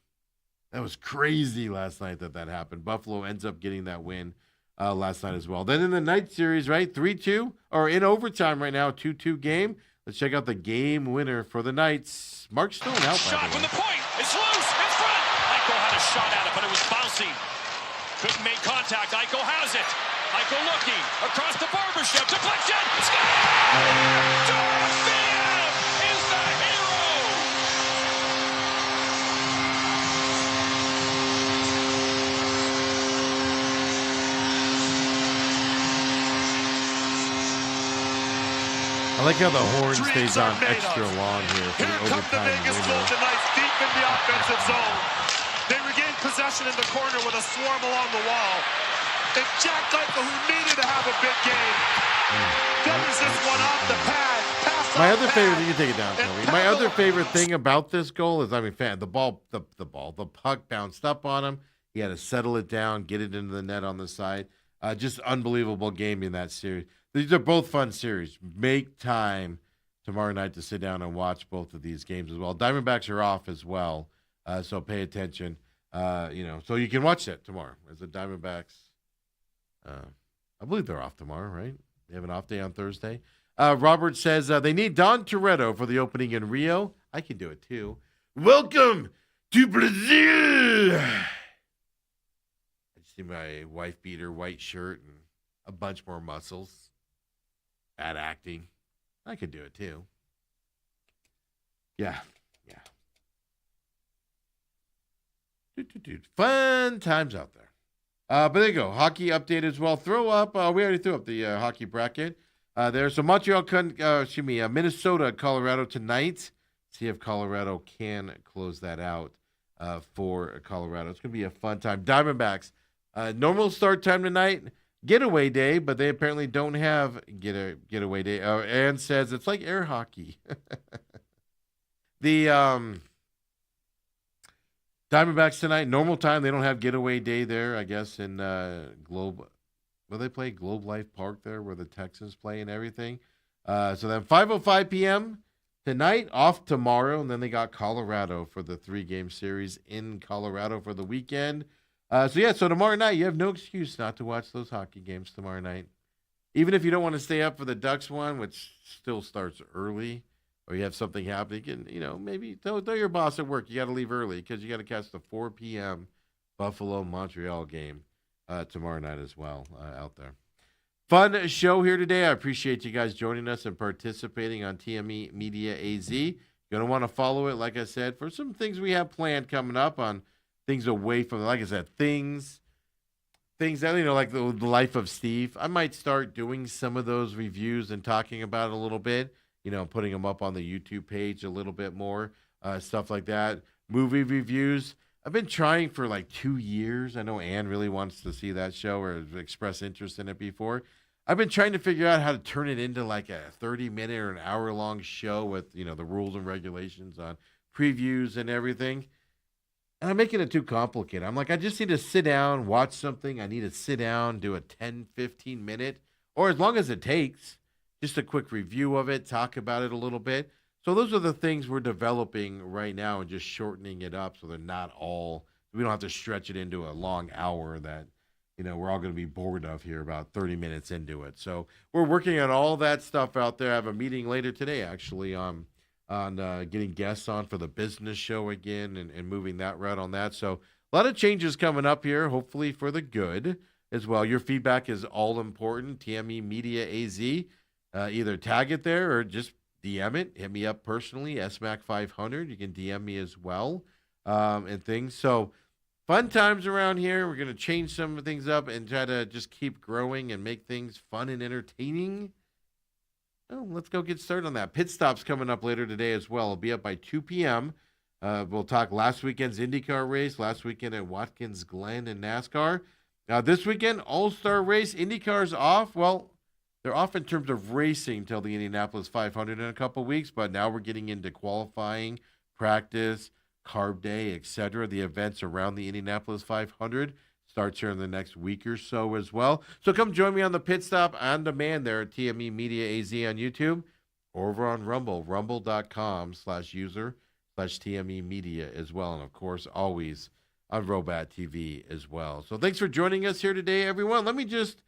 That was crazy last night that happened. Buffalo ends up getting that win last night as well. Then in the night series, right, 3-2, or in overtime right now, 2-2 game. Let's check out the game winner for the Knights. Mark Stone out.
Shot from the point. It's loose. In front. Eichel had a shot at it, but it was bouncy. Couldn't make contact. Eichel has it. Eichel looking across the barbershop. Deflection. Score! Dorothea is the hero.
I like how the horn stays on extra long here for
Here
the
come the
overtime
Vegas
winner.
Golden Knights deep in the offensive zone. They regain possession in the corner with a swarm along the wall. And Jack Eichel, who needed to have a big game, delivers this one off the pad.
My other favorite, you can take it down, Toby. My other favorite thing about this goal is, the puck bounced up on him. He had to settle it down, get it into the net on the side. Just unbelievable game in that series. These are both fun series. Make time tomorrow night to sit down and watch both of these games as well. Diamondbacks are off as well, so pay attention. So you can watch that tomorrow as the Diamondbacks. I believe they're off tomorrow, right? They have an off day on Thursday. Robert says they need Don Toretto for the opening in Rio. I can do it too. Welcome to Brazil. I just see my wife beater, white shirt, and a bunch more muscles. Bad acting. I could do it too. Yeah. Fun times out there. But there you go. Hockey update as well. Throw up. We already threw up the hockey bracket. There's a Minnesota, Colorado tonight. See if Colorado can close that out for Colorado. It's going to be a fun time. Diamondbacks, normal start time tonight. Getaway day, but they apparently don't have getaway day. Ann says it's like air hockey. The Diamondbacks tonight, normal time. They don't have getaway day there, I guess, in Globe. Will they play Globe Life Park there where the Texans play and everything? So then 5:05 p.m. tonight, off tomorrow, and then they got Colorado for the 3-game series in Colorado for the weekend. So tomorrow night, you have no excuse not to watch those hockey games tomorrow night. Even if you don't want to stay up for the Ducks one, which still starts early, or you have something happen, you can, maybe tell your boss at work you got to leave early because you got to catch the 4 p.m. Buffalo-Montreal game tomorrow night as well out there. Fun show here today. I appreciate you guys joining us and participating on TME Media AZ. You're going to want to follow it, like I said, for some things we have planned coming up on things away from, like I said, things that, like the life of Steve. I might start doing some of those reviews and talking about it a little bit, putting them up on the YouTube page a little bit more, stuff like that. Movie reviews. I've been trying for like 2 years. I know Ann really wants to see that show or express interest in it before. I've been trying to figure out how to turn it into like a 30-minute or an hour-long show with, the rules and regulations on previews and everything. And I'm making it too complicated. I'm like, I just need to sit down, watch something. I need to sit down, do a 10, 15-minute, or as long as it takes, just a quick review of it, talk about it a little bit. So those are the things we're developing right now and just shortening it up so they're not all, we don't have to stretch it into a long hour that, we're all going to be bored of here about 30 minutes into it. So we're working on all that stuff out there. I have a meeting later today, actually, on getting guests on for the business show again and moving that route on that. So a lot of changes coming up here, hopefully for the good as well. Your feedback is all important. TME Media AZ, either tag it there or just DM it. Hit me up personally, SMAC500. You can DM me as well and things. So fun times around here. We're going to change some things up and try to just keep growing and make things fun and entertaining. Well, let's go get started on that. Pit Stop's coming up later today as well. It'll be up by 2 p.m. We'll talk last weekend's IndyCar race, last weekend at Watkins Glen in NASCAR. This weekend, All-Star race. IndyCar's off. Well, they're off in terms of racing until the Indianapolis 500 in a couple weeks, but now we're getting into qualifying, practice, Carb Day, etc. The events around the Indianapolis 500 starts here in the next week or so as well. So come join me on the pit stop on demand there at TME Media AZ on YouTube or over on Rumble, rumble.com/user/TME Media as well. And of course, always on Robat TV as well. So thanks for joining us here today, everyone. Let me just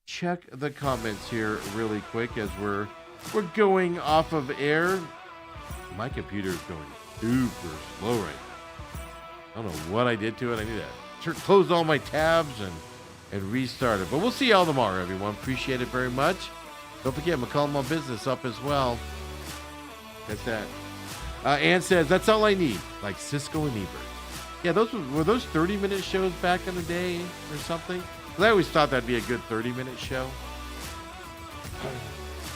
check the comments here really quick as we're going off of air. My computer is going super slow right now. I don't know what I did to it. I need to close all my tabs and restart it. But we'll see y'all tomorrow, everyone. Appreciate it very much. Don't forget, McCollum on Business up as well. That's that. Ann says, that's all I need, like Cisco and Ebert. Yeah, were those 30-minute shows back in the day or something? 'Cause I always thought that'd be a good 30-minute show.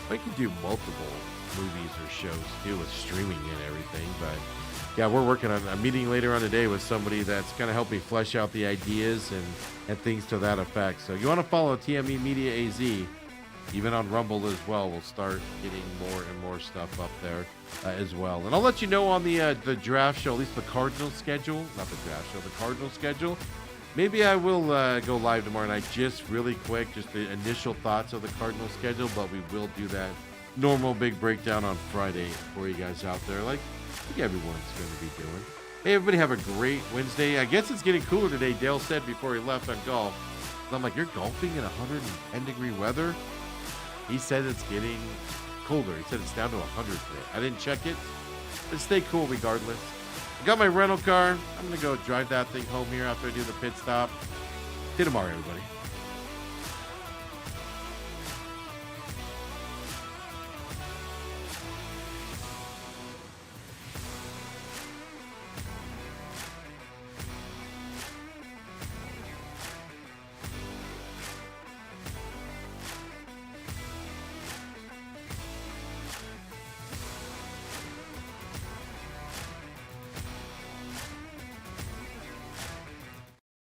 I could do multiple movies or shows too with streaming and everything, but yeah, we're working on a meeting later on today with somebody that's going to help me flesh out the ideas and things to that effect. So you want to follow TME Media AZ, even on Rumble as well. We'll start getting more and more stuff up there as well. And I'll let you know on the draft show, at least the Cardinals schedule, not the draft show, the Cardinals schedule. Maybe I will go live tomorrow night, just really quick, just the initial thoughts of the Cardinals schedule, but we will do that normal big breakdown on Friday for you guys out there, like I think everyone's going to be doing. Hey, everybody have a great Wednesday. I guess it's getting cooler today, Dale said before he left on golf. And I'm like, you're golfing in 110-degree weather? He said it's getting colder. He said it's down to 100 today. I didn't check it, but stay cool regardless. I got my rental car. I'm going to go drive that thing home here after I do the pit stop. See you tomorrow, everybody.